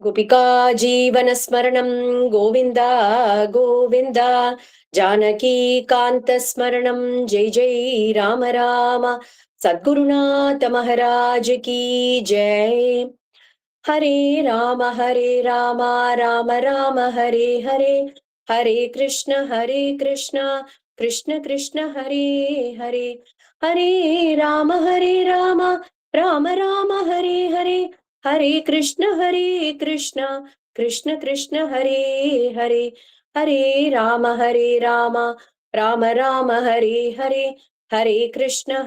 गोपिका जीवनस्मरणं गोविन्द गोविन्द जानकीकान्तस्मरणं जय जय राम राम। सद्गुरुनाथ महाराज की जय। हरे राम राम राम हरे हरे, हरे कृष्ण कृष्ण कृष्ण हरे हरे, हरे राम राम राम हरे हरे, हरे कृष्ण कृष्ण कृष्ण हरे हरे, हरे राम राम राम हरे हरे, हरे कृष्ण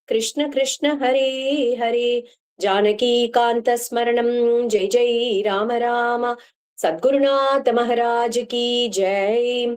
कृष्ण कृष्ण हरे हरे। जानकी कांत स्मरणं जय जय राम राम। सद्गुरुनाथ महाराज की जय।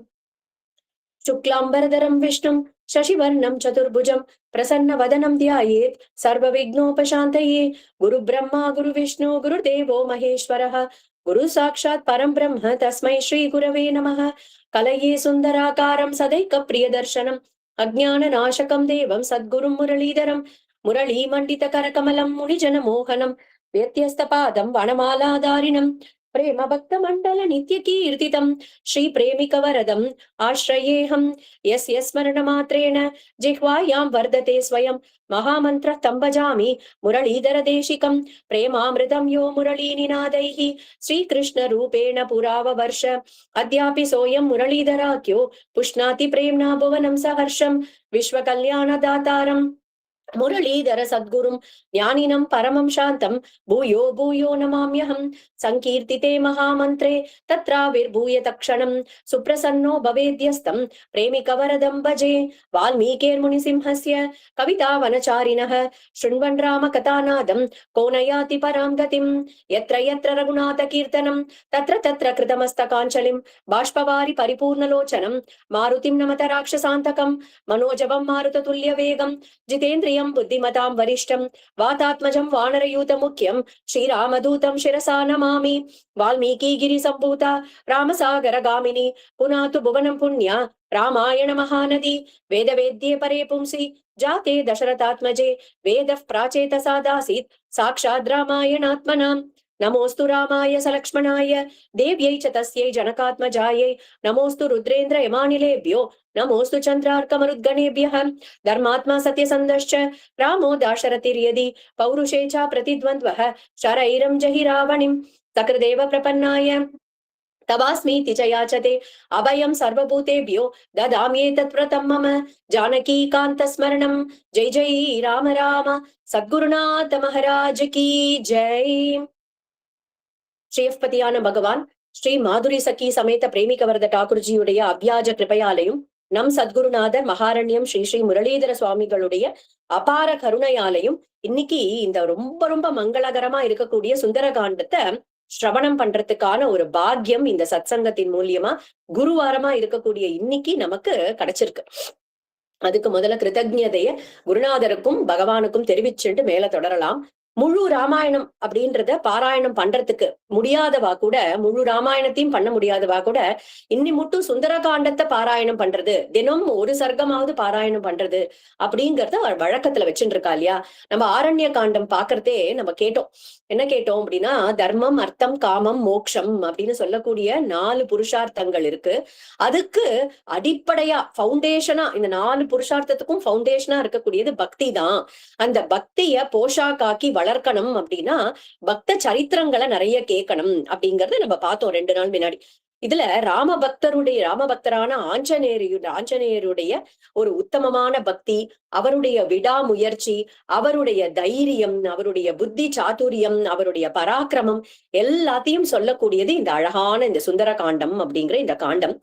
शुक्लांबरधरं विष्णुं शशिवर्णं चतुर्भुजं प्रसन्नवदनं ध्यायेत् सर्वविघ्नोपशान्तये। गुरुब्रह्मा गुरुविष्णु गुरुदेवो महेश्वरः, गुरु साक्षात् परं ब्रह्म तस्मै श्री गुरवे नमः। कलये सुन्दराकारं सदैकप्रियदर्शनम् अज्ञाननाशकं देवं सद्गुरुं मुरलीधरं, मुरलीमण्डितकरकमलं मुनिजनमोहनं व्यत्यस्तपादं वनमालाधारिणं प्रेम भक्तमण्डल नित्यकीर्तितं श्रीप्रेमिकवरदम् आश्रयेऽहं। यस्य स्मरणमात्रेण जिह्वायां वर्धते स्वयं महामन्त्रः तं भजामि मुरलीधरदेशिकं। प्रेमामृतं यो मुरलीनिनादैः श्रीकृष्णरूपेण पुराववर्ष, अद्यापि सोऽयं मुरलीधराख्यो पुष्णाति प्रेम्णा भुवनं सहर्षं। विश्वकल्याणदातारम् मुरलीधर सद्गुरुं ज्ञानिनं परमं शान्तं भूयो भूयो नमाम्यहं। संकीर्तिते महामन्त्रे तत्राविर्भूय तत्क्षणं सुप्रसन्नो भवेद्यस्तं प्रेमिकवरदं भजे। वाल्मीकिर्मुनिसिंहस्य कवितावनचारिणः शृण्वन् रामकथानादं को न याति परां गतिं। यत्र यत्र रघुनाथकीर्तनं तत्र तत्र कृतमस्तकाञ्जलिं बाष्पवारि परिपूर्णलोचनं मारुतिं नमत राक्षसान्तकं। मनोजवं मारुततुल्यवेगं जितेन्द्रियं बुद्धिमतां वरिष्ठं वातात्मजं वानरयूतमुख्यं श्रीरामदूतं शिरसा नमामि। वाल्मीकिगिरिसम्भूता रामसागरगामिनी पुनातु भुवनं पुण्या रामायण महानदी। वेदवेद्ये परे पुंसि जाते दशरथात्मजे, वेदः प्राचेतसा दासीत् साक्षाद् रामायणात्मनाम्। नमोस्तु रामाय सलक्ष्मणाय देव्यै च तस्यै जनकात्मजायै, नमोस्तु रुद्रेन्द्र यमानिलेभ्यो नमोस्तु चन्द्रार्कमरुद्गणेभ्यः। धर्मात्मा सत्यसन्धश्च रामो दाशरथिर्यदि पौरुषे च प्रतिद्वन्द्वः शरैरं जहि रावणिं। सकृदेव प्रपन्नाय तवास्मीति च याचते अभयं सर्वभूतेभ्यो ददाम्येतत्व्रतं मम। जानकीकान्तस्मरणं जय जय राम राम। सद्गुरुनाथ महाराज की जय। ஸ்ரீயப்பதியான பகவான் ஸ்ரீ மாதுரி சக்கி சமேத பிரேமிகவரத டாக்குர்ஜியுடைய அவ்யாஜ கிருபையாலையும் நம் சத்குருநாதர் மகாரண்யம் ஸ்ரீ ஸ்ரீ முரளீதர சுவாமிகளுடைய அபார கருணையாலையும் இன்னைக்கு இந்த ரொம்ப ரொம்ப மங்களகரமா இருக்கக்கூடிய சுந்தரகாண்டத்தை ஸ்ரவணம் பண்றதுக்கான ஒரு பாக்கியம் இந்த சத்சங்கத்தின் மூலியமா குருவாரமா இருக்கக்கூடிய இன்னைக்கு நமக்கு கிடைச்சிருக்கு. அதுக்கு முதல்ல கிருதஜதைய குருநாதருக்கும் பகவானுக்கும் தெரிவிச்சுட்டு மேல தொடரலாம். முழு ராமாயணம் அப்படின்றத பாராயணம் பண்றதுக்கு முடியாதவா கூட, முழு ராமாயணத்தையும் பண்ண முடியாதவா கூட இன்னி மட்டும் சுந்தரகாண்டத்தை பாராயணம் பண்றது, தினம் ஒரு சர்க்கமாவது பாராயணம் பண்றது அப்படிங்கறத வழக்கத்துல வச்சுட்டு இருக்கா இல்லையா. நம்ம ஆரண்ய காண்டம் பாக்குறதே நம்ம கேட்டோம். என்ன கேட்டோம் அப்படின்னா, தர்மம் அர்த்தம் காமம் மோக்ஷம் அப்படின்னு சொல்லக்கூடிய 4 புருஷார்த்தங்கள் இருக்கு. அதுக்கு அடிப்படையா பவுண்டேஷனா, இந்த 4 புருஷார்த்தத்துக்கும் பவுண்டேஷனா இருக்கக்கூடியது பக்தி தான். அந்த பக்திய போஷாக்காக்கி வளர்க்கணும் அப்படின்னா பக்த சரித்திரங்களை நிறைய கேட்கணும் அப்படிங்கறத நம்ம பார்த்தோம் 2 நாள் முன்னாடி. இதுல ராமபக்தரான ஆஞ்சநேயருடைய ஒரு உத்தமமான பக்தி, அவருடைய விடாமுயற்சி, அவருடைய தைரியம், அவருடைய புத்தி சாதுரியம், அவருடைய பராக்கிரமம் எல்லாத்தையும் சொல்லக்கூடியது இந்த அழகான இந்த சுந்தரகாண்டம் அப்படிங்கிற இந்த காண்டம்.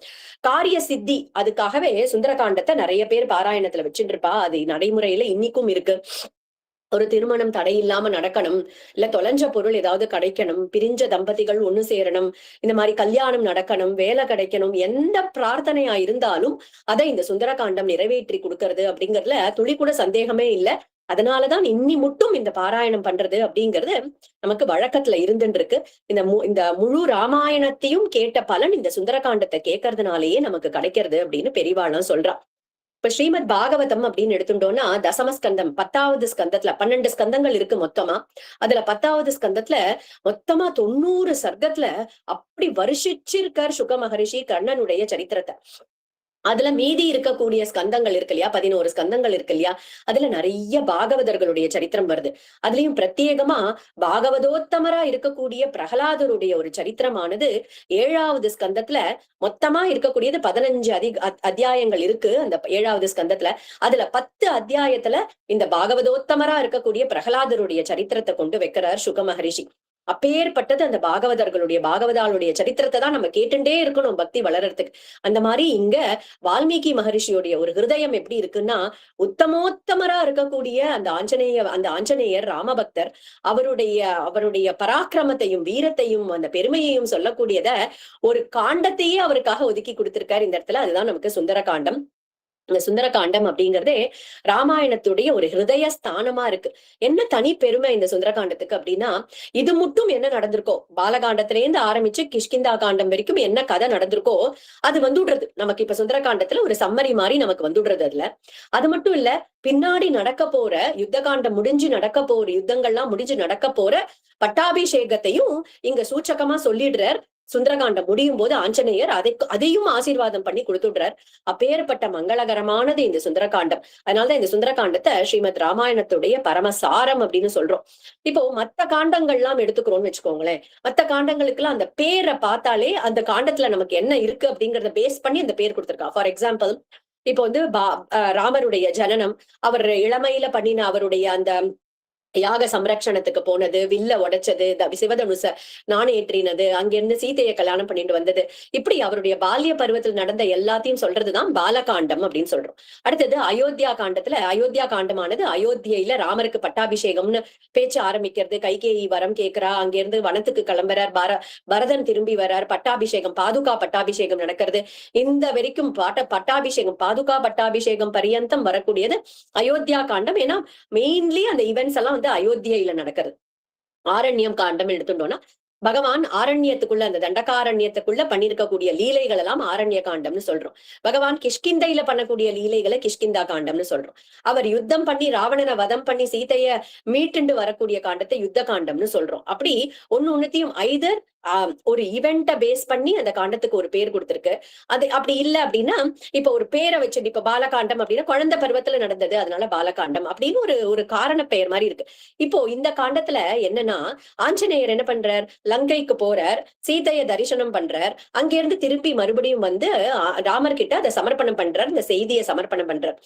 காரிய சித்தி, அதுக்காகவே சுந்தரகாண்டத்தை நிறைய பேர் பாராயணத்துல வச்சுட்டு இருப்பா. அது நடைமுறையில இன்னைக்கும் இருக்கு. ஒரு திருமணம் தடையில்லாம நடக்கணும், இல்ல தொலைஞ்ச பொருள் ஏதாவது கிடைக்கணும், பிரிஞ்ச தம்பதிகள் ஒண்ணு சேரணும், இந்த மாதிரி கல்யாணம் நடக்கணும், வேலை கிடைக்கணும், எந்த பிரார்த்தனையா இருந்தாலும் அதை இந்த சுந்தரகாண்டம் நிறைவேற்றி கொடுக்கறது அப்படிங்கறதுல துளி கூட சந்தேகமே இல்லை. அதனாலதான் இன்னி மட்டும் இந்த பாராயணம் பண்றது அப்படிங்கிறது நமக்கு வழக்கத்துல இருந்துட்டு இருக்கு. இந்த முழு ராமாயணத்தையும் கேட்ட பலன் இந்த சுந்தரகாண்டத்தை கேட்கறதுனாலேயே நமக்கு கிடைக்கிறது அப்படின்னு பெரியவாளும் சொல்றா. இப்ப ஸ்ரீமத் பாகவதம் அப்படின்னு எடுத்துட்டோம்னா தசமஸ்கந்தம் 10வது ஸ்கந்தத்துல 12 ஸ்கந்தங்கள் இருக்கு மொத்தமா. அதுல 10வது ஸ்கந்தத்துல மொத்தமா 90 சர்க்கத்துல அப்படி வருஷிச்சிருக்கார் சுக மகரிஷி கண்ணனுடைய சரித்திரத்தை. அதுல மீதி இருக்கக்கூடிய ஸ்கந்தங்கள் இருக்கு இல்லையா, 11 ஸ்கந்தங்கள் இருக்கு இல்லையா, அதுல நிறைய பாகவதர்களுடைய சரித்திரம் வருது. அதுலயும் பிரத்யேகமா பாகவதோத்தமரா இருக்கக்கூடிய பிரகலாதருடைய ஒரு சரித்திரமானது 7வது ஸ்கந்தத்துல மொத்தமா இருக்கக்கூடியது 15 அத்தியாயங்கள் இருக்கு அந்த 7வது ஸ்கந்தத்துல. அதுல 10 அத்தியாயத்துல இந்த பாகவதோத்தமரா இருக்கக்கூடிய பிரகலாதருடைய சரித்திரத்தை கொண்டு வைக்கிறார் சுக மகரிஷி. அப்பேற்பட்டது அந்த பாகவதாளுடைய சரித்திரத்தை தான் நம்ம கேட்டுட்டே இருக்கணும் பக்தி வளர்றதுக்கு. அந்த மாதிரி இங்க வால்மீகி மகரிஷியுடைய ஒரு ஹிருதயம் எப்படி இருக்குன்னா, உத்தமோத்தமரா இருக்கக்கூடிய அந்த ஆஞ்சநேயர் ராமபக்தர் அவருடைய பராக்கிரமத்தையும் வீரத்தையும் அந்த பெருமையையும் சொல்லக்கூடியத ஒரு காண்டத்தையே அவருக்காக ஒதுக்கி கொடுத்திருக்காரு இந்த இடத்துல. அதுதான் நமக்கு சுந்தர காண்டம். இந்த சுந்தர காண்டம் அப்படிங்கறதே ராமாயணத்துடைய ஒரு ஹிருதய ஸ்தானமா இருக்கு. என்ன தனி பெருமை இந்த சுந்தர காண்டத்துக்கு அப்படின்னா, இது மட்டும் என்ன நடந்திருக்கோ, பாலகாண்டத்திலேருந்து ஆரம்பிச்சு கிஷ்கிந்தா காண்டம் வரைக்கும் என்ன கதை நடந்திருக்கோ அது வந்துடுறது நமக்கு. இப்ப சுந்தர காண்டத்துல ஒரு சம்மரி மாதிரி நமக்கு வந்துடுறது. அதுல அது மட்டும் இல்ல, பின்னாடி நடக்க போற யுத்த காண்டம் முடிஞ்சு நடக்க போற யுத்தங்கள்லாம் முடிஞ்சு நடக்க போற பட்டாபிஷேகத்தையும் இங்க சூச்சகமா சொல்லிடுறார். சுந்தரகாண்டம் முடியும் போது ஆஞ்சநேயர் அதையும் ஆசீர்வாதம் பண்ணி கொடுத்துடுறார். அப்பேற்பட்ட மங்களகரமானது இந்த சுந்தரகாண்டம். அதனாலதான் இந்த சுந்தரகாண்டத்தை ஸ்ரீமத் ராமாயணத்துடைய பரமசாரம் அப்படின்னு சொல்றோம். இப்போ மத்த காண்டங்கள்லாம் எடுத்துக்கிறோம்னு வச்சுக்கோங்களேன், மத்த காண்டங்களுக்கு எல்லாம் அந்த பேரை பார்த்தாலே அந்த காண்டத்துல நமக்கு என்ன இருக்கு அப்படிங்கறத பேஸ் பண்ணி அந்த பேர் கொடுத்திருக்கா. ஃபார் எக்ஸாம்பிள், இப்போ வந்து ராமருடைய ஜனனம், அவர் இளமையில பண்ணின அவருடைய அந்த யாக சம்ரக்ஷணத்துக்கு போனது, வில்ல உடைச்சது, சிவதனுச நாணேற்றினது, அங்கிருந்து சீதையை கல்யாணம் பண்ணிட்டு வந்தது, இப்படி அவருடைய பால்ய பருவத்தில் நடந்த எல்லாத்தையும் சொல்றதுதான் பாலகாண்டம் அப்படின்னு சொல்றோம். அடுத்தது அயோத்தியா காண்டத்துல, அயோத்தியா காண்டமானது அயோத்தியில ராமருக்கு பட்டாபிஷேகம்னு பேச்சு ஆரம்பிக்கிறது. கைகேயி வரம் கேட்கிறா, அங்கிருந்து வனத்துக்கு கிளம்புறார், பரதன் திரும்பி வர்றார், பட்டாபிஷேகம் பாதுகா பட்டாபிஷேகம் நடக்கிறது. இந்த வரைக்கும் பட்டாபிஷேகம் பாதுகா பட்டாபிஷேகம் பரியந்தம் வரக்கூடியது அயோத்தியா காண்டம். ஏன்னா மெயின்லி அந்த ஈவெண்ட்ஸ் எல்லாம் அயோத்தியில நடக்கிறது. ஆரண்யம் காண்டம் எடுத்துட்டோம்னா பகவான் ஆரண்யத்துக்குள்ள அந்த தண்டகாரண்யத்துக்குள்ள பண்ணிருக்கக்கூடிய லீலைகள் எல்லாம் ஆரண்ய காண்டம்னு சொல்றோம். பகவான் கிஷ்கிந்தையில பண்ணக்கூடிய லீலைகளை கிஷ்கிந்தா காண்டம்னு சொல்றோம். அவர் யுத்தம் பண்ணி ராவணனை வதம் பண்ணி சீதைய மீட்டுண்டு வரக்கூடிய காண்டத்தை யுத்த காண்டம்னு சொல்றோம். அப்படி ஒன்னொன்னுத்தையும் ஐதர் ஒரு ஈவெண்ட்டை பேஸ் பண்ணி அந்த காண்டத்துக்கு ஒரு பேர் கொடுத்திருக்கு. அது அப்படி இல்லை அப்படின்னா, இப்ப ஒரு பேரை வச்சுட்டு, இப்ப பாலகாண்டம் அப்படின்னா குழந்தை பருவத்துல நடந்தது, அதனால பாலகாண்டம் அப்படின்னு ஒரு காரண பெயர் மாதிரி இருக்கு. இப்போ இந்த காண்டத்துல என்னன்னா, ஆஞ்சநேயர் என்ன பண்றார், லங்கைக்கு போறார், சீதையை தரிசனம் பண்றார், அங்கிருந்து திருப்பி மறுபடியும் வந்து ராமர் கிட்ட அதை சமர்ப்பணம் பண்றார், இந்த செய்தியை சமர்ப்பணம் பண்றார்.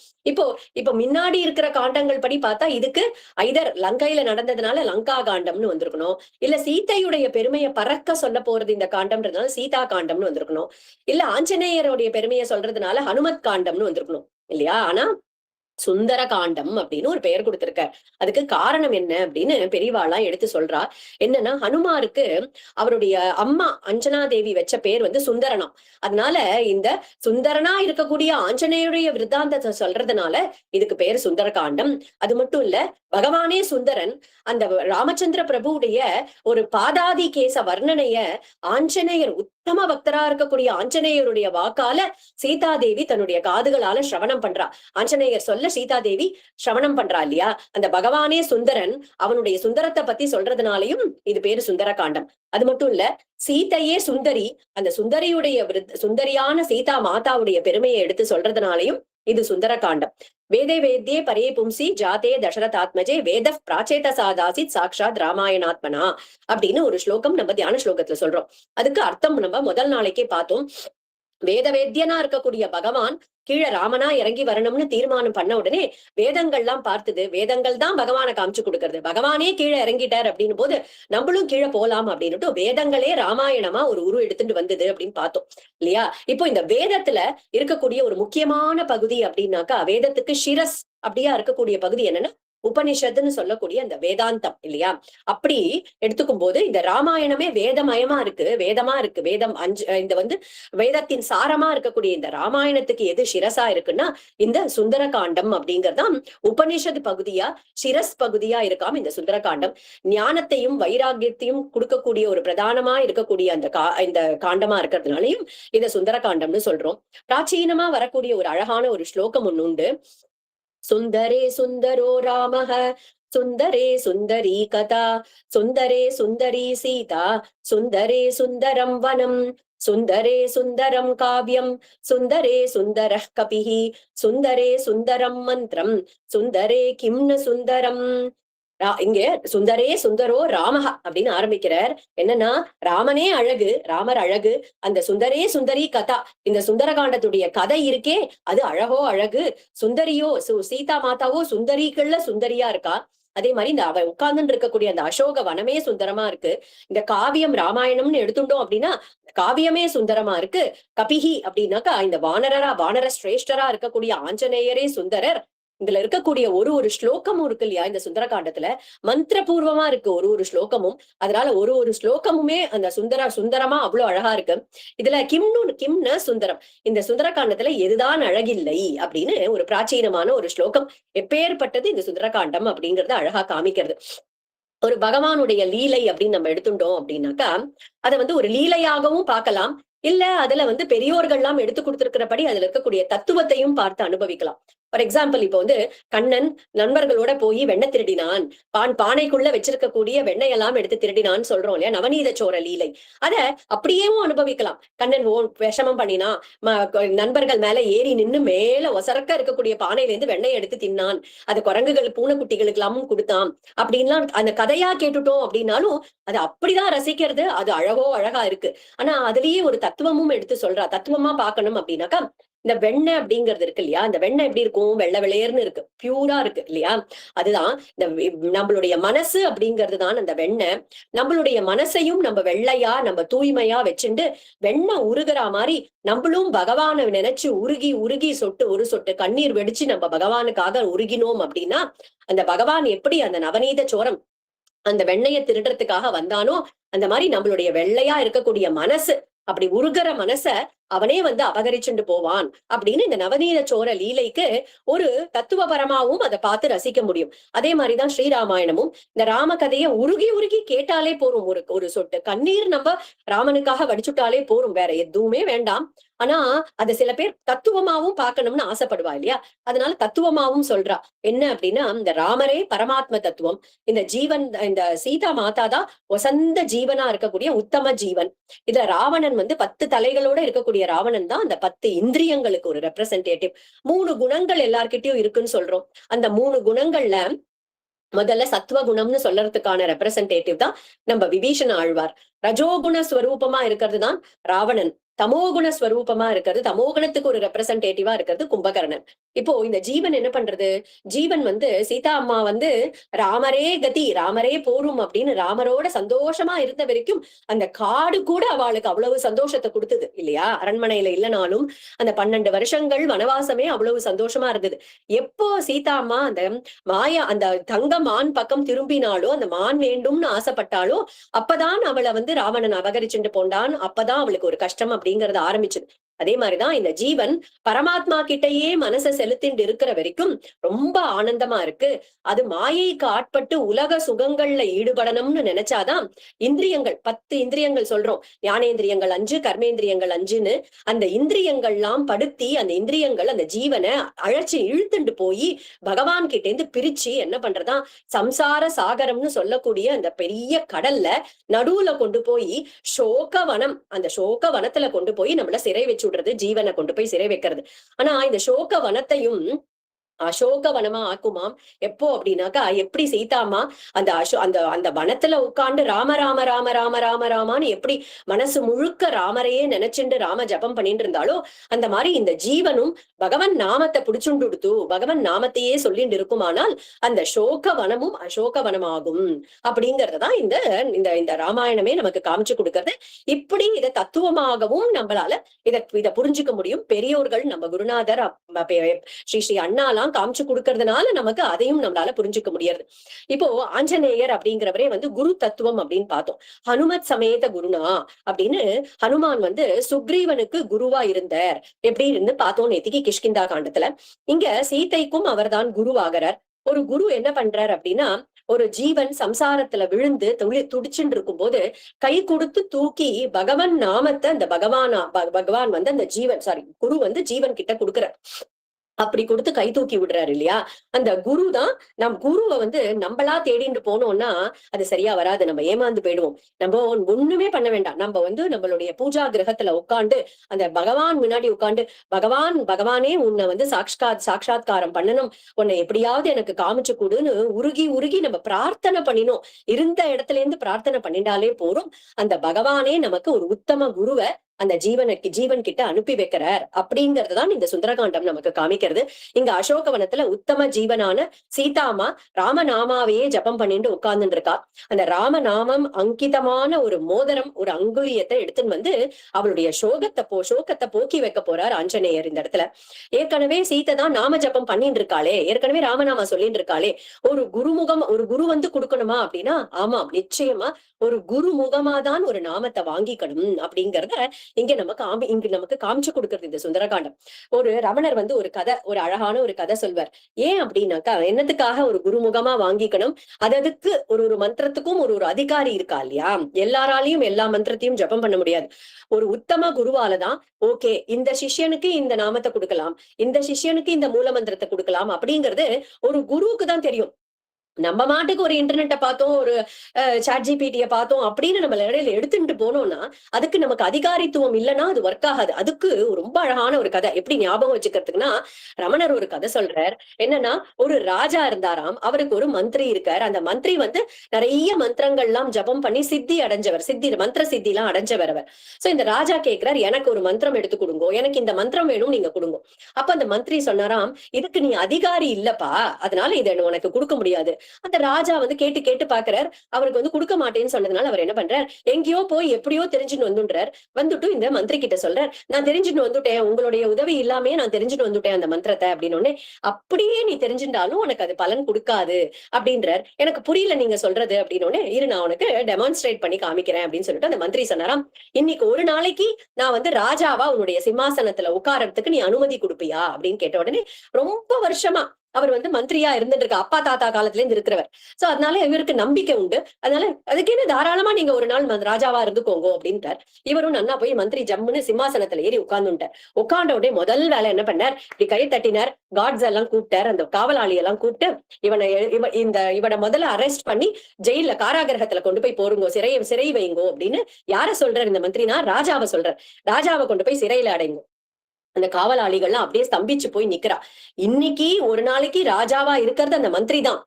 இப்போ முன்னாடி இருக்கிற காண்டங்கள் படி பார்த்தா இதுக்கு ஐதர் லங்கையில நடந்ததுனால லங்கா காண்டம்னு வந்திருக்கணும், இல்ல சீதையுடைய பெருமையை பறக்க சொல்ல போறது இந்த காண்டம்ன்றதுனால சீதா காண்டம்னு வந்திருக்கணும், இல்ல ஆஞ்சநேயருடைய பெருமையை சொல்றதுனால ஹனுமத் காண்டம்னு வந்திருக்கணும் இல்லையா. ஆனா சுந்தர காண்டம் அப்படின்னு ஒரு பெயர் கொடுத்திருக்கார். அதுக்கு காரணம் என்ன அப்படின்னு பெரியவாளா எடுத்து சொல்றா. என்னன்னா, ஹனுமாருக்கு அவருடைய அம்மா அஞ்சனா தேவி வச்ச பேர் வந்து சுந்தரனா. அதனால இந்த சுந்தரனா இருக்கக்கூடிய ஆஞ்சநேயருடைய விருத்தாந்தத்தை சொல்றதுனால இதுக்கு பேர் சுந்தர காண்டம். அது மட்டும் இல்ல, பகவானே சுந்தரன் அந்த ராமச்சந்திர பிரபுடைய ஒரு பாதாதி கேச வர்ணனைய ஆஞ்சநேயர் உத்தம பக்தரா இருக்கக்கூடிய ஆஞ்சநேயருடைய வாக்கால சீதாதேவி தன்னுடைய காதுகளால சிரவணம் பண்றா. ஆஞ்சநேயர் சொல்ல சீதாதேவி சிரவணம் பண்றா இல்லையா. அந்த பகவானே சுந்தரன் அவனுடைய சுந்தரத்தை பத்தி சொல்றதுனாலையும் இது பேரு சுந்தர காண்டம். அது மட்டும் இல்ல, சீதையே சுந்தரி, அந்த சுந்தரியான சீதா மாதாவுடைய பெருமையை எடுத்து சொல்றதுனாலையும் இது சுந்தர காண்டம். வேதே வேத்யே பரே பும்சி ஜாதே தசரதாத்மஜே வேத பிராச்சேத சாதாசித் சாக்ஷாத் ராமாயணாத்மனா அப்படின்னு ஒரு ஸ்லோகம் நம்ம தியான ஸ்லோகத்துல சொல்றோம். அதுக்கு அர்த்தம் நம்ம முதல் நாளைக்கே பார்த்தோம். வேத வேத்தியனா இருக்கக்கூடிய பகவான் கீழே ராமனா இறங்கி வரணும்னு தீர்மானம் பண்ண உடனே வேதங்கள்லாம் பார்த்தது, வேதங்கள் தான் பகவானை காமிச்சு கொடுக்கறது. பகவானே கீழே இறங்கிட்டார் அப்படின்னு போது நம்மளும் கீழே போலாம் அப்படின்னுட்டு வேதங்களே ராமாயணமா ஒரு உரு எடுத்துட்டு வந்தது அப்படின்னு பார்த்தோம் இல்லையா. இப்போ இந்த வேதத்துல இருக்கக்கூடிய ஒரு முக்கியமான பகுதி அப்படின்னாக்கா, வேதத்துக்கு சிரஸ் அப்படியா இருக்கக்கூடிய பகுதி என்னன்னா உபனிஷத்துன்னு சொல்லக்கூடிய அந்த வேதாந்தம் இல்லையா. அப்படி எடுத்துக்கும் போது இந்த ராமாயணமே வேதமயமா இருக்கு, வேதமா இருக்கு. வேதம் இந்த வேதத்தின் சாரமா இருக்கக்கூடிய இந்த ராமாயணத்துக்கு எது சிரசா இருக்குன்னா இந்த சுந்தரகாண்டம் அப்படிங்கறதுதான் உபனிஷத் பகுதியா சிரஸ் பகுதியா இருக்காம இந்த சுந்தரகாண்டம் ஞானத்தையும் வைராகியத்தையும் கொடுக்கக்கூடிய ஒரு பிரதானமா இருக்கக்கூடிய இந்த காண்டமா இருக்கிறதுனாலையும் இதை சுந்தரகாண்டம்னு சொல்றோம். பிராச்சீனமா வரக்கூடிய ஒரு அழகான ஒரு ஸ்லோகம் ஒண்ணு உண்டு. சுந்தரே சுந்தரோ ராமஹ சுந்தரே சுந்தரி கதா சுந்தரே சுந்தரி சீதா சுந்தரே சுந்தரம் வனம் சுந்தரே சுந்தரம் காவியம் சுந்தரே சுந்தர கபிஹி சுந்தரே சுந்தரம் மந்திரம் சுந்தரே கிம்ன சுந்தரம். இங்க சுந்தரே சுந்தரோ ராமஹா அப்படின்னு ஆரம்பிக்கிறார். என்னன்னா ராமனே அழகு, ராமர் அழகு. அந்த சுந்தரே சுந்தரி கதா, இந்த சுந்தரகாண்டத்துடைய கதை இருக்கே அது அழகோ அழகு. சுந்தரியோ சீதா மாதாவோ சுந்தரிகள்ல சுந்தரியா இருக்கா. அதே மாதிரி இந்த அவ உட்கார்ந்துட்டு இருக்கக்கூடிய அந்த அசோக வனமே சுந்தரமா இருக்கு. இந்த காவியம் ராமாயணம்னு எடுத்துட்டோம் அப்படின்னா காவியமே சுந்தரமா இருக்கு. கபிஹி அப்படின்னாக்கா இந்த வானர சிரேஷ்டரா இருக்கக்கூடிய ஆஞ்சநேயரே சுந்தரர். இதுல இருக்கக்கூடிய ஒரு ஸ்லோகமும் இருக்கு இல்லையா இந்த சுந்தரகாண்டத்துல மந்திரபூர்வமா இருக்கு ஒரு ஸ்லோகமும். அதனால ஒரு ஸ்லோகமுமே அந்த சுந்தரமா அவ்வளவு அழகா இருக்கு. இதுல கிம்னு சுந்தரம், இந்த சுந்தரகாண்டத்துல எதுதான் அழகில்லை அப்படின்னு ஒரு பிராச்சீனமான ஒரு ஸ்லோகம். எப்பேற்பட்டது இந்த சுந்தரகாண்டம் அப்படிங்கறத அழகா காமிக்கிறது. ஒரு பகவானுடைய லீலை அப்படின்னு நம்ம எடுத்துட்டோம் அப்படின்னாக்கா அதை ஒரு லீலையாகவும் பார்க்கலாம். இல்ல அதுல பெரியோர்கள்லாம் எடுத்து கொடுத்திருக்கிறபடி அதுல இருக்கக்கூடிய தத்துவத்தையும் பார்த்து அனுபவிக்கலாம். ஃபார் எக்ஸாம்பிள் இப்போ கண்ணன் நண்பர்களோட போய் வெண்ணெய் திருடினான், பானைக்குள்ள வச்சிருக்கக்கூடிய வெண்ணெயெல்லாம் எடுத்து திருடினான்னு சொல்றோம் இல்லையா, நவநீத சோர லீலை. அத அப்படியேவும் அனுபவிக்கலாம். கண்ணன் விஷமம் பண்ணினா நண்பர்கள் மேல ஏறி நின்னு மேல ஒசரக்க இருக்கக்கூடிய பானையில இருந்து வெண்ணெய் எடுத்து தின்னான், அது குரங்குகள் பூனைக்குட்டிகளுக்கு எல்லாமும் கொடுத்தான் அப்படின்லாம் அந்த கதையா கேட்டுட்டோம் அப்படின்னாலும் அது அப்படிதான் ரசிக்கிறது. அது அழகா இருக்கு. ஆனா அதுலயே ஒரு தத்துவமும் எடுத்து சொல்றா. தத்துவமா பார்க்கணும் அப்படின்னாக்கா இந்த வெண்ணெய் அப்படிங்கிறது இருக்கு இல்லையா, இந்த வெண்ணெய் எப்படி இருக்கும், வெள்ளை வெளையர்னு இருக்கு, பியூரா இருக்கு இல்லையா. அதுதான் இந்த நம்மளுடைய மனசு அப்படிங்கிறது தான் அந்த வெண்ணெய். நம்மளுடைய மனசையும் நம்ம வெள்ளையா நம்ம தூய்மையா வச்சுண்டு வெண்ணெய் உருகிற மாதிரி நம்மளும் பகவானை நினைச்சு உருகி உருகி ஒரு சொட்டு கண்ணீர் வெடிச்சு நம்ம பகவானுக்காக உருகினோம் அப்படின்னா அந்த பகவான் எப்படி அந்த நவநீத சோரம் அந்த வெண்ணையை திருடுறதுக்காக வந்தானோ அந்த மாதிரி நம்மளுடைய வெள்ளையா இருக்கக்கூடிய மனசு அப்படி உருகிற மனச அவனே அபகரிச்சுட்டு போவான் அப்படின்னு இந்த நவநீத சோர லீலைக்கு ஒரு தத்துவபரமாவும் அதை பார்த்து ரசிக்க முடியும். அதே மாதிரிதான் ஸ்ரீராமாயணமும். இந்த ராம கதையை உருகி உருகி கேட்டாலே போரும். ஒரு சொட்டு கண்ணீர் நம்ம ராமனுக்காக வடிச்சுட்டாலே போரும், வேற எதுவுமே வேண்டாம். ஆனா அத சில பேர் தத்துவமாவும் பார்க்கணும்னு ஆசைப்படுவா இல்லையா, அதனால தத்துவமாவும் சொல்றா. என்ன அப்படின்னா இந்த ராமரே பரமாத்ம தத்துவம், இந்த ஜீவன் இந்த சீதா மாதா தான் வசந்த ஜீவனா இருக்கக்கூடிய உத்தம ஜீவன். இதுல ராவணன் 10 தலைகளோட இருக்கக்கூடிய ராவணன் தான் அந்த 10 இந்திரியங்களுக்கு ஒரு ரெப்ரசன்டேட்டிவ். 3 குணங்கள் எல்லார்கிட்டயும் இருக்குன்னு சொல்றோம். அந்த 3 குணங்கள்ல முதல்ல சத்துவ குணம்னு சொல்றதுக்கான ரெப்ரசன்டேட்டிவ் தான் நம்ம விபீஷண ஆழ்வார். ரஜோகுண ஸ்வரூபமா இருக்கிறது தான் ராவணன். தமோகுண ஸ்வரூபமா இருக்கிறது, தமோகுணத்துக்கு ஒரு ரெப்ரசன்டேட்டிவா இருக்கிறது கும்பகர்ணன். இப்போ இந்த ஜீவன் என்ன பண்றது, ஜீவன் சீதா அம்மா ராமரே கதி ராமரே போரும் அப்படின்னு ராமரோட சந்தோஷமா இருந்த வரைக்கும் அந்த காடு கூட அவளுக்கு அவ்வளவு சந்தோஷத்தை கொடுத்தது இல்லையா. அரண்மனையில இல்லைனாலும் அந்த 12 வருஷங்கள் வனவாசமே அவ்வளவு சந்தோஷமா இருந்தது. எப்போ சீதா அம்மா அந்த தங்க மான் பக்கம் திரும்பினாலோ, அந்த மான் வேண்டும்னு ஆசைப்பட்டாலோ அப்பதான் அவளை ராவணன் அபகரிச்சுட்டு போண்டான். அப்பதான் அவளுக்கு ஒரு கஷ்டம் அப்படிங்கறது ஆரம்பிச்சது. அதே மாதிரிதான் இந்த ஜீவன் பரமாத்மா கிட்டையே மனசை செலுத்திட்டு இருக்கிற வரைக்கும் ரொம்ப ஆனந்தமா இருக்கு. அது மாயைக்கு ஆட்பட்டு உலக சுகங்கள்ல ஈடுபடணும்னு நினைச்சாதான் இந்திரியங்கள் 10 இந்திரியங்கள் சொல்றோம், ஞானேந்திரியங்கள் 5 கர்மேந்திரியங்கள் 5ன்னு அந்த இந்திரியங்கள்லாம் படுத்தி அந்த இந்திரியங்கள் அந்த ஜீவனை அழைச்சி இழுத்துண்டு போய் பகவான் கிட்ட இருந்து பிரிச்சு என்ன பண்றதா சம்சார சாகரம்னு சொல்லக்கூடிய அந்த பெரிய கடல்ல நடுவுல கொண்டு போய் சோகவனம், அந்த சோக வனத்துல கொண்டு போய் நம்மள சிறை வச்சு விடுறது, ஜீவனை கொண்டு போய் சிறை வைக்கிறது. ஆனா இந்த சோக வனத்தையும் அசோக வனமா ஆக்குமாம். எப்போ அப்படின்னாக்கா எப்படி சீதாமா அந்த அந்த வனத்துல உட்கார்ந்து ராம ராம ராம ராம ராம ராமான்னு எப்படி மனசு முழுக்க ராமரையே நினைச்சுண்டு ராம ஜபம் பண்ணிட்டு இருந்தாலோ அந்த மாதிரி இந்த ஜீவனும் பகவன் நாமத்தை புடிச்சுண்டு பகவன் நாமத்தையே சொல்லிட்டு இருக்குமானால் அந்த சோக வனமும் அசோக வனமாகும் அப்படிங்கறதுதான் இந்த இந்த ராமாயணமே நமக்கு காமிச்சு கொடுக்கறது. இப்படி இதை தத்துவமாகவும் நம்மளால இதை புரிஞ்சுக்க முடியும். பெரியோர்கள் நம்ம குருநாதர் ஸ்ரீ ஸ்ரீ அண்ணாலாம் இதெல்லாம் காமிச்சு கொடுக்கறதுனால நமக்கு அதையும் நம்மளால புரிஞ்சுக்க முடியாது. இப்போ ஆஞ்சநேயர் அப்படிங்கிறவரே வந்து குரு தத்துவம் அப்படின்னு பார்த்தோம். ஹனுமத் சமேத குருனா அப்படின்னு ஹனுமான் வந்து சுக்ரீவனுக்கு குருவா இருந்தார் எப்படி இருந்து பார்த்தோம் நேத்திக்கு கிஷ்கிந்தா காண்டத்துல. இங்க சீதைக்கும் அவர்தான் குருவாகிறார். ஒரு குரு என்ன பண்றார் அப்படின்னா, ஒரு ஜீவன் சம்சாரத்துல விழுந்து துடிச்சுட்டு இருக்கும் போது கை கொடுத்து தூக்கி பகவான் நாமத்தை அந்த பகவான் வந்து அந்த ஜீவன் குரு வந்து ஜீவன் கிட்ட கொடுக்குற அப்படி கொடுத்து கை தூக்கி விடுறாரு இல்லையா? அந்த குரு தான். நம் குருவை வந்து நம்மளா தேடிட்டு போனோம்னா அது சரியா வராது, நம்ம ஏமாந்து போயிடுவோம். நம்ம ஒண்ணுமே பண்ண வேண்டாம். நம்ம வந்து நம்மளுடைய பூஜா கிரகத்துல உட்காந்து அந்த பகவான் முன்னாடி உட்காந்து பகவானே உன்னை வந்து சாட்சாத்காரம் பண்ணணும், உன்னை எப்படியாவது எனக்கு காமிச்சு கொடுன்னு உருகி உருகி நம்ம பிரார்த்தனை பண்ணினோம். இருந்த இடத்துல இருந்து பிரார்த்தனை பண்ணிட்டாலே போறோம். அந்த பகவானே நமக்கு ஒரு உத்தம குருவை அந்த ஜீவன் கிட்ட அனுப்பி வைக்கிறார் அப்படிங்கறதுதான் இந்த சுந்தரகாண்டம் நமக்கு காமிக்கிறது. இங்க அசோகவனத்துல உத்தம ஜீவனான சீதாமா ராமநாமாவையே ஜபம் பண்ணிட்டு உட்கார்ந்துட்டு இருக்கா. அந்த ராமநாமம் அங்கிதமான ஒரு மோதிரம், ஒரு அங்குலியத்தை எடுத்துன்னு வந்து அவளுடைய சோகத்தை போக்கி வைக்க போறார் ஆஞ்சநேயர் இந்த இடத்துல. ஏற்கனவே சீதை தான் நாம ஜபம் பண்ணிட்டு இருக்காளே, ஏற்கனவே ராமநாமா சொல்லிட்டு இருக்காளே, ஒரு குரு வந்து கொடுக்கணுமா அப்படின்னா ஆமாம், நிச்சயமா ஒரு குரு முகமா தான் ஒரு நாமத்தை வாங்கிக்கணும் அப்படிங்கறத இங்க நமக்கு காமிச்சு கொடுக்கறது இந்த சுந்தரகாண்டம். ஒரு ரமணர் வந்து ஒரு அழகான ஒரு கதை சொல்வார். ஏன் அப்படின்னாக்கா, என்னத்துக்காக ஒரு குருமுகமா வாங்கிக்கணும், அதுக்கு ஒரு மந்திரத்துக்கும் ஒரு அதிகாரி இருக்கா இல்லையா? எல்லாராலையும் எல்லா மந்திரத்தையும் ஜபம் பண்ண முடியாது. ஒரு உத்தம குருவாலதான் ஓகே இந்த சிஷ்யனுக்கு இந்த நாமத்தை கொடுக்கலாம், இந்த சிஷ்யனுக்கு இந்த மூல மந்திரத்தை கொடுக்கலாம் அப்படிங்கிறது ஒரு குருவுக்கு தான் தெரியும். நம்ம மாட்டுக்கு ஒரு இன்டர்நெட்டை பார்த்தோம், ஒரு சாட்ஜிபிடிய பார்த்தோம் அப்படின்னு நம்ம இடையில எடுத்துட்டு போனோம்னா அதுக்கு நமக்கு அதிகாரித்துவம் இல்லைன்னா அது ஒர்க் ஆகாது. அதுக்கு ரொம்ப அழகான ஒரு கதை எப்படி ஞாபகம் வச்சுக்கிறதுக்குன்னா, ரமணர் ஒரு கதை சொல்றார். என்னன்னா, ஒரு ராஜா இருந்தாராம், அவருக்கு ஒரு மந்திரி இருக்கார். அந்த மந்திரி வந்து நிறைய மந்திரங்கள்லாம் ஜபம் பண்ணி மந்திர சித்தி எல்லாம் அடைஞ்சவர் அவர். சோ இந்த ராஜா கேட்கிறார், எனக்கு ஒரு மந்திரம் எடுத்து கொடுங்க, எனக்கு இந்த மந்திரம் வேணும், நீங்க கொடுங்க. அப்ப அந்த மந்திரி சொன்னாராம், இதுக்கு நீ அதிகாரி இல்லப்பா, அதனால இதை உனக்கு கொடுக்க முடியாது. அந்த ராஜா வந்து கேட்டு பாக்குறார். அவருக்கு வந்து கொடுக்க மாட்டேன்னு சொன்னதுனால அவர் என்ன பண்றார், எங்கேயோ போய் எப்படியோ தெரிஞ்சுட்டு வந்துட்டு இந்த மந்திரி கிட்ட சொல்றார், நான் தெரிஞ்சுட்டு வந்துட்டேன், உங்களுடைய உதவி இல்லாமே நான் தெரிஞ்சுட்டு வந்துட்டேன் அந்த மந்திரத்தை அப்படின்னு. அப்படியே நீ தெரிஞ்சுட்டாலும் உனக்கு அது பலன் கொடுக்காது அப்படின்றார். எனக்கு புரியல நீங்க சொல்றது அப்படின்னு. இரு நான் உனக்கு டெமான்ஸ்ட்ரேட் பண்ணி காமிக்கிறேன் அப்படின்னு சொல்லிட்டு அந்த மந்திரி சொன்னாராம், இன்னைக்கு ஒரு நாளைக்கு நான் வந்து ராஜாவா உன்னுடைய சிம்மாசனத்துல உட்காரத்துக்கு நீ அனுமதி கொடுப்பியா அப்படின்னு கேட்ட உடனே, ரொம்ப வருஷமா அவர் வந்து மந்திரியா இருந்துட்டு இருக்க அப்பா தாத்தா காலத்துல இருந்து இருக்கிறவர். சோ அதனால இவருக்கு நம்பிக்கை உண்டு. அதனால அதுக்கே தாராளமா நீங்க ஒரு நாள் ராஜாவா இருந்துக்கோங்க அப்படின்ட்டார். இவரும் நன்னா போய் மந்திரி ஜம்முன்னு சிம்மாசனத்துல ஏறி உட்கார்ந்துட்டார். உட்கார்ந்த உடனே முதல் வேலை என்ன பண்ணார், இப்படி கை தட்டினார், கார்ட்ஸ் எல்லாம் கூப்பிட்டார், அந்த காவலாளி எல்லாம் கூப்பிட்டு இவனை முதல்ல அரெஸ்ட் பண்ணி ஜெயில காராகிரகத்துல கொண்டு போய் போருங்கோ, சிறை வைங்கோ அப்படின்னு. யார சொல்றார் இந்த மந்திரினா, ராஜாவை சொல்றார். ராஜாவை கொண்டு போய் சிறையில அடைங்கோ. அந்த காவலாளிகள்லாம் அப்படியே ஸ்தம்பிச்சு போய் நிக்கிறா. இன்னைக்கு ஒரு நாளைக்கு ராஜாவா இருக்கிறது அந்த மந்திரி தான்.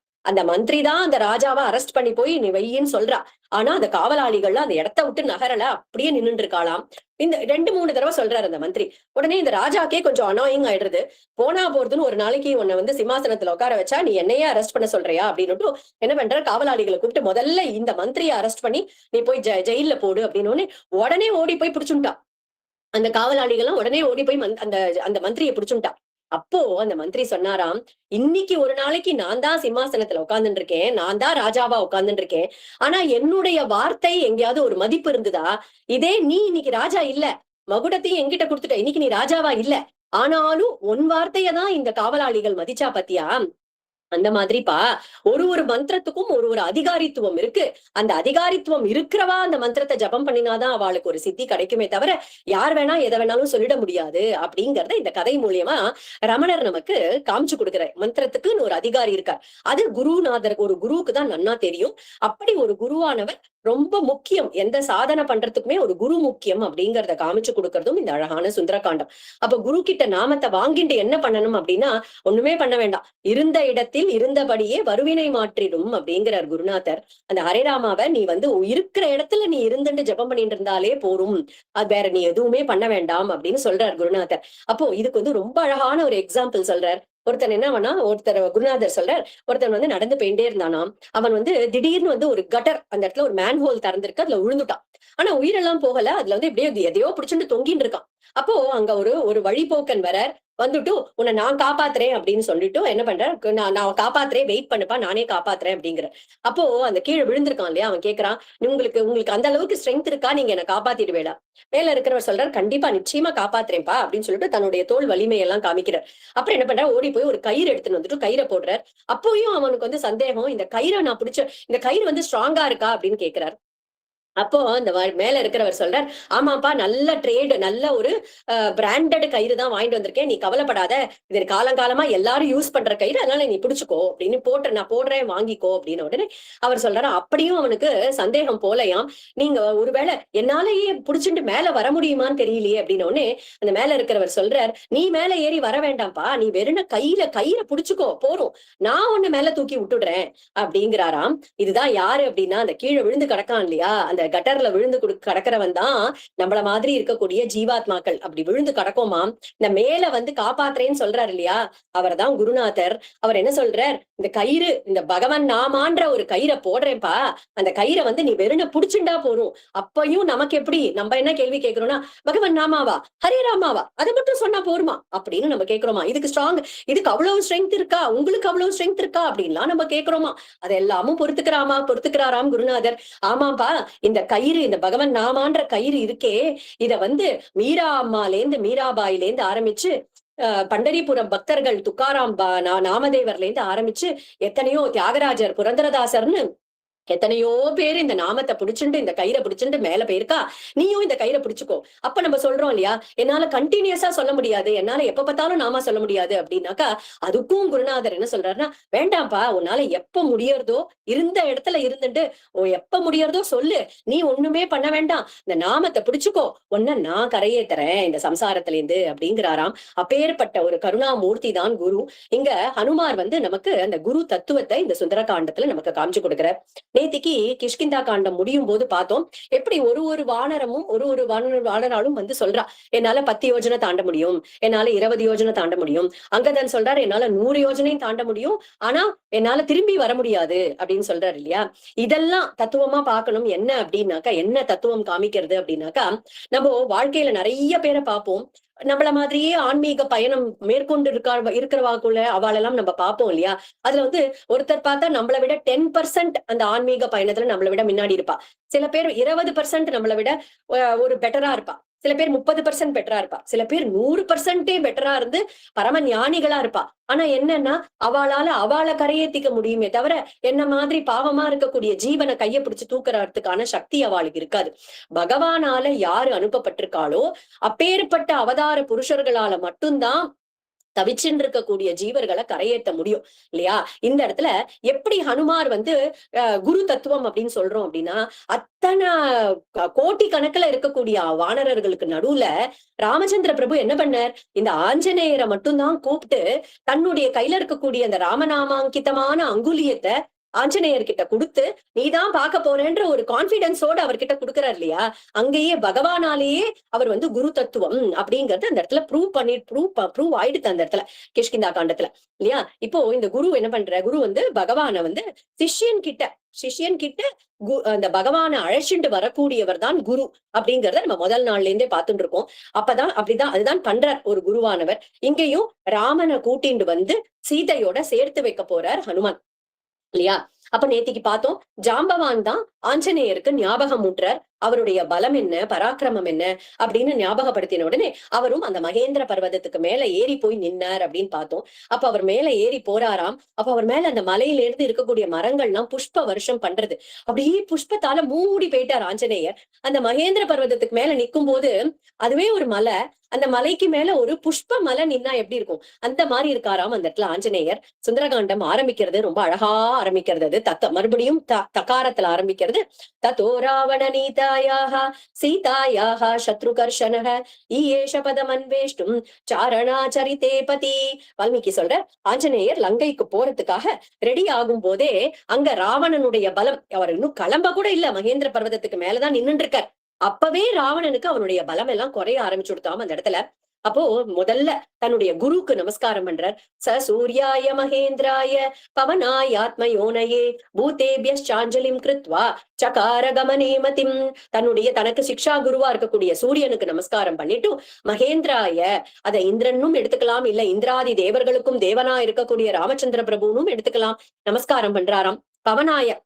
அந்த ராஜாவா அரெஸ்ட் பண்ணி போய் நீ வையின்னு சொல்றா. ஆனா அந்த காவலாளிகள்லாம் அந்த இடத்த விட்டு நகரல, அப்படியே நின்னுட்டு இருக்காளாம். இந்த 2-3 தடவை சொல்றாரு அந்த மந்திரி. உடனே இந்த ராஜாக்கே கொஞ்சம் அனாயிங் ஆயிடுறது. போனா போறதுன்னு ஒரு நாளைக்கு உன்னை வந்து சிம்மாசனத்துல உட்கார வச்சா நீ என்னையே அரெஸ்ட் பண்ண சொல்றியா அப்படின்னு என்ன பண்ற, காவலாளிகளை கூப்பிட்டு முதல்ல இந்த மந்திரியை அரெஸ்ட் பண்ணி நீ போய் ஜெயில போடு அப்படின்னு உடனே ஓடி போய் பிடிச்சுட்டா. அந்த காவலாளிகள்லாம் உடனே ஓடி போய் அந்த மந்திரியை பிடிச்சுட்டா. அப்போ அந்த மந்திரி சொன்னாராம், இன்னைக்கு ஒரு நாளைக்கு நான் தான் சிம்மாசனத்துல உட்கார்ந்துட்டு இருக்கேன், நான் தான் ராஜாவா உட்கார்ந்துட்டு இருக்கேன். ஆனா என்னுடைய வார்த்தை எங்கேயாவது ஒரு மதிப்பு இருந்ததா? இதே நீ இன்னைக்கு ராஜா இல்ல, மகுடத்தையும் என்கிட்ட கொடுத்துட்ட, இன்னைக்கு நீ ராஜாவா இல்ல, ஆனாலும் உன் வார்த்தையதான் இந்த காவலாளிகள் மதிச்சா பத்தியா? அந்த மாதிரிப்பா ஒரு மந்திரத்துக்கும் ஒரு அதிகாரித்துவம் இருக்கு. அந்த அதிகாரித்துவம் இருக்கிறவா அந்த மந்திரத்தை ஜபம் பண்ணினாதான் அவளுக்கு ஒரு சித்தி கிடைக்குமே தவிர யார் வேணா எதை வேணாலும் சொல்லிட முடியாது அப்படிங்கறத இந்த கதை மூலியமா ரமணர் நமக்கு காமிச்சு கொடுக்கிறார். மந்திரத்துக்குன்னு ஒரு அதிகாரி இருக்கார். அது குருநாதர், ஒரு குருவுக்கு தான் நன்னா தெரியும். அப்படி ஒரு குருவானவர் ரொம்ப முக்கியம். எந்த சாதனை பண்றதுக்குமே ஒரு குரு முக்கியம் அப்படிங்கறத காமிச்சு கொடுக்கறதும் இந்த அழகான சுந்தரகாண்டம். அப்ப குரு கிட்ட நாமத்தை வாங்கிட்டு என்ன பண்ணணும் அப்படின்னா, ஒண்ணுமே பண்ண வேண்டாம், இருந்த இடத்தில் இருந்தபடியே வருவினை மாற்றிடும் அப்படிங்கிறார் குருநாதர். அந்த ஹரேராமாவை நீ வந்து இருக்கிற இடத்துல நீ இருந்துட்டு ஜபம் பண்ணிட்டு இருந்தாலே போரும், அது வேற நீ எதுவுமே பண்ண வேண்டாம் அப்படின்னு சொல்றார் குருநாதர். அப்போ இதுக்கு வந்து ரொம்ப அழகான ஒரு எக்ஸாம்பிள் சொல்றார். ஒருத்தன் என்ன பண்ணா, குருநாதர் சொல்றார், ஒருத்தன் வந்து நடந்து போயிட்டே இருந்தானாம். அவன் வந்து திடீர்னு வந்து ஒரு கட்டர், அந்த இடத்துல ஒரு மேன்ஹோல் திறந்திருக்கு, அதுல விழுந்துட்டான். ஆனா உயிரெல்லாம் போகல, அதுல வந்து எப்படியோ எதையோ பிடிச்சுட்டு தொங்கின்னு இருக்கான். அப்போ அங்க ஒரு வழிபோக்கன் வரார். வந்துட்டு உன்னை நான் காப்பாத்துறேன் அப்படின்னு சொல்லிட்டு என்ன பண்றேன், நான் காப்பாத்துறேன், வெயிட் பண்ணுப்பா, நானே காப்பாத்துறேன் அப்படிங்கிற. அப்போ அந்த கீழே விழுந்திருக்கான் இல்லையா, அவன் கேட்கறான், உங்களுக்கு உங்களுக்கு அந்த அளவுக்கு ஸ்ட்ரென்த் இருக்கா, நீங்க என்ன காப்பாத்திடுவேடா? மேல இருக்கிறவர் சொல்றாரு, கண்டிப்பா நிச்சயமா காப்பாத்துறேன்ப்பா அப்படின்னு சொல்லிட்டு தன்னுடைய தோல் வலிமையெல்லாம் காமிக்கிறார். அப்புறம் என்ன பண்றாரு, ஓடி போய் ஒரு கயிறு எடுத்துன்னு வந்துட்டு கயிறை போடுறார். அப்போயும் அவனுக்கு வந்து சந்தேகம், இந்த கயிறை நான் பிடிச்ச, இந்த கயிறு வந்து ஸ்ட்ராங்கா இருக்கா அப்படின்னு கேட்கிறார். அப்போ அந்த மேல இருக்கிறவர் சொல்றார், ஆமாப்பா, நல்ல ட்ரேடு, நல்ல ஒரு பிராண்டட் கயிறு தான் வாங்கிட்டு வந்திருக்கேன், நீ கவலைப்படாத, இது காலங்காலமா எல்லாரும் யூஸ் பண்ற கயிறு, அதனால நீ பிடிச்சுக்கோ அப்படின்னு நான் போடுறேன், வாங்கிக்கோ அப்படின்னு உடனே அவர் சொல்றாரு. அப்படியும் அவனுக்கு சந்தேகம் போலையாம், நீங்க ஒருவேளை என்னாலேயே புடிச்சுட்டு மேல வர முடியுமான்னு தெரியலையே அப்படின்னு உடனே அந்த மேல இருக்கிறவர் சொல்றார், நீ மேல ஏறி வர வேண்டாம்ப்பா, நீ வெறும் கயிறை புடிச்சுக்கோ போறோம், நான் உன்னை மேல தூக்கி விட்டுடுறேன் அப்படிங்கிறாராம். இதுதான் யாரு அப்படின்னா, அந்த கீழே விழுந்து கிடக்கான் இல்லையா, அந்த கட்டர்ல விழுந்து கடக்கிறவன் தான் நம்மள மாதிரி இருக்கக்கூடிய ஜீவாத்மாக்கள். அப்படி விழுந்து கடக்கோமா, இந்த மேல வந்து காப்பாத்துறேன்னு சொல்றாரு இல்லையா, அவர் தான் குருநாதர். அவர் என்ன சொல்றார், இந்த கயிறு, இந்த பகவன் நாமான்ற ஒரு கயிறை போடுறேன்ப்பா, அந்த கயிறை வந்து நீ வெறும் புடிச்சுண்டா போறோம். அப்பயும் நமக்கு எப்படி, நம்ம என்ன கேள்வி கேட்கிறோம்னா, பகவன் நாமாவா, ஹரிராமாவா, அதை மட்டும் சொன்னா போருமா அப்படின்னு நம்ம கேட்கிறோமா? இதுக்கு ஸ்ட்ராங், இதுக்கு அவ்வளவு ஸ்ட்ரென்த் இருக்கா, உங்களுக்கு அவ்வளவு ஸ்ட்ரென்த் இருக்கா அப்படின்லாம் நம்ம கேட்கிறோமா? அதெல்லாமும் பொறுத்துக்கிறாராம் குருநாதர். ஆமாப்பா, இந்த கயிறு, இந்த பகவன் நாமான்ற கயிறு இருக்கே, இத வந்து மீராபாயில இருந்து ஆரம்பிச்சு பண்டரிபுரம் பக்தர்கள் துக்காராம் நாமதேவர்ல இருந்து ஆரம்பிச்சு எத்தனையோ தியாகராஜர், புரந்தரதாசர்னு எத்தனையோ பேர் இந்த நாமத்தை பிடிச்சுண்டு, இந்த கயிறை பிடிச்சுண்டு மேல போயிருக்கா, நீயும் இந்த கயிறை பிடிச்சுக்கோ. அப்ப நம்ம சொல்றோம் இல்லையா, என்னால கண்டினியூஸா சொல்ல முடியாது, என்னால எப்ப பார்த்தாலும் நாம சொல்ல முடியாது அப்படின்னாக்கா, அதுக்கும் குருநாதர் என்ன சொல்றாருன்னா, வேண்டாம்ப்பா, உன்னால எப்ப முடியறதோ இருந்த இடத்துல இருந்துட்டு எப்ப முடியறதோ சொல்லு, நீ ஒண்ணுமே பண்ண வேண்டாம், இந்த நாமத்தை பிடிச்சுக்கோ, உன்ன நான் கரையே தரேன் இந்த சம்சாரத்துல இருந்து அப்படிங்கிறாராம். அப்பேற்பட்ட ஒரு கருணாமூர்த்தி தான் குரு. இங்க ஹனுமார் வந்து நமக்கு அந்த குரு தத்துவத்தை இந்த சுந்தரகாண்டத்துல நமக்கு காமிச்சு கொடுக்கிறார். நேத்திக்கு கிஷ்கிந்தா காண்டம் முடியும் போது பார்த்தோம், எப்படி ஒரு வானரமும் ஒரு வானராலும் வந்து சொல்றா, என்னால 10 யோஜனை தாண்ட முடியும், என்னால 20 யோஜனை தாண்ட முடியும். அங்கதான் சொல்றாரு, என்னால 100 யோஜனையும் தாண்ட முடியும், ஆனா என்னால திரும்பி வர முடியாது அப்படின்னு சொல்றாரு இல்லையா. இதெல்லாம் தத்துவமா பார்க்கணும். என்ன அப்படின்னாக்கா, என்ன தத்துவம் காமிக்கிறது அப்படின்னாக்கா, நம்ம வாழ்க்கையில நிறைய பேரை பார்ப்போம், நம்மள மாதிரியே ஆன்மீக பயணம் மேற்கொண்டு இருக்கிறவாக்குள்ள அவளெல்லாம் நம்ம பார்ப்போம் இல்லையா. அதுல வந்து ஒருத்தர் பார்த்தா நம்மளை விட 10% அந்த ஆன்மீக பயணத்துல நம்மளை விட முன்னாடி இருப்பா. சில பேர் 20% நம்மளை விட ஒரு பெட்டரா இருப்பா. சில பேர் 30% பெட்டரா இருப்பா. சில பேர் 100% பெட்டரா இருந்து பரம ஞானிகளா இருப்பா. ஆனா என்னன்னா, அவளை கரையேத்திக்க முடியுமே தவிர, என்ன மாதிரி பாவமா இருக்கக்கூடிய ஜீவனை கைய பிடிச்சு தூக்குறதுக்கான சக்தி அவளுக்கு இருக்காது. பகவானால யாரு அனுப்பப்பட்டிருக்காளோ அப்பேற்பட்ட அவதார புருஷர்களால மட்டும்தான் தவிச்சுன்னு இருக்கக்கூடிய ஜீவர்களை கரையேற்ற முடியும் இல்லையா. இந்த இடத்துல எப்படி ஹனுமார் வந்து குரு தத்துவம் அப்படின்னு சொல்றோம் அப்படின்னா, அத்தனை கோட்டி கணக்குல இருக்கக்கூடிய வானரர்களுக்கு நடுவுல ராமச்சந்திர பிரபு என்ன பண்ணார், இந்த ஆஞ்சநேயரை மட்டும்தான் கூப்பிட்டு தன்னுடைய கையில இருக்கக்கூடிய அந்த ராமநாமாங்கிதமான அங்குலியத்தை ஆஞ்சநேயர் கிட்ட கொடுத்து, நீதான் பார்க்க போறேன்ற ஒரு கான்பிடன்ஸோட அவர்கிட்ட கொடுக்கிறார் இல்லையா. அங்கேயே பகவானாலேயே அவர் வந்து குரு தத்துவம் அப்படிங்கறது அந்த இடத்துல ப்ரூவ் ஆயிடுது அந்த இடத்துல கிஷ்கிந்தா காண்டத்துல இல்லையா. இப்போ இந்த குரு என்ன பண்ற, குரு வந்து பகவான வந்து சிஷ்யன் கிட்ட அந்த பகவானை அழைச்சிட்டு வரக்கூடியவர் தான் குரு அப்படிங்கறத நம்ம முதல் நாள்ல இருந்தே பார்த்துட்டு இருக்கோம். அதுதான் பண்றார் ஒரு குருவானவர். இங்கேயும் ராமனை கூட்டிட்டு வந்து சீதையோட சேர்த்து வைக்க போறார் ஹனுமான் இல்லையா. அப்ப நேத்திக்கு பார்த்தோம், ஜாம்பவான் தான் ஆஞ்சநேயருக்கு ஞாபகம் ஊட்டுறார், அவருடைய பலம் என்ன, பராக்கிரமம் என்ன அப்படின்னு ஞாபகப்படுத்தின உடனே அவரும் அந்த மகேந்திர பர்வதத்துக்கு மேல ஏறி போய் நின்னார் அப்படின்னு பார்த்தோம். அப்ப அவர் மேல ஏறி போறாராம். அப்ப அவர் மேல அந்த மலையில இருந்து இருக்கக்கூடிய மரங்கள்லாம் புஷ்ப வருஷம் பண்றது, அப்படியே புஷ்பத்தால மூடி போயிட்டார் ஆஞ்சநேயர். அந்த மகேந்திர பர்வதத்துக்கு மேல நிக்கும் போது அதுவே ஒரு மலை, அந்த மலைக்கு மேல ஒரு புஷ்ப மலை நின்னா எப்படி இருக்கும், அந்த மாதிரி இருக்காராம் அந்த இடத்துல ஆஞ்சநேயர். சுந்தரகாண்டம் ஆரம்பிக்கிறது ரொம்ப அழகா ஆரம்பிக்கிறது, மறுபடியும் தகாரத்துல ஆரம்பிக்கிறது. ததோ ராவண நீதாயாக சீதாயாக சத்ருகர்ஷனக ஈயேஷ பதமன்வேஷ்டும் சாரணாச்சரிதே பதி. வால்மீகி சொல்ற, ஆஞ்சநேயர் லங்கைக்கு போறதுக்காக ரெடி ஆகும் போதே அங்க ராவணனுடைய பலம், அவர் இன்னும் கிளம்ப கூட இல்ல, மகேந்திர பர்வதத்துக்கு மேலதான் நின்னுட்டு இருக்கார். அப்பவே ராவணனுக்கு அவனுடைய பலம் எல்லாம் குறைய ஆரம்பிச்சு கொடுத்தாம அந்த இடத்துல. அப்போ முதல்ல தன்னுடைய குருக்கு நமஸ்காரம் பண்றார். ச சூர்யாய மகேந்திராய பவனாயாத்மயோனயே பூதேபியஞ்சாஞ்சலிம் கிருத்வா சகார கமனேமதிம். தனக்கு சிக்ஷா குருவா இருக்கக்கூடிய சூரியனுக்கு நமஸ்காரம் பண்ணிட்டு, மகேந்திராய அதை இந்திரனும் எடுத்துக்கலாம், இல்ல இந்திராதி தேவர்களுக்கும் தேவனா இருக்கக்கூடிய ராமச்சந்திர பிரபுனும் எடுத்துக்கலாம், நமஸ்காரம் பண்றாராம். பவனாய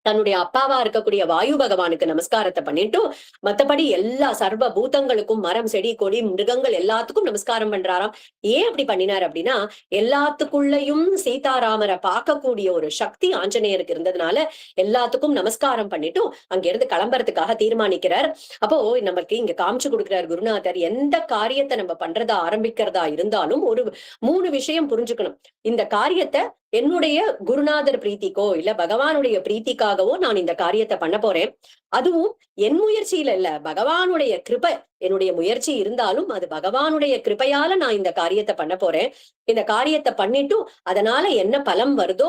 தன்னுடைய அப்பாவா இருக்கக்கூடிய வாயு பகவானுக்கு நமஸ்காரத்தை பண்ணிட்டு, மத்தபடி எல்லா சர்வ பூதங்களுக்கும், மரம் செடி கொடி மிருகங்கள் எல்லாத்துக்கும் நமஸ்காரம் பண்றாராம். ஏன் அப்படி பண்ணினார் அப்படின்னா, எல்லாத்துக்குள்ளயும் சீதாராமரை பார்க்கக்கூடிய ஒரு சக்தி ஆஞ்சநேயருக்கு இருந்ததுனால எல்லாத்துக்கும் நமஸ்காரம் பண்ணிட்டு அங்கிருந்து கிளம்புறதுக்காக தீர்மானிக்கிறார். அப்போ நமக்கு இங்க காமிச்சு கொடுக்கிறார் குருநாதர், எந்த காரியத்தை நம்ம பண்றதா ஆரம்பிக்கிறதா இருந்தாலும் ஒரு 3 விஷயம் புரிஞ்சுக்கணும். இந்த காரியத்தை என்னுடைய குருநாதர் பிரீத்திக்கோ இல்ல பகவானுடைய பிரீத்திக்காகவோ நான் இந்த காரியத்தை பண்ண போறேன். அதுவும் என் முயற்சியில இல்ல, பகவானுடைய கிருபை. என்னுடைய முயற்சி இருந்தாலும் அது பகவானுடைய கிருபையால நான் இந்த காரியத்தை பண்ண போறேன். இந்த காரியத்தை பண்ணிட்டு அதனால என்ன பலன் வருதோ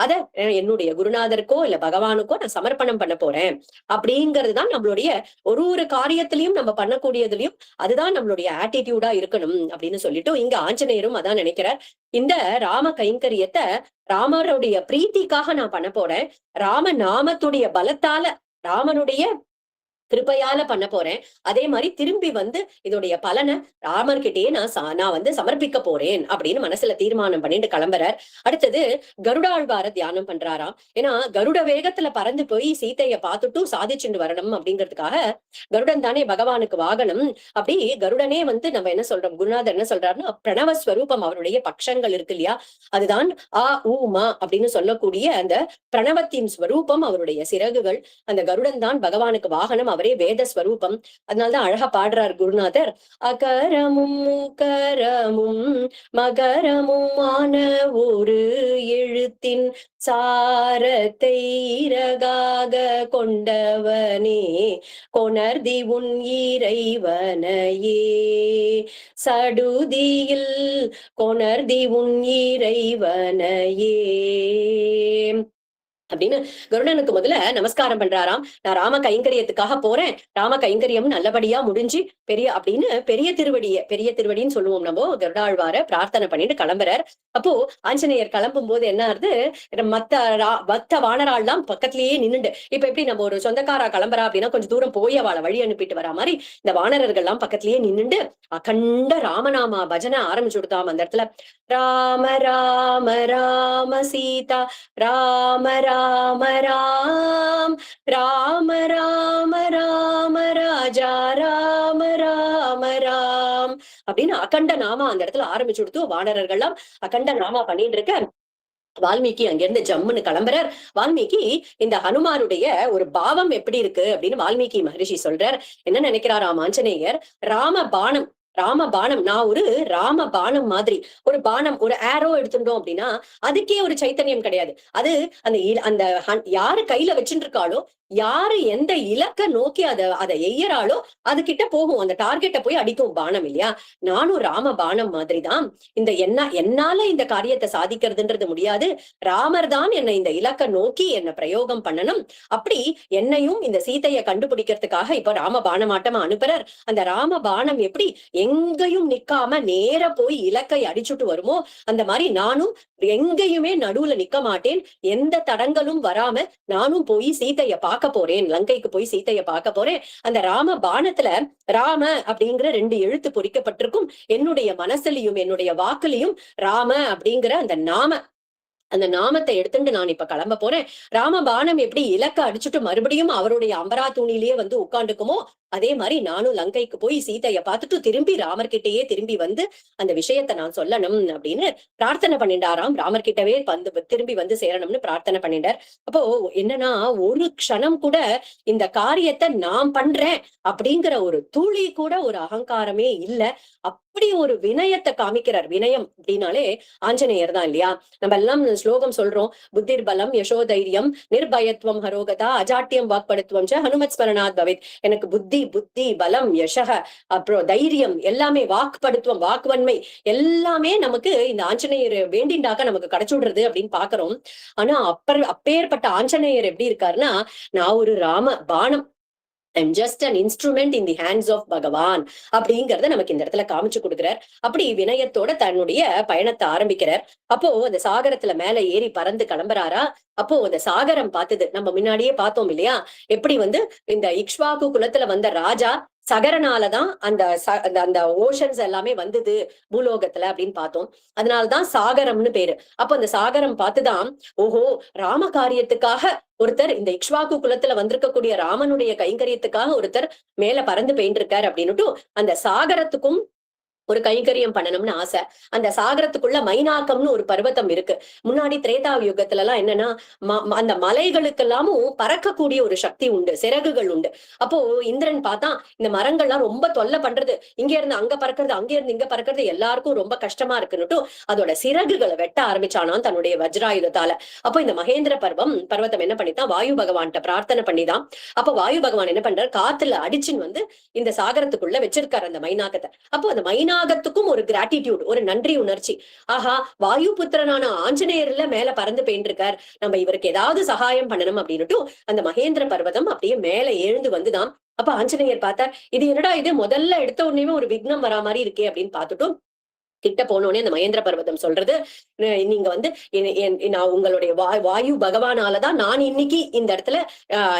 அத என்னுடைய குருநாதருக்கோ இல்ல பகவானுக்கோ நான் சமர்ப்பணம் பண்ண போறேன். அப்படிங்கறதுதான் நம்மளுடைய ஒரு காரியத்திலையும் நம்ம பண்ணக்கூடியதுலயும் அதுதான் நம்மளுடைய ஆட்டிடியூடா இருக்கணும் அப்படின்னு சொல்லிட்டு இங்க ஆஞ்சநேயரும் அதான் நினைக்கிறார். இந்த ராம கைங்கரியத்தை ராமருடைய பிரீத்திக்காக நான் பண்ண போறேன். ராம நாமத்துடைய பலத்தால, ராமனுடைய கிருபையால பண்ண போறேன். அதே மாதிரி திரும்பி வந்து இதோடைய பலனை ராமர்கிட்டயே நான் வந்து சமர்ப்பிக்க போறேன் அப்படின்னு மனசுல தீர்மானம் பண்ணிட்டு கிளம்புறார். அடுத்தது கருடாழ்வார தியானம் பண்றாராம். ஏன்னா கருட வேகத்துல பறந்து போய் சீத்தைய பார்த்துட்டு சாதிச்சுட்டு வரணும் அப்படிங்கிறதுக்காக, கருடன் தானே பகவானுக்கு வாகனம். அப்படி கருடனே வந்து நம்ம என்ன சொல்றோம், குருநாதர் என்ன சொல்றாருன்னா, பிரணவ ஸ்வரூபம் அவருடைய பக்ஷங்கள் இருக்கு இல்லையா, அதுதான் ஆ ஊ மா அப்படின்னு சொல்லக்கூடிய அந்த பிரணவத்தின் ஸ்வரூபம் அவருடைய சிறகுகள். அந்த கருடன் தான் பகவானுக்கு வாகனம், அவரே வேத ஸ்வரூபம். அதனாலதான் அழகா பாடுறார் குருநாதர், அகரமும் கரமும் மகரமுமான ஒரு எழுத்தின் சாரத்தை இறகாக கொண்டவனே கொணர்தி உன் இறைவனையே, சடுதியில் கொணர்தி உன் இறைவனையே அப்படின்னு கருடனுக்கு முதல்ல நமஸ்காரம் பண்றாராம். நான் ராம கைங்கரியத்துக்காக போறேன், ராம கைங்கரியம் நல்லபடியா முடிஞ்சு பெரிய திருவடின்னு சொல்லுவோம் நம்ம, கருடாழ்வார பிரார்த்தனை பண்ணிட்டு கிளம்புறார். அப்போ ஆஞ்சநேயர் கிளம்பும் போது என்ன ஆகுது, மத்த வானராள்லாம் பக்கத்திலேயே நின்னுண்டு, இப்ப எப்படி நம்ம ஒரு சொந்தக்காரா கிளம்புறா அப்படின்னா கொஞ்சம் தூரம் போய் அவளை வழி அனுப்பிட்டு வரா மாதிரி இந்த வானரர்கள் எல்லாம் பக்கத்திலேயே நின்னுண்டு அகண்ட ராமநாமா பஜனை ஆரம்பிச்சு கொடுத்தாம். அந்த இடத்துல ராம ராம ராம சீதா ராம ராம ராம் ராம ராம ராம ராஜா ராம ராம ராம் அப்படின்னு அகண்ட நாமா அந்த இடத்துல ஆரம்பிச்சு கொடுத்து வானரர்கள்லாம் அகண்ட நாமா பண்ணிட்டு இருக்க, வால்மீகி அங்கிருந்து ஜம்முன்னு கிளம்புறார். வால்மீகி இந்த ஹனுமானுடைய ஒரு பாவம் எப்படி இருக்கு அப்படின்னு வால்மீகி மகரிஷி சொல்றார். என்ன நினைக்கிறாராம் ஆஞ்சநேயர், ராம பானம் நான் ஒரு ராம பானம் மாதிரி, ஒரு பானம் ஒரு ஆரோ எடுத்துட்டோம் அப்படின்னா அதுக்கே ஒரு சைத்தன்யம் கிடையாது. அது அந்த யாரு கையில வச்சுட்டு இருக்காளோ, யாரு எந்த இலக்க நோக்கி அதை எய்யறாளோ அது கிட்ட போகும், அந்த டார்கெட்டை போய் அடிக்கும் பானம் இல்லையா. நானும் ராம பானம் மாதிரிதான். என்னால இந்த காரியத்தை சாதிக்கிறதுன்றது முடியாது, ராமர் தான் என்னை இந்த இலக்க நோக்கி என்ன பிரயோகம் பண்ணணும். அப்படி என்னையும் இந்த சீதையை கண்டுபிடிக்கிறதுக்காக இப்ப ராம பானமாட்டமா அனுப்புறார். அந்த ராம பானம் எப்படி எங்கேயும் நிக்காம நேர போய் இலக்கை அடிச்சுட்டு வருமோ, அந்த மாதிரி நானும் எங்கேயுமே நடுவுல நிக்க மாட்டேன். எந்த தடங்களும் வராம நானும் போய் சீதைய பார்க்க போறேன், லங்கைக்கு போய் சீதைய பார்க்க போறேன். அந்த ராம பானத்துல ராம அப்படிங்கிற 2 எழுத்து பொறிக்கப்பட்டிருக்கும். என்னுடைய மனசுலயும் என்னுடைய வாக்குலயும் ராம அப்படிங்கிற அந்த நாமத்தை எடுத்துட்டு நான் இப்ப கிளம்ப போறேன். ராமபானம் எப்படி இலக்க அடிச்சுட்டு மறுபடியும் அவருடைய அம்பரா தூணிலேயே வந்து உட்காந்துக்குமோ, அதே மாதிரி நானும் லங்கைக்கு போய் சீதைய பார்த்துட்டு திரும்பி ராமர்கிட்டயே திரும்பி வந்து அந்த விஷயத்த நான் சொல்லணும் அப்படின்னு பிரார்த்தனை பண்ணிட்டாராம். ராமர்கிட்டவே திரும்பி வந்து சேரணும்னு பிரார்த்தனை பண்ணிட்டார். அப்போ என்னன்னா, ஒரு க்ஷணம் கூட இந்த காரியத்தை நான் பண்றேன் அப்படிங்கிற ஒரு துளி கூட ஒரு அகங்காரமே இல்ல. அப்படி ஒரு வினயத்தை காமிக்கிறார். வினயம் அப்படின்னாலே ஆஞ்சநேயர் தான் இல்லையா. நம்ம எல்லாம் ஸ்லோகம் சொல்றோம், புத்திர் பலம் யசோதைரியம் நிர்பயத்துவம் ஹரோகதா அஜாட்டியம் வாக்படுத்துவம் ஹனுமத் ஸ்மரணாத் பவேத். எனக்கு புத்தி பலம் யசக அப்புறம் தைரியம் எல்லாமே, வாக்குப்படுத்துவம் வாக்குவன்மை எல்லாமே நமக்கு இந்த ஆஞ்சநேயர் வேண்டிண்டாக்க நமக்கு கிடைச்சுடுறது அப்படின்னு பாக்குறோம். ஆனா அப்பேற்பட்ட ஆஞ்சநேயர் எப்படி இருக்காருன்னா, நான் ஒரு ராம பானம், I'm just an instrument in the hands of Bhagavan அப்படிங்கறத நமக்கு இந்த இடத்துல காமிச்சு கொடுக்குறார். அப்படி வினயத்தோட தன்னுடைய பயணத்தை ஆரம்பிக்கிறார். அப்போ அந்த சாகரத்துல மேல ஏறி பறந்து கிளம்புறாரா. அப்போ அந்த சாகரம் பார்த்தது நம்ம முன்னாடியே பார்த்தோம் இல்லையா, எப்படி வந்து இந்த இக்ஷ்வாகு குலத்துல வந்த ராஜா சகரனாலதான் அந்த அந்த ஓஷன்ஸ் எல்லாமே வந்தது பூலோகத்துல அப்படின்னு பார்த்தோம். அதனாலதான் சாகரம்னு பேரு. அப்ப அந்த சாகரம் பார்த்துதான் ஓஹோ, ராம காரியத்துக்காக ஒருத்தர், இந்த இக்ஷ்வாகு குலத்துல வந்திருக்கக்கூடிய ராமனுடைய கைங்கரியத்துக்காக ஒருத்தர் மேல பறந்து பெயின்றிருக்காரு அப்படின்னுட்டு அந்த சாகரத்துக்கும் ஒரு கைங்கரியம் பண்ணணும்னு ஆசை. அந்த சாகரத்துக்குள்ள மைனாக்கம்னு ஒரு பர்வதம் இருக்கு. முன்னாடி திரேதா யுகத்துல எல்லாம் என்னன்னா அந்த மலைகளுக்கெல்லாமும் பறக்கக்கூடிய ஒரு சக்தி உண்டு, சிறகுகள் உண்டு. அப்போ இந்திரன் பார்த்தா இந்த மரங்கள்லாம் ரொம்ப தொல்லை பண்றது, இங்க இருந்து அங்க பறக்கிறது, அங்க இருந்து இங்க பறக்கிறது, எல்லாருக்கும் ரொம்ப கஷ்டமா இருக்குன்னுட்டு அதோட சிறகுகளை வெட்ட ஆரம்பிச்சானாம் தன்னுடைய வஜ்ராயுதத்தால. அப்போ இந்த மகேந்திர பர்வதம் என்ன பண்ணித்தான், வாயு பகவான்கிட்ட பிரார்த்தனை பண்ணிதான். அப்ப வாயு பகவான் என்ன பண்றாரு, காத்துல அடிச்சுன்னு வந்து இந்த சாகரத்துக்குள்ள வச்சிருக்காரு அந்த மைனாக்கத்தை. அப்போ அந்த மைனாகத்துக்கும் ஒரு கிராட்டிடியூட், ஒரு நன்றி உணர்ச்சி. ஆஹா, வாயு புத்திரனான ஆஞ்சநேயர்ல மேல பறந்து பெயின்றிருக்கார், நம்ம இவருக்கு ஏதாவது சகாயம் பண்ணணும் அப்படின்னுட்டு அந்த மகேந்திர பர்வதம் அப்படியே மேல எழுந்து வந்துதான். அப்ப ஆஞ்சநேயர் பார்த்தார், இது என்னடா இது, முதல்ல எடுத்த உடனே ஒரு விக்னம் வரா மாதிரி இருக்கே அப்படின்னு பார்த்துட்டும் கிட்ட போனோடனே அந்த மகேந்திர பர்வதம் சொல்றது, நீங்க வந்து நான் உங்களுடைய வாயு பகவானாலதான் நான் இன்னைக்கு இந்த இடத்துல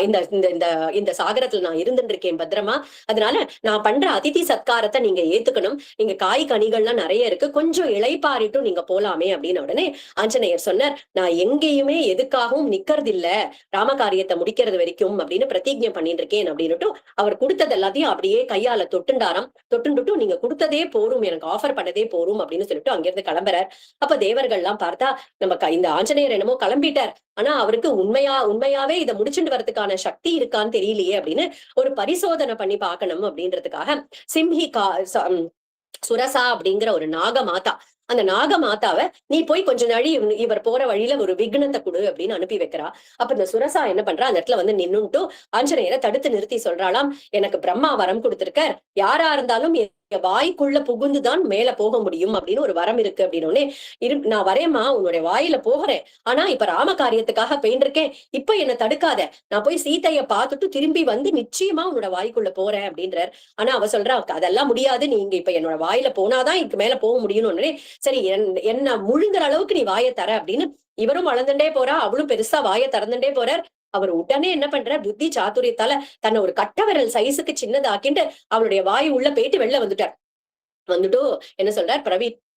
இந்த இந்த இந்த சாகரத்துல நான் இருந்துட்டு இருக்கேன் பத்திரமா. அதனால நான் பண்ற அதிதி சத்காரத்தை நீங்க ஏத்துக்கணும். நீங்க காய் கனிகள்லாம் நிறைய இருக்கு, கொஞ்சம் இளைப்பாரிட்டும் நீங்க போலாமே அப்படின்னு உடனே ஆஞ்சநேயர் சொன்னார், நான் எங்கேயுமே எதுக்காகவும் நிக்கிறது இல்ல, ராமகாரியத்தை முடிக்கிறது வரைக்கும் அப்படின்னு பிரதிஜை பண்ணிட்டு இருக்கேன் அப்படின்னுட்டு அவர் கொடுத்தது எல்லாத்தையும் அப்படியே கையால தொட்டுண்டாராம். தொட்டுண்டுட்டும் நீங்க கொடுத்ததே போரும், எனக்கு ஆஃபர் பண்ணதே போரும் அப்படின்னு சொல்லிட்டு அங்கிருந்து கிளம்புறார். அப்ப தேவர்கள் எல்லாம் பார்த்தா நம்ம இந்த ஆஞ்சநேயர் என்னமோ கிளம்பிட்டார், ஆனா அவருக்கு உண்மையாவே இதை முடிச்சுட்டு வரதுக்கான சக்தி இருக்கான்னு தெரியலையே அப்படின்னு ஒரு பரிசோதனை பண்ணி பார்க்கணும் அப்படின்றதுக்காக சுரசா அப்படிங்கிற ஒரு நாக மாதா, அந்த நாக மாதாவை நீ போய் கொஞ்ச நாளி இவர் போற வழியில ஒரு விக்னத்தை கொடு அப்படின்னு அனுப்பி வைக்கிறா. அப்ப இந்த சுரசா என்ன பண்றா, அந்த இடத்துல வந்து நின்னுட்டு ஆஞ்சநேயரை தடுத்து நிறுத்தி சொல்றாளாம், எனக்கு பிரம்மா வரம் கொடுத்திருக்கார், யாரா இருந்தாலும் வாய்க்குள்ள புகுந்துதான் மேல போக முடியும் அப்படின்னு ஒரு வரம் இருக்கு அப்படின்னு நான் வரேம்மா, உன்னுடைய வாயில போகிறேன், ஆனா இப்ப ராம காரியத்துக்காக பெயின்றிருக்கேன், இப்ப என்ன தடுக்காத, நான் போய் சீதைய பார்த்துட்டு திரும்பி வந்து நிச்சயமா உன்னோட வாய்க்குள்ள போறேன் அப்படின்றார். ஆனா அவ சொல்றா, அதெல்லாம் முடியாது, நீங்க இப்ப என்னோட வாயில போனாதான் இதுக்கு மேல போக முடியும்னு. சரி, என்ன முழுங்குற அளவுக்கு நீ வாயை தர அப்படின்னு இவரும் வளர்ந்துட்டே போறா, அவளும் பெருசா வாயை திறந்துட்டே போறார். அவர் உடனே என்ன பண்ற, புத்தி சாதுரியத்தால தன்னை ஒரு கட்ட விரல் சைஸுக்கு சின்னதாக்கிட்டு அவளுடைய வாயு உள்ள போயிட்டு வெளில வந்துட்டார். வந்துட்டு என்ன சொல்றார்,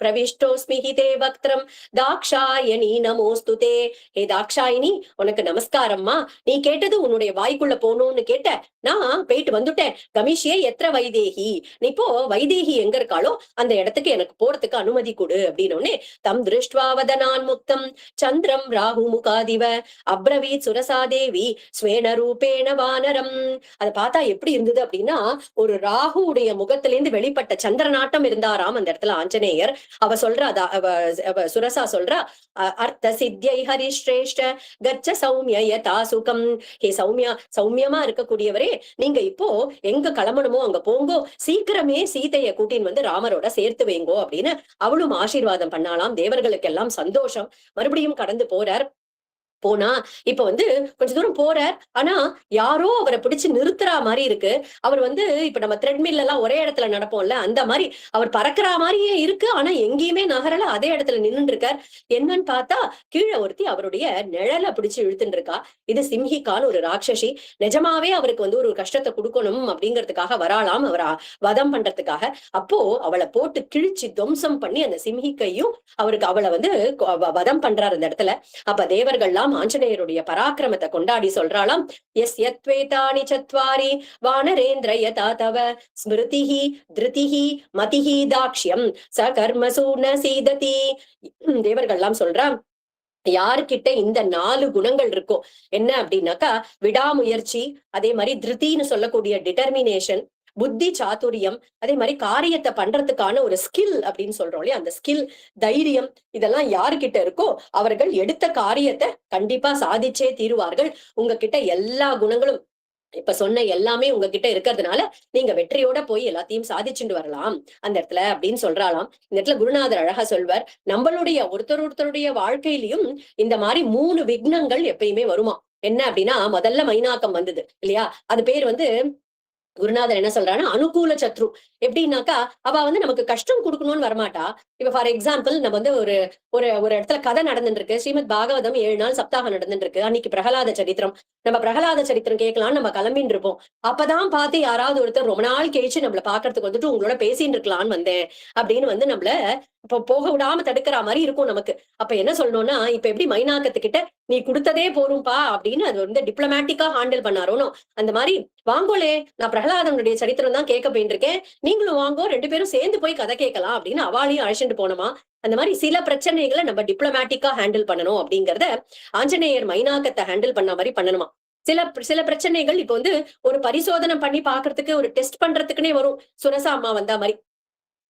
பிரவிஷ்டோஸ்மி ஹிதே வக்திரம் தாக்ஷாயணி நமோஸ்துதே. ஹே தாக்ஷாயினி, உனக்கு நமஸ்காரம்மா, நீ கேட்டது உன்னுடைய வாய்க்குள்ள போகணும்னு கேட்ட, நான் போயிட்டு வந்துட்டேன். கமிஷியே எத்திர வைதேகி, நீ இப்போ வைதேகி எங்க இருக்காளோ அந்த இடத்துக்கு எனக்கு போறதுக்கு அனுமதி கொடு அப்படின்னு தம் திருஷ்டுவா வதனான் முக்தம் சந்திரம் ராகு முகாதிவ அப்ரவீத் சுரசாதேவி ஸ்வேன ரூபேண வானரம். அதை பார்த்தா எப்படி இருந்தது அப்படின்னா, ஒரு ராகுடைய முகத்திலேருந்து வெளிப்பட்ட சந்திரநாட்டம் இருந்தாராம் அந்த இடத்துல ஆஞ்சநேயர். அவ சொல்றா, சுரசா சொல்றா, அர்த்த சித்தியை ஹரிஸ்ரேஷ்ட கச்ச சௌமிய யதா சுகம். ஹே சௌமியமா இருக்கக்கூடியவரே, நீங்க இப்போ எங்க கிளம்பணுமோ அங்க போங்கோ, சீக்கிரமே சீதைய கூட்டின்னு வந்து ராமரோட சேர்த்து வைங்கோ அப்படின்னு அவளும் ஆசீர்வாதம் பண்ணாலாம். தேவர்களுக்கு எல்லாம் சந்தோஷம். மறுபடியும் கடந்து போறார். போனா இப்ப வந்து கொஞ்ச தூரம் போறார், ஆனா யாரோ அவரை பிடிச்சு நிறுத்துறா மாதிரி இருக்கு. அவர் வந்து இப்ப நம்ம த்ரெட்மில் எல்லாம் ஒரே இடத்துல நடப்போம்ல, அந்த மாதிரி அவர் பறக்கிற மாதிரியே இருக்கு, ஆனா எங்கேயுமே நகரல, அதே இடத்துல நின்று இருக்கார். என்னன்னு பார்த்தா கீழே ஒருத்தி அவருடைய நிழலை பிடிச்சு இழுத்துட்டு இருக்கா. இது சிம்ஹிகான்னு ஒரு ராட்சசி. நிஜமாவே அவருக்கு வந்து ஒரு கஷ்டத்தை கொடுக்கணும் அப்படிங்கிறதுக்காக வராலாம், அவரை வதம் பண்றதுக்காக. அப்போ அவளை போட்டு கிழிச்சு துவம்சம் பண்ணி அந்த சிம்ஹிகையும் அவளை வந்து வதம் பண்றாரு அந்த இடத்துல. அப்ப தேவர்கள்லாம் ஆஞ்சநேயருடைய பராக்கிரமத்தை கொண்டாடி சொல்றாளாம், எஸ் யத்வேதானி சத்வாரி வானரேந்திர யதா தவ ஸ்மிருதிஹி திருதிஹி மதிஹி தாக்ஷ்யம் ச கர்மசு ந சீததி. தேவர்கள்லாம் சொல்றா, யாருக்கிட்ட இந்த 4 குணங்கள் இருக்கோ, என்ன அப்படின்னாக்கா விடாமுயற்சி, அதே மாதிரி திருத்தின்னு சொல்லக்கூடிய டிட்டர்மினேஷன், புத்தி சாதுரியம், அதே மாதிரி காரியத்தை பண்றதுக்கான ஒரு ஸ்கில் அப்படின்னு சொல்றோம் இல்லையா, அந்த ஸ்கில், தைரியம், இதெல்லாம் யாருக்கிட்ட இருக்கோ அவர்கள் எடுத்த காரியத்தை கண்டிப்பா சாதிச்சே தீருவார்கள். உங்ககிட்ட எல்லா குணங்களும் இப்ப சொன்ன எல்லாமே உங்ககிட்ட இருக்கிறதுனால நீங்க வெற்றியோட போய் எல்லாத்தையும் சாதிச்சுட்டு வரலாம் அந்த இடத்துல அப்படின்னு சொல்றாளாம். இந்த இடத்துல குருநாதர் அழகா சொல்வார், நம்மளுடைய ஒருத்தருடைய வாழ்க்கையிலயும் இந்த மாதிரி 3 விக்னங்கள் எப்பயுமே வருமா. என்ன அப்படின்னா, முதல்ல மைனாக்கம் வந்தது இல்லையா, அது பேர் வந்து குருநாதர் என்ன சொல்றாருன்னா அனுகூல சத்ரு. எப்படின்னாக்கா அவ வந்து நமக்கு கஷ்டம் கொடுக்கணும்னு வரமாட்டா. இப்ப ஃபார் எக்ஸாம்பிள் நம்ம வந்து ஒரு ஒரு ஒரு இடத்துல கதை நடந்துட்டு இருக்கு. ஸ்ரீமத் பாகவதம் 7 நாள் சப்தாகம் நடந்துட்டு இருக்கு. அன்னைக்கு பிரகலாத சரித்திரம். நம்ம பிரகலாத சரித்திரம் கேட்கலாம்னு நம்ம கிளம்பின்னு இருப்போம். அப்பதான் பார்த்து யாராவது ஒருத்தர் ரொம்ப நாள் கழிச்சு நம்மள பாக்குறதுக்கு வந்துட்டு உங்களோட பேசிட்டு இருக்கலாம்னு வந்தேன் அப்படின்னு வந்து நம்மள இப்ப போக விடாம தடுக்கிற மாதிரி இருக்கும் நமக்கு. அப்ப என்ன சொல்லணும்னா, இப்ப எப்படி மைனாக்கத்துக்கிட்ட நீ குடுத்ததே போரும்பா அப்படின்னு அது வந்து டிப்ளமேட்டிக்கா ஹேண்டில் பண்ணாரோனோ அந்த மாதிரி வாங்கோலே நான் பிரகலாதனுடைய சரித்திரம் தான் கேட்க போயிட்டு நீங்களும் வாங்கோ 2 பேரும் சேர்ந்து போய் கதை கேட்கலாம் அப்படின்னு அவாளையும் அழைச்சிட்டு போனோமா. அந்த மாதிரி சில பிரச்சனைகளை நம்ம டிப்ளமேட்டிக்கா ஹேண்டில் பண்ணணும் அப்படிங்கறத ஆஞ்சநேயர் மைனாக்கத்தை ஹேண்டில் பண்ண மாதிரி பண்ணணுமா. சில சில பிரச்சனைகள் இப்ப வந்து ஒரு பரிசோதனை பண்ணி பாக்குறதுக்கு ஒரு டெஸ்ட் பண்றதுக்குன்னே வரும். சுரசா அம்மா வந்தா மாதிரி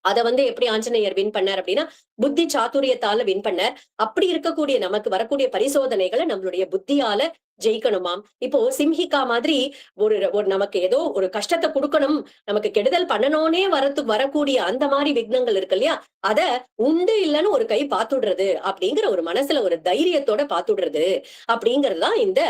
அத வந்து எப்படி ஆஞ்சநேயர் வின் பண்ணார் அப்படின்னா புத்தி சாதுரியத்தால வின் பண்ணார். அப்படி இருக்கக்கூடிய நமக்கு வரக்கூடிய பரிசோதனைகளை நம்மளுடைய புத்தியால ஜெயிக்கணுமாம். இப்போ சிம்ஹிகா மாதிரி ஒரு ஒரு நமக்கு ஏதோ ஒரு கஷ்டத்தை கொடுக்கணும், நமக்கு கெடுதல் பண்ணணும்னே வரக்கூடிய அந்த மாதிரி விக்னங்கள் இருக்கு இல்லையா, அத உண்டு இல்லைன்னு ஒரு கை பாத்துடுறது அப்படிங்கிற ஒரு மனசுல ஒரு தைரியத்தோட பாத்துடுறது அப்படிங்கறதுதான் இந்த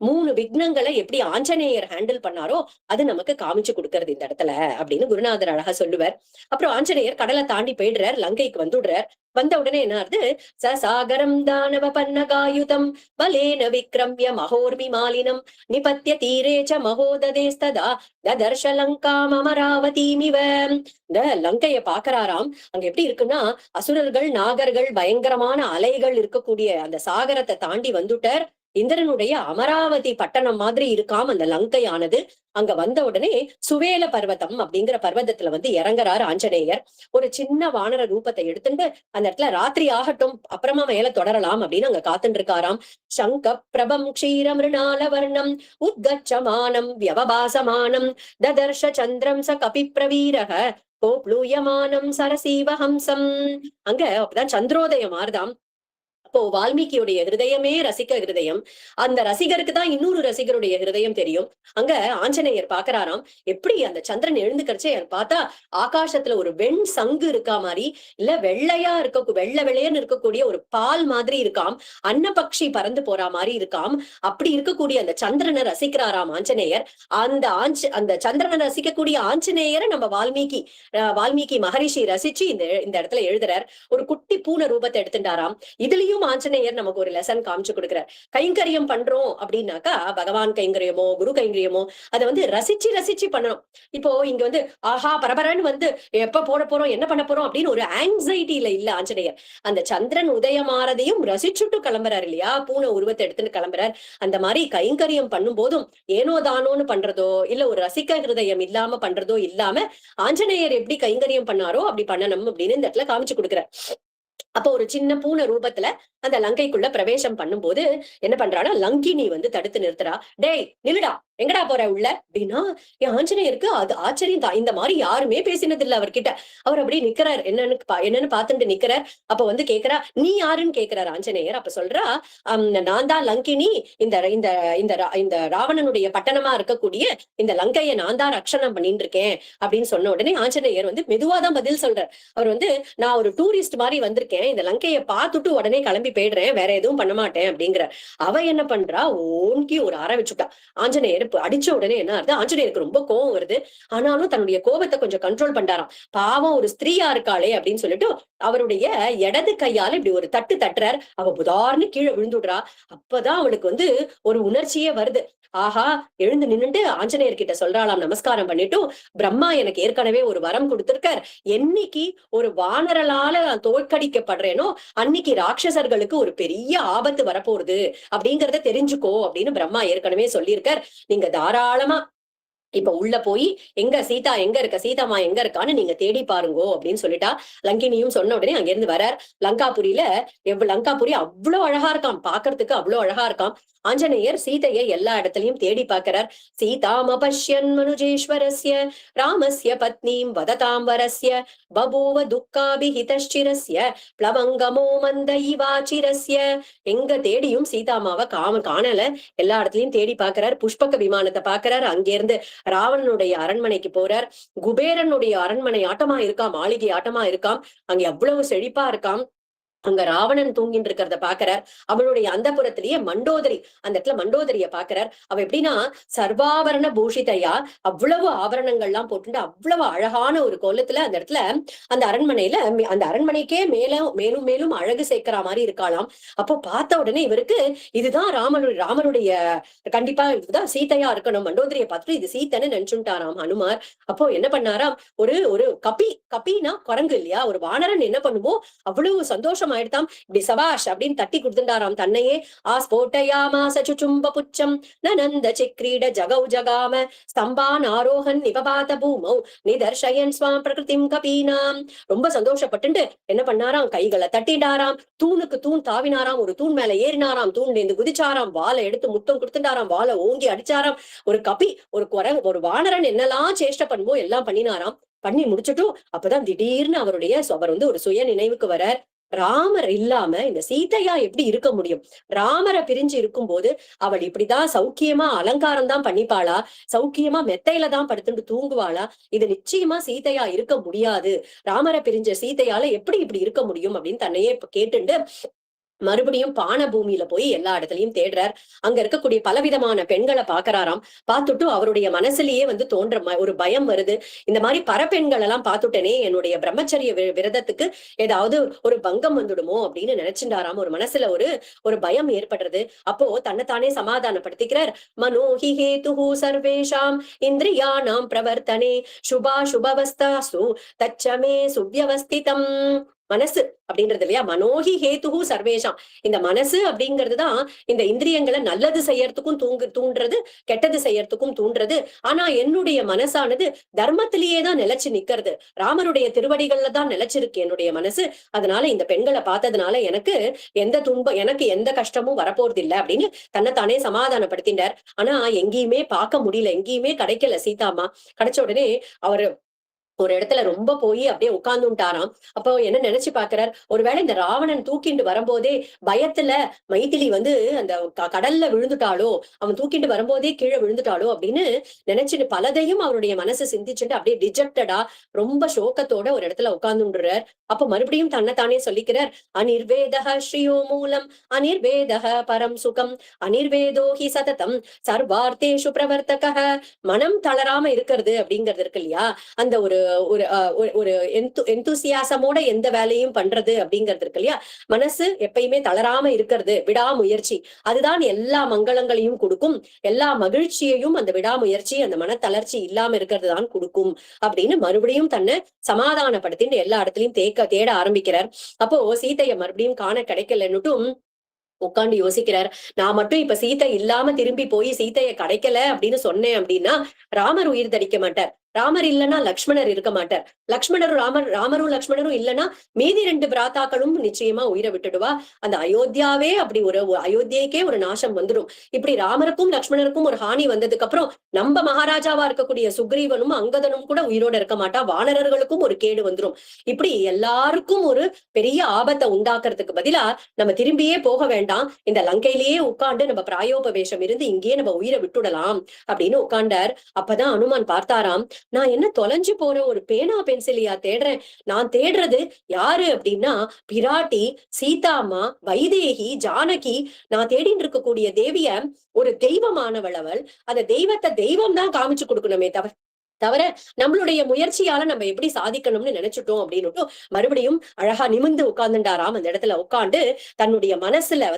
3 விக்னங்களை எப்படி ஆஞ்சநேயர் ஹேண்டில் பண்ணாரோ அது நமக்கு காமிச்சு கொடுக்கறது இந்த இடத்துல அப்படின்னு குருநாதர் அழகா சொல்லுவார். அப்புறம் ஆஞ்சநேயர் கடலை தாண்டி போயிடுறார், லங்கைக்கு வந்துடுறார். வந்த உடனே என்ன ஆகுது, சசாகரம் தானவ பன்னகாயுதம் பலேன விக்ரம்ய மகோர்மி மாலினம் நிபத்திய தீரேச்ச மகோததேஸ்ததா ததர்ஷ லங்காம் அமராவதீமிவ. இந்த லங்கைய பாக்குறாராம். அங்க எப்படி இருக்குன்னா அசுரர்கள் நாகர்கள் பயங்கரமான அலைகள் இருக்கக்கூடிய அந்த சாகரத்தை தாண்டி வந்துட்டார். இந்திரனுடைய அமராவதி பட்டணம் மாதிரி இருக்காம அந்த லங்கையானது. அங்க வந்த உடனே சுவேல பர்வதம் அப்படிங்கிற பர்வதத்துல வந்து இறங்குறாரு ஆஞ்சநேயர். ஒரு சின்ன வானர ரூபத்தை எடுத்துட்டு அந்த இடத்துல ராத்திரி ஆகட்டும் அப்புறமா மேல தொடரலாம் அப்படின்னு அங்க காத்துட்டு இருக்காராம். சங்க பிரபம் க்ஷீர மிருணால வர்ணம் உத்கச்சமானம் வியவபாசமானம் ததர்ஷ சந்திரம் ச கபி பிரவீரக கோப்ளூயமானம் சரசீவஹம்சம். அங்க அப்பதான் சந்திரோதயம் ஆறுதாம். அப்போ வால்மீகியுடைய ஹிருதயமே ரசிக்க ஹிருதயம். அந்த ரசிகருக்கு தான் இன்னொரு ரசிகருடைய ஹிருதயம் தெரியும். அங்க ஆஞ்சநேயர் பாக்குறாராம். எப்படி அந்த சந்திரன் எழுந்துக்கிறச்சே பார்த்தா ஆகாசத்துல ஒரு வெண் சங்கு இருக்கா மாதிரி, இல்ல வெள்ளையா இருக்க வெள்ளை வெள்ளையன்னு இருக்கக்கூடிய ஒரு பால் மாதிரி இருக்காம். அன்னபக்ஷி பறந்து போறா மாதிரி இருக்காம். அப்படி இருக்கக்கூடிய அந்த சந்திரனை ரசிக்கிறாராம் ஆஞ்சநேயர். அந்த சந்திரனை ரசிக்கக்கூடிய ஆஞ்சநேயரை நம்ம வால்மீகி மகரிஷி ரசிச்சு இந்த இடத்துல எழுதுறார். ஒரு குட்டி பூனை ரூபத்தை எடுத்துட்டாராம். இதுலயும் ஆஞ்சநேயர் நமக்கு ஒரு லெசன் காமிச்சு கொடுக்கிறார். கைங்கரியம் பண்றோம் அப்படின்னாக்கா பகவான் கைங்கரியமோ குரு கைங்கரியமோ அதை வந்து ரசிச்சு ரசிச்சு பண்ணணும். இப்போ இங்க வந்து ஆஹா பரபரன்னு வந்து எப்ப போட போறோம் என்ன பண்ண போறோம் அப்படின்னு ஒரு ஆங்ஸைட்டில இல்ல ஆஞ்சநேயர். அந்த சந்திரன் உதயமாறதையும் ரசிச்சுட்டு கிளம்புறாரு இல்லையா, பூனை உருவத்தை எடுத்துன்னு கிளம்புறார். அந்த மாதிரி கைங்கரியம் பண்ணும் போதும் ஏனோ தானோன்னு பண்றதோ இல்ல ஒரு ரசிக்க ஹிருதயம் இல்லாம பண்றதோ இல்லாம ஆஞ்சநேயர் எப்படி கைங்கரியம் பண்ணாரோ அப்படி பண்ணணும் அப்படின்னு இந்த இடத்துல காமிச்சு கொடுக்கிறார். அப்போ ஒரு சின்ன பூனை ரூபத்துல அந்த லங்கைக்குள்ள பிரவேசம் பண்ணும்போது என்ன பண்றானா லங்கினி வந்து தடுத்து நிறுத்துறா. டேய் நில்லுடா, எங்கடா போற உள்ள அப்படின்னா என் ஆஞ்சநேயருக்கு அது ஆச்சரியம் தான். இந்த மாதிரி யாருமே பேசினது இல்ல அவர்கிட்ட. அவர் அப்படியே நிக்கிறார், என்னன்னு பாத்துட்டு நிக்கிறார். அப்ப வந்து கேக்குறா நீ யாருன்னு கேக்குறாரு ஆஞ்சநேயர். அப்ப சொல்றா நான் தான் லங்கினி, இந்த இந்த இந்த ராவணனுடைய பட்டணமா இருக்கக்கூடிய இந்த லங்கையை நான் தான் ரட்சணம் பண்ணிட்டு இருக்கேன் அப்படின்னு சொன்ன உடனே ஆஞ்சநேயர் வந்து மெதுவாதான் பதில் சொல்றார். அவர் வந்து நான் ஒரு டூரிஸ்ட் மாதிரி வந்திருக்கேன், இந்த லங்கையை பார்த்துட்டு உடனே கிளம்பி போயிடுறேன், வேற எதுவும் பண்ண மாட்டேன் அப்படிங்கிற. அவ என்ன பண்றா, ஓங்கி ஒரு அற வச்சுட்டா. ஆஞ்சநேயர் அடிச்ச உடனே என்ன ஆகுது, ஆஞ்சநேயருக்கு ரொம்ப கோவம் வருது. ஆனாலும் தன்னுடைய கோபத்தை கொஞ்சம் கண்ட்ரோல் பண்றாராம். பாவம் ஒரு ஸ்திரீயா இருக்காளே அப்படின்னு சொல்லிட்டு அவருடைய இடது கையால இப்படி ஒரு தட்டு தட்டுறார். அவ புதார்னு கீழே விழுந்துடுறா. அப்பதான் அவளுக்கு வந்து ஒரு உணர்ச்சியே வருது. ஆஹா, எழுந்து நின்னுட்டு ஆஞ்சநேயர் கிட்ட சொல்றாளாம் நமஸ்காரம் பண்ணிட்டு, பிரம்மா எனக்கு ஏற்கனவே ஒரு வரம் கொடுத்திருக்கார், என்னைக்கு ஒரு வானரலால நான் தோற்கடிக்கப்படுறேனோ அன்னைக்கு ராட்சசர்களுக்கு ஒரு பெரிய ஆபத்து வரப்போகுது அப்படிங்கறத தெரிஞ்சுக்கோ அப்படின்னு பிரம்மா ஏற்கனவே சொல்லியிருக்கார். நீங்க தாராளமா இப்ப உள்ள போய் எங்க சீதா எங்க இருக்க, சீதாமா எங்க இருக்கான்னு நீங்க தேடி பாருங்கோ அப்படின்னு சொல்லிட்டா. லங்கினியும் சொன்ன உடனே அங்கிருந்து வரார். லங்காபுரியில லங்காபுரி அவ்வளவு அழகா இருக்காம், பாக்குறதுக்கு அவ்வளவு அழகா இருக்காம். ஆஞ்சநேயர் சீதையை எல்லா இடத்துலயும் தேடி பார்க்கிறார். சீதாம் அபஷ்யன் மனுஜேஸ்வரஸ்ய ராமஸ்ய பத்னீம் வததாம் வரஸ்ய பபூவ துக்காபிஹிதஸ்சிரஸ்ய பிளவங்கமோ மந்த இவாச்சிரஸ்ய. எங்க தேடியும் சீதாமாவை காணல. எல்லா இடத்துலயும் தேடி பார்க்கிறார். புஷ்பக விமானத்தை பார்க்கிறார். அங்கிருந்து ராவணனுடைய அரண்மனைக்கு போறார். குபேரனுடைய அரண்மனை ஆட்டமா இருக்காம், மாளிகை ஆட்டமா இருக்காம். அங்க எவ்வளவு செழிப்பா இருக்காம். அங்க ராவணன் தூங்கிட்டு இருக்கிறத பாக்குறார். அவளுடைய அந்தப்புறத்திலேயே மண்டோதரி, அந்த இடத்துல மண்டோதரிய பாக்குறார். அவ எப்படின்னா சர்வாபரண பூஷிதையா, அவ்வளவு ஆபரணங்கள்லாம் போட்டு அவ்வளவு அழகான ஒரு கோலத்துல அந்த இடத்துல அந்த அரண்மனையில அந்த அரண்மனைக்கே மேலும் மேலும் மேலும் அழகு சேர்க்கிற மாதிரி இருக்காளாம். அப்போ பார்த்த உடனே இவருக்கு இதுதான் ராமனுடைய கண்டிப்பா இதுதான் சீதையா இருக்கணும். மண்டோதரியை பார்த்துட்டு இது சீத்தைன்னு நினைச்சுட்டாராம் ஹனுமார். அப்போ என்ன பண்ணாராம், ஒரு ஒரு கபினா குரங்கு இல்லையா, ஒரு வானரன் என்ன பண்ணுமோ அவ்வளவு சந்தோஷம் ஆயிடுதாம். இப்படி சபாஷ் அப்படின்னு தட்டி கொடுத்துட்டாராம் தன்னையே. ஆஸ்போட்டயாமாச சுச்சும்ப புச்சம் நனந்த சிக்ரீட ஜகௌ ஜகாம ஸ்தம்பான் ஆரோகன் நிபபாத பூமௌ நிதர்ஷயன் ஸ்வாம் பிரகிருதிம் கபீனாம். ரொம்ப சந்தோஷப்பட்டு என்ன பண்ணாராம், கைகளை தட்டிட்டாராம், தூணுக்கு தூண் தாவினாராம், ஒரு தூண் மேல ஏறினாராம், தூண்ல இருந்து குதிச்சாராம், வாழை எடுத்து முத்தம் கொடுத்துட்டாராம், வாழை ஓங்கி அடிச்சாராம். ஒரு கபி, ஒரு குரங்கு, ஒரு வானரன் என்னெல்லாம் சேஷ்ட பண்ணுமோ எல்லாம் பண்ணினாராம். பண்ணி முடிச்சுட்டும் அப்பதான் திடீர்னு அவர் ஒரு சுய நினைவுக்கு வர, ராமர் இல்லாம இந்த சீதையா எப்படி இருக்க முடியும்? ராமரை பிரிஞ்சு இருக்கும்போது அவள் இப்படிதான் சௌக்கியமா அலங்காரம் தான் பண்ணிப்பாளா, சௌக்கியமா மெத்தையில தான் படுத்துட்டு தூங்குவாளா? இது நிச்சயமா சீதையா இருக்க முடியாது. ராமரை பிரிஞ்ச சீதையால எப்படி இப்படி இருக்க முடியும் அப்படின்னு தன்னையே கேட்டுண்டு மறுபடியும் பான பூமியில போய் எல்லா இடத்துலயும் தேடுறார். அங்க இருக்கக்கூடிய பலவிதமான பெண்களை பாக்குறாராம். பார்த்துட்டு அவருடைய மனசுலயே தோன்ற ஒரு பயம் வருது. இந்த மாதிரி பரப்பெண்கள் எல்லாம் பார்த்துட்டனே என்னுடைய பிரம்மச்சரிய விரதத்துக்கு ஏதாவது ஒரு பங்கம் வந்துடுமோ அப்படின்னு நினைச்சுட்டாராம். ஒரு மனசுல ஒரு பயம் ஏற்படுறது. அப்போ தன்னைத்தானே சமாதானப்படுத்திக்கிறார். மனோஹி ஹேதுஹு சர்வேஷாம் இந்திரியானாம் பிரவர்த்தனே சுபா சுபவஸ்தாசு தச்சமே சுவ்யவஸ்திதம். மனசு அப்படின்றது இல்லையா, மனோகி ஹேதுஹு சர்வேஷாம். இந்த மனசு அப்படிங்கிறதுதான் இந்த இந்திரியங்களை நல்லது செய்யறதுக்கும் தூண்டுறது, கெட்டது செய்யறதுக்கும் தூண்டுறது. ஆனா என்னுடைய மனசானது தர்மத்திலேயே தான் நிலைச்சு நிக்கிறது, ராமருடைய திருவடிகள்ல தான் நிலைச்சிருக்கு என்னுடைய மனசு. அதனால இந்த பெண்களை பார்த்ததுனால எனக்கு எந்த துன்பம், எனக்கு எந்த கஷ்டமும் வரப்போறது இல்லை அப்படின்னு தன்னைத்தானே சமாதானப்படுத்தினார். ஆனா எங்கேயுமே பார்க்க முடியல, எங்கேயுமே கிடைக்கல சீதாமா. கிடைச்ச உடனே அவரு ஒரு இடத்துல ரொம்ப போய் அப்படியே உட்கார்ந்துட்டாராம். அப்போ என்ன நினைச்சு பாக்குறார், ஒருவேளை இந்த ராவணன் தூக்கிண்டு வரும்போதே பயத்துல மைதிலி அந்த கடல்ல விழுந்துட்டாளோ, அவன் தூக்கிட்டு வரும்போதே கீழே விழுந்துட்டாளோ அப்படின்னு நினைச்சுட்டு பலதையும் அவருடைய மனசு சிந்திச்சுட்டு அப்படியே டிஜெக்டடா ரொம்ப சோகத்தோட ஒரு இடத்துல உட்கார்ந்துடுறார். அப்ப மறுபடியும் தன்னைத்தானே சொல்லிக்கிறார். அனிர்வேதஹ ஸ்ரீயோ மூலம் அனிர்வேதஹ பரம் சுகம் அனிர்வேதோஹி சததம் சர்வார்த்தேஷு பிரவர்த்தக. மனம் தளராம இருக்கிறது அப்படிங்கிறது இருக்கு இல்லையா, அந்த ஒரு ஒரு எந்தூசியாசமோட எந்த வேலையும் பண்றது அப்படிங்கிறது இருக்கு இல்லையா, மனசு எப்பயுமே தளராம இருக்கிறது, விடாமுயற்சி, அதுதான் எல்லா மங்களங்களையும் கொடுக்கும், எல்லா மகிழ்ச்சியையும் அந்த விடாமுயற்சி, அந்த மனத்தளர்ச்சி இல்லாம இருக்கிறது தான் கொடுக்கும் அப்படின்னு மறுபடியும் தன்னை சமாதானப்படுத்தின்னு எல்லா இடத்துலயும் தேட ஆரம்பிக்கிறார். அப்போ சீதைய மறுபடியும் காண கிடைக்கலன்னுட்டும் உட்காந்து யோசிக்கிறார். நான் மட்டும் இப்ப சீதை இல்லாம திரும்பி போய் சீதைய கிடைக்கல அப்படின்னு சொன்னேன் அப்படின்னா ராமர் உயிர் தரிக்க மாட்டார். ராமர் இல்லைன்னா லக்ஷ்மணர் இருக்க மாட்டார். ராமரும் லக்ஷ்மணரும் இல்லைன்னா மீதி 2 பிராத்தாக்களும் நிச்சயமா உயிரை விட்டுடுவா. அந்த அயோத்தியாவே அப்படி அயோத்தியைக்கே ஒரு நாசம் வந்துடும். இப்படி ராமருக்கும் லக்ஷ்மணருக்கும் ஒரு ஹானி வந்ததுக்கு அப்புறம் நம்ம மகாராஜாவா இருக்கக்கூடிய சுக்ரீவனும் அங்கதனும் கூட உயிரோட இருக்க மாட்டா, வானரர்களுக்கும் ஒரு கேடு வந்துடும். இப்படி எல்லாருக்கும் ஒரு பெரிய ஆபத்தை உண்டாக்குறதுக்கு பதிலா நம்ம திரும்பியே போக வேண்டாம், இந்த லங்கையிலேயே உட்கார்ந்து நம்ம பிராயோபவேஷம் இருந்து இங்கேயே நம்ம உயிரை விட்டுடலாம் அப்படின்னு உட்கார்ந்தார். அப்பதான் அனுமான் பார்த்தாராம், நான் என்ன தொலைஞ்சு போற ஒரு பேனா பென்சிலியா தேடுறேன், நான் தேடுறது யாரு அப்படின்னா பிராட்டி சீதாமா வைதேகி ஜானகி. நான் தேடிட்டு இருக்கக்கூடிய தேவிய ஒரு தெய்வமானவள். அவள் அந்த தெய்வத்தை தெய்வம் தான் காமிச்சு கொடுக்கணுமே தவிர நம்மளுடைய முயற்சியால நம்ம எப்படி சாதிக்கணும்னு நினைச்சிட்டோம் அப்படின்னு மறுபடியும் அழகா நிமிந்து உட்கார்ந்துட்டாராம். அந்த இடத்துல உட்கார்ந்து தன்னுடைய மனசுல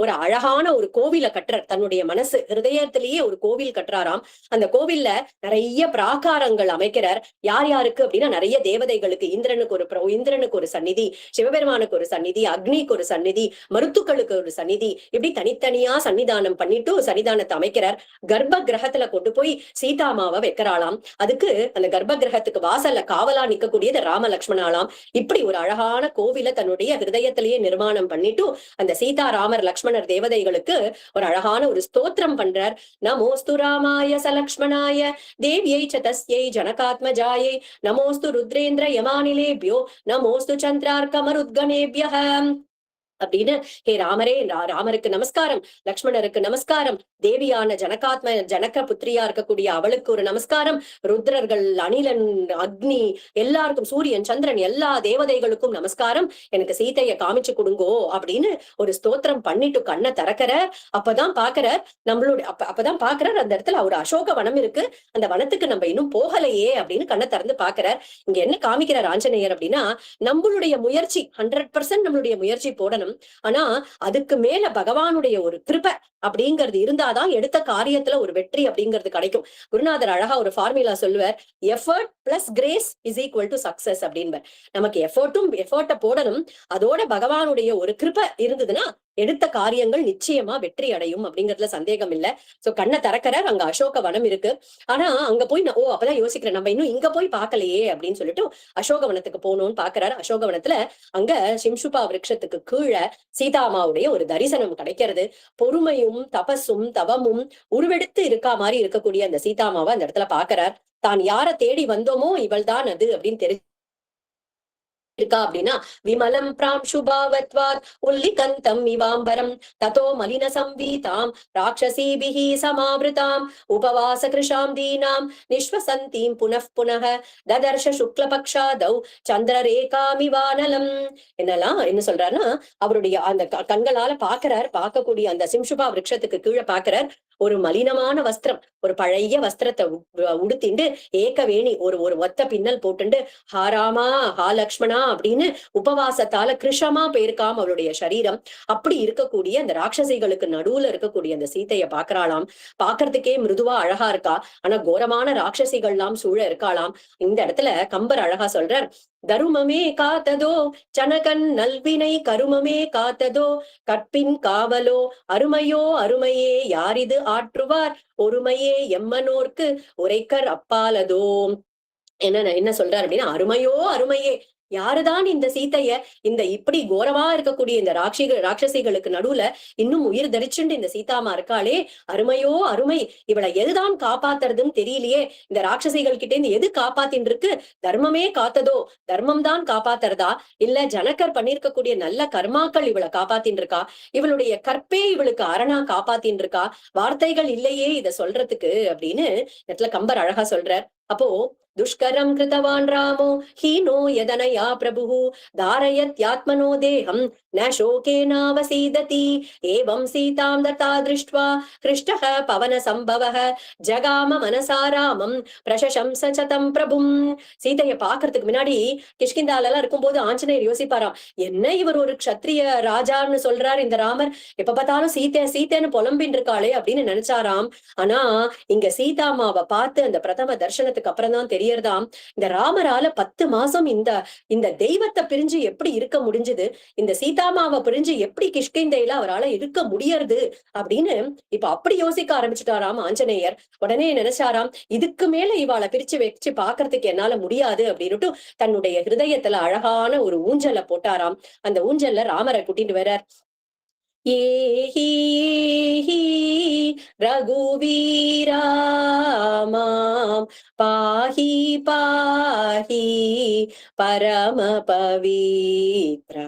ஒரு அழகான ஒரு கோவில கட்டுறார். தன்னுடைய மனசு ஹிருதயத்திலேயே ஒரு கோவில் கட்டுறாராம். அந்த கோவில்ல நிறைய பிராகாரங்கள் அமைக்கிறார். யார் யாருக்கு அப்படின்னா நிறைய தேவதைகளுக்கு, இந்திரனுக்கு ஒரு சந்நிதி, சிவபெருமானுக்கு ஒரு சந்நிதி, அக்னிக்கு ஒரு சந்நிதி, மருத்துக்களுக்கு ஒரு சந்நிதி, இப்படி தனித்தனியா சன்னிதானம் பண்ணிட்டு சன்னிதானத்தை அமைக்கிறார். கர்ப்ப கிரகத்துல கொண்டு போய் சீதாமாவை வைக்கிறாளாம். அதுக்கு அந்த கர்ப்ப கிரகத்துக்கு வாசல்ல காவலா நிக்கக்கூடியது ராம லக்ஷ்மணாலாம். இப்படி ஒரு அழகான கோவில தன்னுடைய ஹிருதயத்திலேயே நிர்மாணம் பண்ணிட்டு அந்த சீதா ராமர் லக்ஷ்மணர் தேவதைகளுக்கு ஒரு அழகான ஒரு ஸ்தோத்திரம் பண்றார். நமோஸ்து ராமாய சலக்ஷ்மணாய தேவியை சதஸ்யை ஜனகாத்மஜாயை நமோஸ்து ருத்ரேந்திர யமானிலேபியோ நமோஸ்து சந்திரார்க்க மருத்கணேபியஹ. அப்படின்னு ஹே ராமரே, ராமருக்கு நமஸ்காரம், லக்ஷ்மணருக்கு நமஸ்காரம், தேவியான ஜனக புத்திரியா இருக்கக்கூடிய அவளுக்கு ஒரு நமஸ்காரம், ருத்ரர்கள், அனிலன், அக்னி, எல்லாருக்கும், சூரியன், சந்திரன், எல்லா தேவதைகளுக்கும் நமஸ்காரம், எனக்கு சீதையை காமிச்சு கொடுங்கோ அப்படின்னு ஒரு ஸ்தோத்திரம் பண்ணிட்டு கண்ணை திறக்கிறார். அப்பதான் பாக்குறார் அப்பதான் பாக்குறார் அந்த இடத்துல ஒரு அசோக வனம் இருக்கு. அந்த வனத்துக்கு நம்ம இன்னும் போகலையே அப்படின்னு கண்ணை திறந்து பாக்குறார். இங்க என்ன காமிக்கிறார் ஆஞ்சநேயர் அப்படின்னா, நம்மளுடைய முயற்சி 100% நம்மளுடைய முயற்சி போடணும். ஆனா அதுக்கு மேல பகவானுடைய ஒரு கிருபை அப்படிங்கிறது இருந்தாதான் எடுத்த காரியத்துல ஒரு வெற்றி அப்படிங்கிறது கிடைக்கும். குருநாதர் அழகா ஒரு ஃபார்முலா சொல்லுவார், effort plus grace is equal to success அப்படின்பார். நமக்கு எஃபர்ட்டை போடணும், அதோட பகவானுடைய ஒரு கிருபை இருந்ததுன்னா எடுத்த காரியங்கள் நிச்சயமா வெற்றி அடையும் அப்படிங்கிறதுல சந்தேகம் இல்ல. சோ கண்ணை திறக்கிறார், அங்க அசோக வனம் இருக்கு. ஆனா அங்க போய் அப்பதான் யோசிக்கிறேன், நம்ம இன்னும் இங்க போய் பார்க்கலையே அப்படின்னு சொல்லிட்டு அசோக வனத்துக்கு போகணும்னு பாக்குறாரு. அசோக வனத்துல அங்க சிம்சுபா விருட்சத்துக்கு கீழே சீதாமாவுடைய ஒரு தரிசனம் கிடைக்கிறது. பொறுமையும் தபஸும் தவமும் உருவெடுத்து இருக்கா மாதிரி இருக்கக்கூடிய அந்த சீதாமாவை அந்த இடத்துல பாக்குறார். தான் யார தேடி வந்தோமோ இவள் தான் அது அப்படின்னு தெரிஞ்சு இருக்கா அப்படின்னா, விமலம் பிராம் சுபாவத்வாத் உல்லிகந்தம் இவாம்பரம் ததோ மலின சம்வீதாம் ராட்சசீபிஹி சமாவிருதாம் உபவாச கிருஷாம் தீனாம் நிஸ்வசந்தீம் புனః புனः ததர்ஷ சுக்லபக்ஷாதௌ சந்திரரேகாமிவானலம். என்ன சொல்றாருன்னா, அவருடைய அந்த கண்களால பாக்குறார். பார்க்கக்கூடிய அந்த சிம்சுபா விருட்சத்துக்கு கீழே பாக்குறார். ஒரு மலினமான வஸ்திரம், ஒரு பழைய வஸ்திரத்தை உடுத்திண்டு ஏகவேணி ஒரு ஒத்த பின்னல் போட்டுண்டு ஹாராமா ஹா லக்ஷ்மணா அப்படின்னு உபவாசத்தால கிருஷமா போயிருக்காம் அவருடைய சரீரம். அப்படி இருக்கக்கூடிய அந்த ராட்சசிகளுக்கு நடுவுல இருக்கக்கூடிய அந்த சீதைய பாக்குறாளாம். பாக்குறதுக்கே மிருதுவா அழகா இருக்கா. ஆனா கோரமான ராட்சசிகள்லாம் சூழ இருக்காளாம். இந்த இடத்துல கம்பர் அழகா சொல்றார், தருமமே காத்ததோ சனகன் நல்வினை கருமமே காத்ததோ கற்பின் காவலோ அருமையோ அருமையே யாரிது ஆற்றுவார் ஒருமையே எம்மனோர்க்கு உரைக்கர் அப்பாலதோ. என்ன சொல்றாரு அப்படின்னா, அருமையோ அருமையே, யாருதான் இந்த சீத்தைய இந்த இப்படி கோரமா இருக்கக்கூடிய இந்த ராட்சசிகளுக்கு நடுவுல இன்னும் உயிர் தரிச்சுண்டு இந்த சீதாமா இருக்காளே, அருமையோ அருமை, இவளை எதுதான் காப்பாத்துறதுன்னு தெரியலையே, இந்த ராட்சசிகள் கிட்டே இருந்து எது காப்பாத்தின் இருக்கு, தர்மமே காத்ததோ, தர்மம் தான் காப்பாத்துறதா, இல்ல ஜனகர் பண்ணிருக்கக்கூடிய நல்ல கர்மாக்கள் இவளை காப்பாத்தின் இருக்கா, இவளுடைய கற்பே இவளுக்கு அரணா காப்பாத்தின் இருக்கா, வார்த்தைகள் இல்லையே இத சொல்றதுக்கு அப்படின்னு இடத்துல கம்பர் அழகா சொல்றார். அப்போ துஷ்கரம் கிருதவான் ராமோ ஹீனோ யதனயா பிரபு தாரயத்யாத்மனோ தேகம் ந சோகேனாவசீததி ஏவம் சீதாம் ததா திருஷ்ட்வா ஹிருஷ்டஹ பவன சம்பவஹ ஜகாம மனசா ராமம் பிரசசம்ச சதம் பிரபும். சீதையை பாக்குறதுக்கு முன்னாடி கிஷ்கிந்தால எல்லாம் இருக்கும்போது ஆஞ்சநேயர் யோசிப்பாராம், என்ன இவர் ஒரு க்ஷத்ரிய ராஜான்னு சொல்றாரு இந்த ராமர், எப்ப பார்த்தாலும் சீத்தைன்னு புலம்பின் இருக்காளே அப்படின்னு நினைச்சாராம். ஆனா இங்க சீதாமாவை பார்த்து அந்த பிரதம தர்சனத்துக்கு அப்புறம் தான் தெரியறதாம், இந்த ராமரால 10 மாசம் இந்த தெய்வத்தை பிரிஞ்சு எப்படி இருக்க முடிஞ்சது, இந்த சீதாமாவை பிரிஞ்சு எப்படி கிஷ்கிந்தையில அவரால் இருக்க முடியறது அப்படின்னு இப்ப அப்படி யோசிக்க ஆரம்பிச்சுட்டாராம் ஆஞ்சநேயர். உடனே நினைச்சாராம், இதுக்கு மேல இவாளை பிரிச்சு வச்சு பாக்குறதுக்கு என்னால முடியாது அப்படின்னுட்டு தன்னுடைய ஹிருதயத்துல அழகான ஒரு ஊஞ்சலை போட்டாராம். அந்த ஊஞ்சல்ல ராமரை கூட்டிட்டு வர்றார். ஏஹி ரகுவீரா மாம் பாஹி பாஹி பரம பவித்ரா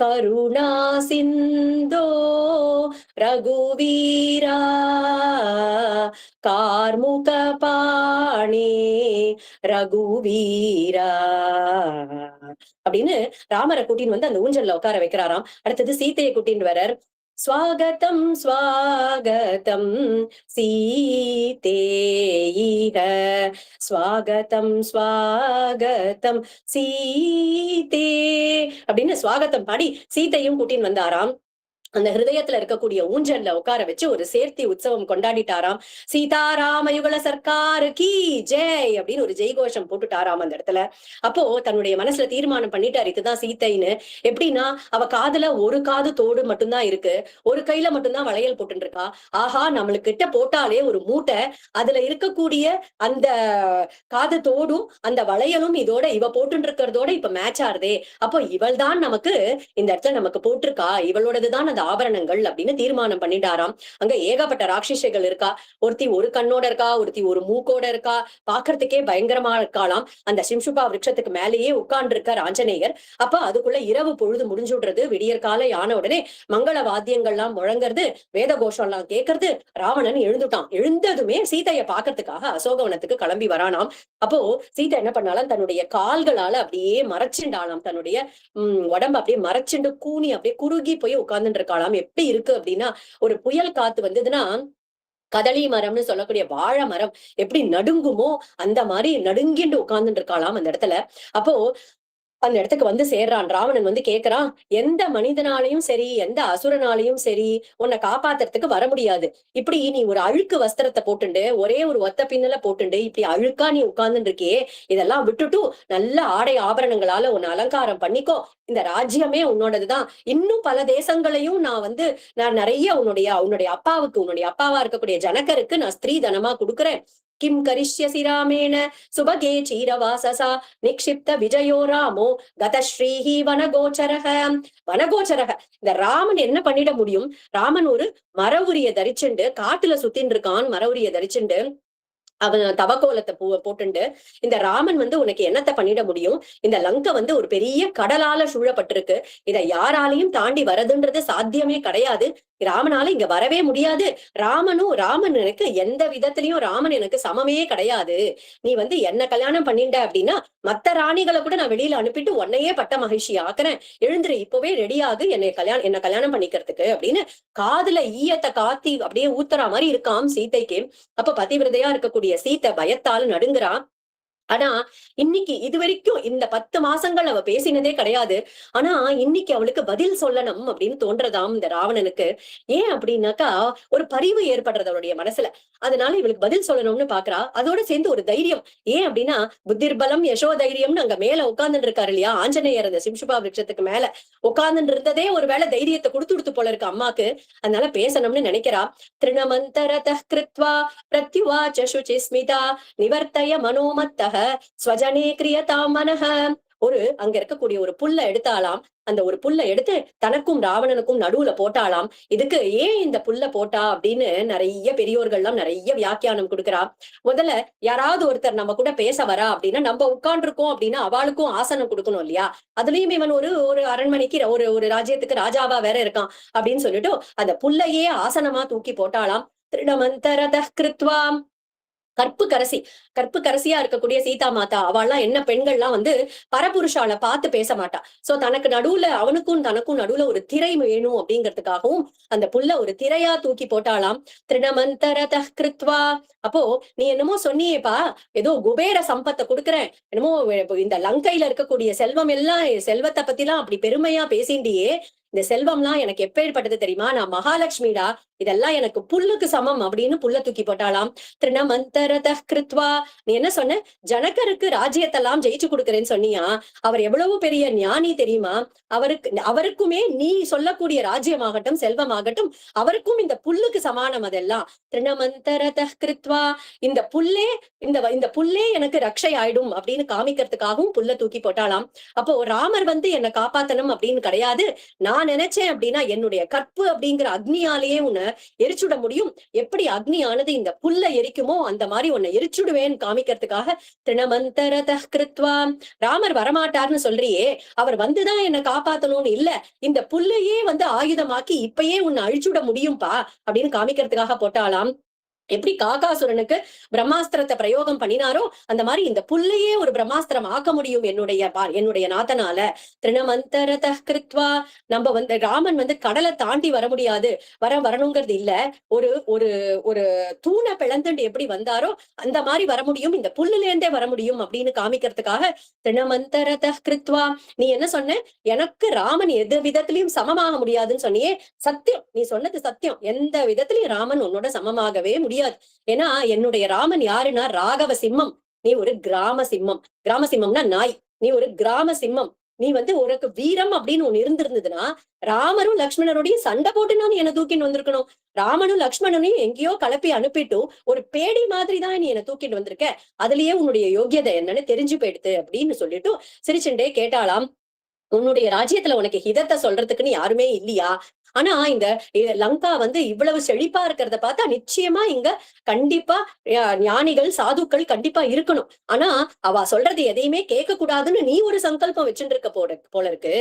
கருணா சிந்தோ ரகுவீரா கார்முக பாணி ரகுவீரா அப்படின்னு ராமரை கூட்டின்னு வந்து அந்த ஊஞ்சல்ல உட்கார வைக்கிறாராம். அடுத்தது சீத்தையை கூட்டின்னு வரார். ஸ்வாகதம் ஸ்வாகதம் சீதேயிக ஸ்வாகதம் ஸ்வாகதம் சீதே அப்படின்னு ஸ்வாகதம் பாடி சீத்தையும் கூட்டின்னு வந்தாராம். அந்த ஹிருதயத்துல இருக்கக்கூடிய ஊஞ்சல்ல உட்கார வச்சு ஒரு சேர்த்தி உற்சவம் கொண்டாடிட்டாராம். சீதாராம யுகல சர்க்காரு கி ஜெய் அப்படின்னு ஒரு ஜெய்கோஷம் போட்டுட்டாராம் அந்த இடத்துல. அப்போ தன்னுடைய மனசுல தீர்மானம் பண்ணிட்டாரு, இதுதான் சீத்தைன்னு. எப்படின்னா, அவ காதுல ஒரு காது தோடு மட்டும்தான் இருக்கு, ஒரு கையில மட்டும்தான் வளையல் போட்டு இருக்கா. ஆஹா, நம்மளுக்கு கிட்ட போட்டாலே ஒரு மூட்டை, அதுல இருக்கக்கூடிய அந்த காது தோடும் அந்த வளையலும் இதோட இவ போட்டு இருக்கிறதோட இப்ப மேட்ச் ஆறுதே. அப்போ இவள் தான் நமக்கு இந்த இடத்துல நமக்கு போட்டிருக்கா, இவளோடதுதான் அந்த ஆபரணங்கள் அப்படின்னு தீர்மானம் பண்ணிட்டாராம். அங்க ஏகப்பட்ட ராட்சசிகள் இருக்கா. ஒருத்தி ஒரு கண்ணோட இருக்கா, ஒருத்தி ஒரு மூக்கோட இருக்கா, பாக்குறதுக்கே பயங்கரமா இருக்காளாம். அந்த சிம்சுபா விருட்சத்துக்கு மேலேயே உட்கார்ந்து இருக்கார் ஆஞ்சநேயர். அப்ப அதுக்குள்ள இரவு பொழுது முடிஞ்சுடுறது. விடியற் காலை ஆன உடனே மங்கள வாத்தியங்கள்லாம் முழங்குறது, வேத கோஷம் எல்லாம் கேட்கறது. ராவணன் எழுந்துட்டான். எழுந்ததுமே சீதையை பாக்குறதுக்காக அசோகவனத்துக்கு கிளம்பி வரானாம். அப்போ சீதை என்ன பண்ணாலும் தன்னுடைய கால்களால அப்படியே மறைச்சுண்டாலாம். தன்னுடைய உடம்பு அப்படியே மறைச்சுண்டு கூனி அப்படியே குறுகி போய் உட்கார்ந்துட்டு இருக்காளாம். எப்படி இருக்கு அப்படின்னா, ஒரு புயல் காத்து வந்ததுன்னா கதலி மரம்னு சொல்லக்கூடிய வாழை மரம் எப்படி நடுங்குமோ அந்த மாதிரி நடுங்கிண்டு உட்கார்ந்துட்டு இருக்காளாம் அந்த இடத்துல. அப்போ அந்த இடத்துக்கு வந்து சேர்றான். ராவணன் வந்து கேக்குறான், எந்த மனிதனாலையும் சரி, எந்த அசுரனாலையும் சரி உன்னை காப்பாத்துறதுக்கு வர முடியாது. இப்படி நீ ஒரு அழுக்கு வஸ்திரத்தை போட்டுண்டு, ஒரே ஒரு ஒத்த பின்னல போட்டுண்டு இப்படி அழுக்கா நீ உட்கார்ந்துட்டு இருக்கியே, இதெல்லாம் விட்டுட்டு நல்ல ஆடை ஆபரணங்களால உன்னை அலங்காரம் பண்ணிக்கோ. இந்த ராஜ்யமே உன்னோடதுதான். இன்னும் பல தேசங்களையும் நான் நிறைய உன்னுடைய அப்பாவா இருக்கக்கூடிய ஜனகருக்கு நான் ஸ்திரீ தனமா கொடுக்குறேன். கிம் கரிஷ்யசி ராமேண சுபகே சீரவாசசா நிக்ஷிப்த விஜயோ ராமோ கதஸ்ரீஹி வனகோச்சரக. வனகோச்சரக, இந்த ராமன் என்ன பண்ணிட முடியும்? ராமன் ஒரு மர உரிய தரிச்சுண்டு காட்டுல சுத்தின்னு இருக்கான். மர உரிய தரிச்சுண்டு அவன் தவக்கோலத்தை போட்டுண்டு இந்த ராமன் உனக்கு என்னத்தை பண்ணிட முடியும்? இந்த லங்கை ஒரு பெரிய கடலால சூழப்பட்டிருக்கு. இதை யாராலையும் தாண்டி வரதுன்றது சாத்தியமே கிடையாது. ராமனால இங்க வரவே முடியாது. ராமன் எனக்கு எந்த விதத்திலயும் ராமன் எனக்கு சமமே கிடையாது. நீ என்ன கல்யாணம் பண்ணிண்ட அப்படின்னா மத்த ராணிகளை கூட நான் வெளியில அனுப்பிட்டு உன்னையே பட்ட மகிழ்ச்சி ஆக்குறேன். எழுந்துரு, இப்பவே ரெடியாகு என்ன கல்யாணம் பண்ணிக்கிறதுக்கு அப்படின்னு காதுல ஈயத்தை காத்தி அப்படியே ஊத்துற மாதிரி இருக்காம் சீதைக்கு. அப்ப பதிவிரதையா இருக்கக்கூடிய சீத்தை பயத்தால் நடுங்குறா. ஆனா இன்னைக்கு இது வரைக்கும் இந்த 10 மாசங்கள் அவ பேசினதே கிடையாது. ஆனா இன்னைக்கு அவளுக்கு பதில் சொல்லணும் அப்படின்னு தோன்றதாம் இந்த ராவணனுக்கு. ஏன் அப்படின்னாக்கா ஒரு பரிவு ஏற்படுறது அவளுடைய மனசுல. அதனால இவளுக்கு பதில் சொல்லணும்னு பாக்குறா. அதோட சேர்ந்து ஒரு தைரியம். ஏன் அப்படின்னா புத்திர்பலம் யசோ தைரியம்னு அங்க மேல உட்கார்ந்துட்டு இருக்காரு இல்லையா ஆஞ்சநேயர், அந்த சிம்சுபா விருட்சத்துக்கு மேல உட்கார்ந்துட்டு இருந்ததே ஒரு வேளை தைரியத்தை கொடுத்து போல இருக்கு அம்மாக்கு. அதனால பேசணும்னு நினைக்கிறா. திருணமந்தரத கிருத்வா பிரத்யுவாச்ச சுசிஸ்மிதா நிவர்த்தய மனோமத்த ஸ்வஜனே கிரியதாம் மனஹ. அங்க இருக்கக்கூடிய ஒரு புல்ல எடுத்தாலாம். அந்த ஒரு புல்ல எடுத்து தனக்கும் ராவணனுக்கும் நடுவுல போட்டாலாம். இதுக்கு ஏன் இந்த புல்ல போட்டா அப்படின்னு நிறைய பெரியோர்கள்லாம் நிறைய வியாக்கியானம் கொடுக்கிறா. முதல்ல யாராவது ஒருத்தர் நம்ம கூட பேச வரா அப்படின்னா நம்ம உட்கார்ந்துருக்கோம் அப்படின்னா அவளுக்கும் ஆசனம் கொடுக்கணும் இல்லையா? அதுலயும் இவன் ஒரு அரண்மனைக்கு ஒரு ராஜ்யத்துக்கு ராஜாவா வேற இருக்கான் அப்படின்னு சொல்லிட்டு அந்த புல்லையே ஆசனமா தூக்கி போட்டாலாம். திருடமந்தரத கிருத்வா. கற்பு கரசியா இருக்கக்கூடிய சீதா மாதா அவள்லாம் என்ன பெண்கள்லாம் பரபுருஷால பார்த்து பேச மாட்டா. சோ தனக்கு நடுவுல அவனுக்கும் தனக்கும் நடுவுல ஒரு திரை வேணும் அப்படிங்கிறதுக்காகவும் அந்த புல்ல ஒரு திரையா தூக்கி போட்டாலாம். திருணமந்தரத கிருத்வா. அப்போ நீ என்னமோ சொன்னியேப்பா, ஏதோ குபேர சம்பத்தை கொடுக்குறேன், என்னமோ இந்த லங்கையில இருக்கக்கூடிய செல்வத்தை பத்தி எல்லாம் அப்படி பெருமையா பேசிண்டியே, இந்த செல்வம்லாம் எனக்கு எப்பேற்பட்டது தெரியுமா? நான் மகாலட்சுமிடா, இதெல்லாம் எனக்கு புல்லுக்கு சமம் அப்படின்னு புல்ல தூக்கி போட்டாலாம். திருணமந்தரத கிருத்வா. நீ என்ன சொன்ன? ஜனகருக்கு ராஜ்யத்தெல்லாம் ஜெயிச்சு கொடுக்குறேன்னு சொன்னியா? அவர் எவ்வளவு பெரிய ஞானி தெரியுமா? அவருக்குமே நீ சொல்லக்கூடிய ராஜ்யமாகட்டும் செல்வமாகட்டும் அவருக்கும் இந்த புல்லுக்கு சமானம் அதெல்லாம். திருணமந்தரத கிருத்வா. இந்த புல்லே எனக்கு ரக்ஷை ஆயிடும் அப்படின்னு காமிக்கிறதுக்காகவும் புல்ல தூக்கி போட்டாலாம். அப்போ ராமர் என்னை காப்பாத்தணும் அப்படின்னு கிடையாது. நான் நினைச்சேன் அப்படின்னா என்னுடைய கற்பு அப்படிங்கிற அக்னியாலேயே உன்னை எரிச்சுட முடியும். எப்படி அக்னியானது இந்த புல்ல எரிக்குமோ அந்த மாதிரி உன்னை எரிச்சுடுவேன் காமிக்கிறதுக்காக திருணமந்தரத கிருத்வா. ராமர் வரமாட்டார்னு சொல்றியே, அவர் வந்துதான் என்னை காப்பாத்தணும்னு இல்ல, இந்த புல்லையே ஆயுதமாக்கி இப்பயே உன்னை அழிச்சுட முடியும்பா அப்படின்னு காமிக்கிறதுக்காக போட்டாலாம். எப்படி காகாசுரனுக்கு பிரம்மாஸ்திரத்தை பிரயோகம் பண்ணினாரோ அந்த மாதிரி இந்த புல்லையே ஒரு பிரம்மாஸ்திரம் ஆக்க முடியும் என்னுடைய நாதனால. திருணமந்தரத கிருத்வா. நம்ம ராமன் கடலை தாண்டி வர முடியாது, வரணுங்கிறது இல்ல. ஒரு ஒரு ஒரு தூணை பிளந்துட்டு எப்படி வந்தாரோ அந்த மாதிரி வர முடியும், இந்த புல்லுல இருந்தே வர முடியும் அப்படின்னு காமிக்கிறதுக்காக திருணமந்தரத கிருத்வா. நீ என்ன சொன்ன? எனக்கு ராமன் எந்த விதத்திலையும் சமமாக முடியாதுன்னு சொன்னியே, சத்தியம், நீ சொன்னது சத்தியம். எந்த விதத்திலையும் ராமன் உன்னோட சமமாகவே முடியாது. ஏன்னா என்னுடைய ராமன் யாருன்னா ராகவ சிம்மம், நீ ஒரு கிராம சிம்மம். கிராம சிம்மம்னா நாய், நீ ஒரு கிராம சிம்மம். நீ உனக்கு வீரம் அப்படின்னு ஒண்ணு இருந்திருந்ததுன்னா ராமரும் லக்ஷ்மணரோடையும் சண்டை போட்டு நான் என்ன தூக்கிட்டு வந்திருக்கணும். ராமனும் லக்ஷ்மணனையும் எங்கேயோ கலப்பி அனுப்பிட்டு ஒரு பேடி மாதிரி தான் நீ என்ன தூக்கிட்டு வந்திருக்க, அதுலயே உன்னுடைய யோகியதை என்னன்னு தெரிஞ்சு போயிடுது அப்படின்னு சொல்லிட்டு சிரிச்சுண்டே கேட்டாலாம். உன்னுடைய ராஜ்யத்துல உனக்கு ஹிதத்தை சொல்றதுக்குன்னு யாருமே இல்லையா? ஆனா இந்த லங்கா வந்து இவ்வளவு செழிப்பா இருக்கிறத பார்த்தா நிச்சயமா இங்க கண்டிப்பா ஞானிகள் சாதுக்கள் கண்டிப்பா இருக்கணும். ஆனா அவ சொல்றது எதையுமே கேட்க கூடாதுன்னு நீ ஒரு சங்கல்பம் வச்சுட்டு இருக்க போல இருக்கு.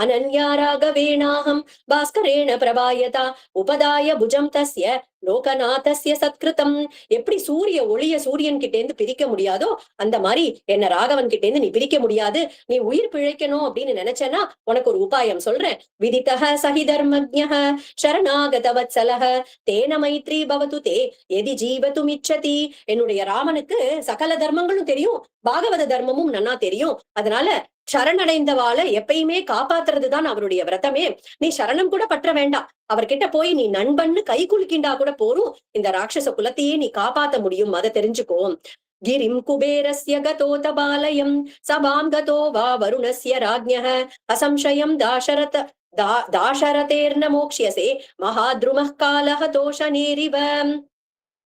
அனன்யாராக வேணாகம் பாஸ்கரேண பிரபாயதா உபதாய புஜம் தஸ்ய லோகநாதஸ்ய சத்கிருதம். எப்படி சூரிய ஒளிய சூரியன் கிட்ட இருந்து பிரிக்க முடியாதோ அந்த மாதிரி என்ன ராகவன் கிட்ட இருந்து நீ பிரிக்க முடியாது. நீ உயிர் பிழைக்கணும் அப்படின்னு நினைச்சேன்னா உனக்கு ஒரு உபாயம் சொல்றேன். விதித்தக சகி தர்மஜ்ஞ சரணாகத வத்சலஹ தேன மைத்ரி பவது தே எதி ஜீவதும் இச்சதி. என்னுடைய ராமனுக்கு சகல தர்மங்களும் தெரியும், பாகவத தர்மமும் நன்னா தெரியும். அதனால சரணடைந்தவாள எப்பயுமே காப்பாத்துறதுதான் அவருடைய விரதமே. நீ சரணம் கூட பற்ற வேண்டாம், அவர்கிட்ட போய் நீ நண்பன்னு கை குலுக்கிண்டா கூட போரும், இந்த ராட்சச குலத்தையே நீ காப்பாத்த முடியும், அதை தெரிஞ்சுக்கோ. கிரிம் குபேரஸ்ய கதோ தபாலயம் சபாம் கதோ வா வருணஸ்ய ராஜ்ஞः அசம்சயம் தாசரதேர்ன மோக்ஷ்யசே மகாத்ருமः காலஹ தோஷநேரிவ.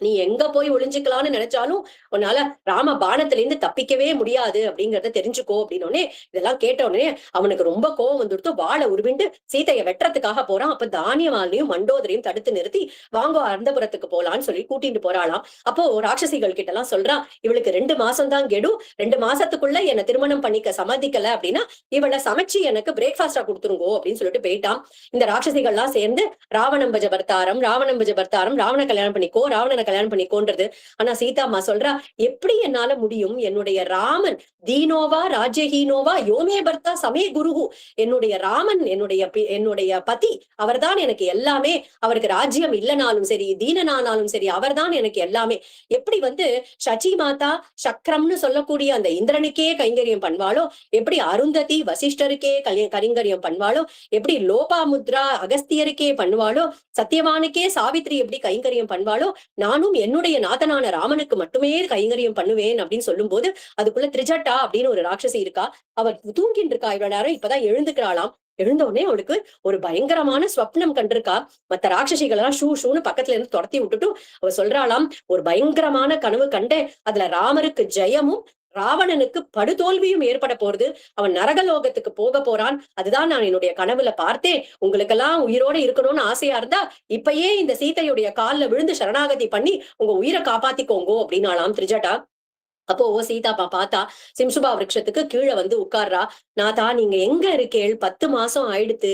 நீ எங்க போய் ஒளிஞ்சுக்கலாம்னு நினைச்சாலும் உன்னால ராம பானத்துல இருந்து தப்பிக்கவே முடியாது அப்படிங்கறத தெரிஞ்சுக்கோ அப்படின்னோடனே இதெல்லாம் கேட்ட உடனே அவனுக்கு ரொம்ப கோவம் வந்துடுத்து. வாழை உருவிண்டு சீதையை வெட்டுறதுக்காக போறான். அப்ப தானியவாளையும் மண்டோதரையும் தடுத்து நிறுத்தி வாங்கோ அந்தபுரத்துக்கு போலான்னு சொல்லி கூட்டிட்டு போறாளாம். அப்போ ராட்சசிகள் கிட்ட எல்லாம் சொல்றான், இவளுக்கு 2 மாசம் தான் கெடு, 2 மாசத்துக்குள்ள என்ன திருமணம் பண்ணிக்க சம்மதிக்கல அப்படின்னா இவளை சமைச்சு எனக்கு பிரேக்ஃபாஸ்டா கொடுத்துருங்கோ அப்படின்னு சொல்லிட்டு போயிட்டான். இந்த ராட்சசிகள்லாம் சேர்ந்து ராவணம்பஜ பர்த்தாரம் ராவணம்பஜ பர்த்தாரம் ராவண கல்யாணம் பண்ணிக்கோ ராவணனை கல்யாணம் பண்ணிக்கோன்றது. ஆனா சீதாம்மா சொல்றா, எப்படி என்னால முடியும், என்னுடைய ராமன் தீனோவா ராஜ்யஹீனோவா யோமே பர்த்தா சமே குருகு. என்னுடைய ராமன் என்னுடைய பதி, அவர்தான் எனக்கு எல்லாமே. அவருக்கு ராஜ்யம் இல்லனாலும் சரி தீனனானாலும் சரி அவர்தான் எனக்கு எல்லாமே. எப்படி வந்து சச்சி மாதா சக்கரம்னு சொல்லக்கூடிய அந்த இந்திரனுக்கே கைங்கரியம் பண்ணுவாளோ, எப்படி அருந்ததி வசிஷ்டருக்கே கைங்கரியம் பண்ணுவாளோ, எப்படி லோபாமுத்ரா அகஸ்தியருக்கே பண்ணுவாளோ, சத்தியவானுக்கே சாவித்ரி எப்படி கைங்கரியம் பண்ணுவாளோ, நானும் என்னுடைய நாதனான ராமனுக்கு மட்டுமே கைங்கரியம் பண்ணுவேன் அப்படின்னு சொல்லும் போது அதுக்குள்ள திரிஜட்டா அப்படின்னு ஒரு ராட்சசி இருக்கா. அவர் தூங்கிட்டு இருக்கா இவ்வளவு நேரம், இப்பதான் எழுந்துக்கிறாளாம். எழுந்த உடனே அவளுக்கு ஒரு பயங்கரமான ஸ்வப்னம் கண்டிருக்கா. மத்த ராட்சசிகள் எல்லாம் ஷூ ஷூன்னு பக்கத்துல இருந்து துரத்தி விட்டுட்டு அவ சொல்றாளாம், ஒரு பயங்கரமான கனவு கண்டேன், அதுல ராமருக்கு ஜெயமும் ராவணனுக்கு படுதோல்வியும் ஏற்பட போறது, அவன் நரகலோகத்துக்கு போக போறான், அதுதான் நான் என்னுடைய கனவுல பார்த்தேன். உங்களுக்கெல்லாம் உயிரோட இருக்கணும்னு ஆசையா இருந்தா இப்பயே இந்த சீதையுடைய கால்ல விழுந்து சரணாகதி பண்ணி உங்க உயிரை காப்பாத்திக்கோங்கோ அப்படின்னாலாம் திரிஜட்டா. அப்போ சீதாப்பா பார்த்தா சிம்சுபா விருட்சத்துக்கு கீழே வந்து உட்கார்றா. நாதா நீங்க எங்க இருக்கேள், 10 மாசம் ஆயிடுத்து,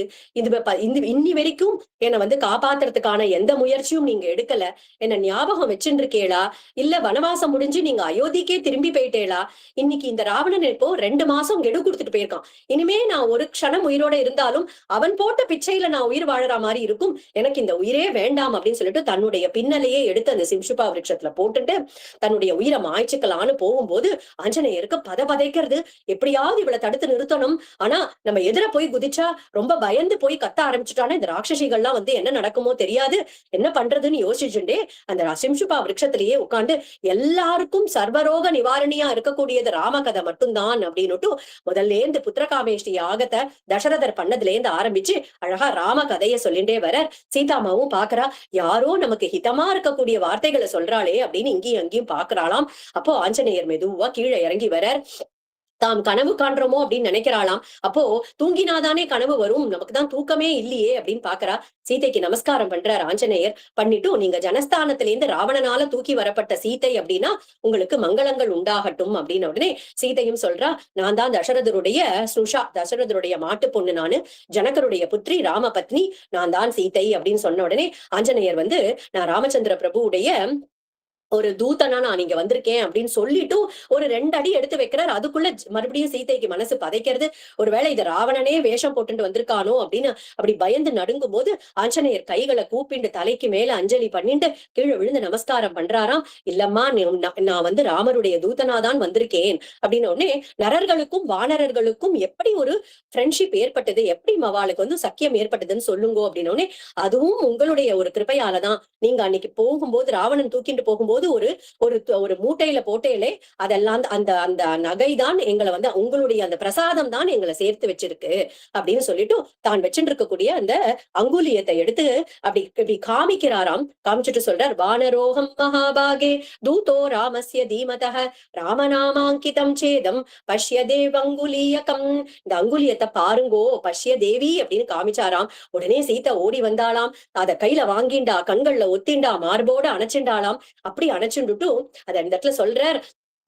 இன்னி வரைக்கும் என்னை வந்து காப்பாத்துறதுக்கான எந்த முயற்சியும் நீங்க எடுக்கல, என்ன ஞாபகம் வச்சுட்டு இருக்கேளா, இல்ல வனவாசம் முடிஞ்சு நீங்க அயோத்திக்கே திரும்பி போயிட்டேளா? இன்னைக்கு இந்த ராவணன் இப்போ 2 மாசம் கெடு கொடுத்துட்டு போயிருக்கான், இனிமே நான் ஒரு க்ஷணம் உயிரோட இருந்தாலும் அவன் போட்ட பிச்சையில நான் உயிர் வாழற மாதிரி இருக்கும், எனக்கு இந்த உயிரே வேண்டாம் அப்படின்னு சொல்லிட்டு தன்னுடைய பின்னலையே எடுத்து அந்த சிம்சுபா விருட்சத்துல போட்டுட்டு தன்னுடைய உயிரை மாய்ச்சிக்கலான்னு போகும்போது ஆஞ்சநேயருக்கு பதைக்கிறது, எப்படியாவது இவளை தடுத்து நிறுத்தணும். ஆனா நம்ம எதிர போய் குதிச்சா ரொம்ப பயந்து போய் கத்த ஆரம்பிச்சுட்டானே இந்த ராட்சசிகள்லாம் வந்து என்ன நடக்குமோ தெரியாது, என்ன பண்றதுன்னு யோசிச்சுட்டே அந்த சிம்சுபா விருட்சத்திலேயே உட்கார்ந்து எல்லாருக்கும் சர்வரோக நிவாரணியா இருக்கக்கூடியது ராமகதை மட்டும்தான் அப்படின்னுட்டு முதல்ல இருந்து புத்திரகாமேஷ்டி யாகத்தை தசரதர் பண்ணதுல இருந்து ஆரம்பிச்சு அழகா ராம கதையை சொல்லிண்டே வர சீதாமாவும் பாக்குறா, யாரோ நமக்கு ஹிதமா இருக்கக்கூடிய வார்த்தைகளை சொல்றாளே அப்படின்னு இங்கேயும் அங்கேயும் பாக்குறாளாம். அப்போ ஆஞ்சநேயர் மெதுவா கீழே இறங்கி வர தாம் கனவு காண்றோமோ அப்படின்னு நினைக்கிறாளாம். அப்போ தூங்கினாதானே கனவு வரும், நமக்கு தான் தூக்கமே இல்லையே அப்படின்னு பாக்குறா. சீதைக்கு நமஸ்காரம் பண்றார் ஆஞ்சநேயர். பண்ணிட்டு நீங்க ஜனஸ்தானத்திலேருந்து ராவணனால தூக்கி வரப்பட்ட சீதை அப்படின்னா உங்களுக்கு மங்களங்கள் உண்டாகட்டும் அப்படின்னு உடனே சீதையும் சொல்றா, நான் தான் தசரதருடைய ஸ்னுஷா, தசரதருடைய மாட்டு பொண்ணு, நானு ஜனகருடைய புத்திரி ராம பத்னி, நான் தான் சீதை அப்படின்னு சொன்ன உடனே ஆஞ்சநேயர் வந்து நான் ராமச்சந்திர பிரபுவுடைய ஒரு தூதனா நான் இங்க வந்திருக்கேன் அப்படின்னு சொல்லிட்டு ஒரு 2 அடி எடுத்து வைக்கிறார். அதுக்குள்ள மறுபடியும் சீதைக்கு மனசு பதைக்கிறது, ஒருவேளை இது ராவணனே வேஷம் போட்டுட்டு வந்திருக்கானோ அப்படின்னு அப்படி பயந்து நடுங்கும் போது ஆஞ்சநேயர் கைகளை கூப்பிண்டு தலைக்கு மேல அஞ்சலி பண்ணிட்டு கீழே விழுந்து நமஸ்காரம் பண்றாராம். இல்லம்மா நான் வந்து ராமருடைய தூதனாதான் வந்திருக்கேன் அப்படின்னு உடனே நரர்களுக்கும் வானரர்களுக்கும் எப்படி ஒரு ஃப்ரெண்ட்ஷிப் ஏற்பட்டது, எப்படி அவளுக்கு வந்து சக்கியம் ஏற்பட்டதுன்னு சொல்லுங்க அப்படின்னு உடனே அதுவும் உங்களுடைய ஒரு கிருபையாலதான், நீங்க அன்னைக்கு போகும்போது ராவணன் தூக்கிட்டு போகும்போது வரும்போது ஒரு ஒரு ஒரு மூட்டையில போட்டேலே அதெல்லாம் அந்த அந்த நகைதான் எங்களை வந்து உங்களுடைய அந்த பிரசாதம் தான் எங்களை சேர்த்து வச்சிருக்கு அப்படின்னு சொல்லிட்டு தான் வச்சுட்டு இருக்கக்கூடிய அந்த அங்குலியத்தை எடுத்து அப்படி இப்படி காமிக்கிறாராம். காமிச்சுட்டு சொல்றார், வானரோகம் மகாபாகே தூதோ ராமஸ்ய தீமதः ராமநாமாங்கிதம் சேதம் பஷ்ய தேவங்குலியகம். இந்த அங்குலியத்தை பாருங்கோ பஷ்ய தேவி அப்படின்னு காமிச்சாராம். உடனே சீதை ஓடி வந்தாளாம். அத கையில வாங்கிண்டா, கண்கள்ல ஒத்திண்டா, மார்போட அணைச்சுண்டாளாம். அப்படி அணைச்சுண்டுட்டு அத இந்த இடத்துல சொல்றார்,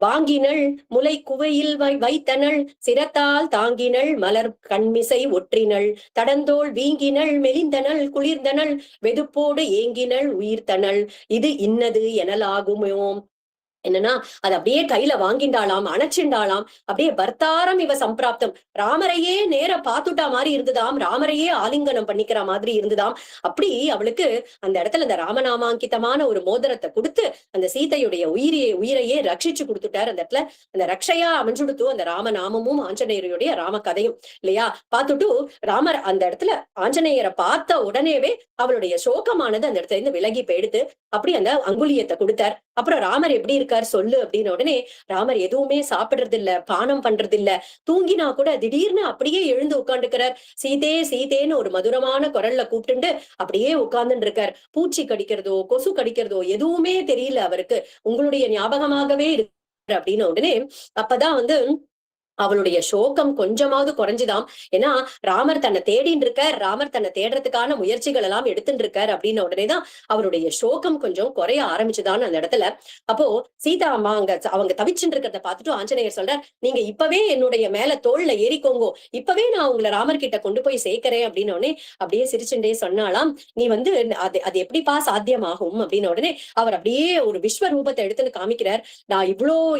வாங்கினள் முலை குவையில் வைத்தனள் சிரத்தால் தாங்கினள் மலர் கண்மிசை ஒற்றினள் தடந்தோள் வீங்கினள் மெலிந்தனள் குளிர்ந்தனள் வெதுப்போடு ஏங்கினள் உயிர்த்தனள் இது இன்னது எனலாகுமோ. என்னன்னா அது அப்படியே கையில வாங்கிண்டாளாம், அணைச்சிண்டாளாம். அப்படியே பர்த்தாரம் இவ சம்பிராப்தம், ராமரையே நேர பாத்துட்டா மாதிரி இருந்துதாம், ராமரையே ஆலிங்கனம் பண்ணிக்கிற மாதிரி இருந்துதாம். அப்படி அவளுக்கு அந்த இடத்துல இந்த ராமநாமாங்கிதமான ஒரு மோதிரத்தை கொடுத்து அந்த சீதையுடைய உயிரையே ரட்சிச்சு கொடுத்துட்டார். அந்த இடத்துல அந்த ரக்ஷையா அமைஞ்சுடுத்து அந்த ராமநாமமும் ஆஞ்சநேயருடைய ராம கதையும் இல்லையா பார்த்துட்டு ராமர் அந்த இடத்துல ஆஞ்சநேயரை பார்த்த உடனேவே அவளுடைய சோகமானது அந்த இடத்துல இருந்து விலகி போயிடுத்து. அப்படி அந்த அங்குலியத்தை கொடுத்தார். அப்புறம் ராமர் எப்படி இருக்கார் சொல்லு அப்படின்னு உடனே ராமர் எதுவுமே சாப்பிடுறது இல்ல, பானம் பண்றது இல்ல, தூங்கினா கூட திடீர்னு அப்படியே எழுந்து உட்காந்துக்கிறார். சீதே சீதேன்னு ஒரு மதுரமான குரல்ல கூப்பிட்டு அப்படியே உட்கார்ந்துட்டு இருக்கார். பூச்சி கடிக்கிறதோ கொசு கடிக்கிறதோ எதுவுமே தெரியல அவருக்கு, உங்களுடைய ஞாபகமாகவே இருக்கு அப்படின்னு உடனே அப்பதான் வந்து அவளுடைய சோகம் கொஞ்சமாவது குறைஞ்சுதாம். ஏன்னா ராமர் தன்னை தேடின்னு இருக்கார், ராமர் தன்னை தேடுறதுக்கான முயற்சிகள் எல்லாம் எடுத்துட்டு இருக்கார் அப்படின்னு உடனேதான் அவருடைய சோகம் கொஞ்சம் குறைய ஆரம்பிச்சுதான் அந்த இடத்துல. அப்போ சீதா அம்மா அவங்க தவிச்சுட்டு இருக்கிறத பார்த்துட்டு ஆஞ்சநேயர் சொல்றார், நீங்க இப்பவே என்னுடைய மேல தோல்ல ஏறிக்கோங்கோ, இப்பவே நான் உங்களை ராமர் கிட்ட கொண்டு போய் சேர்க்கிறேன் அப்படின்னு உடனே அப்படியே சிரிச்சுட்டே சொன்னாலாம், நீ வந்து அது எப்படிப்பா சாத்தியமாகும் அப்படின்னு உடனே அவர் அப்படியே ஒரு விஸ்வரூபத்தை எடுத்துன்னு காமிக்கிறார். நான்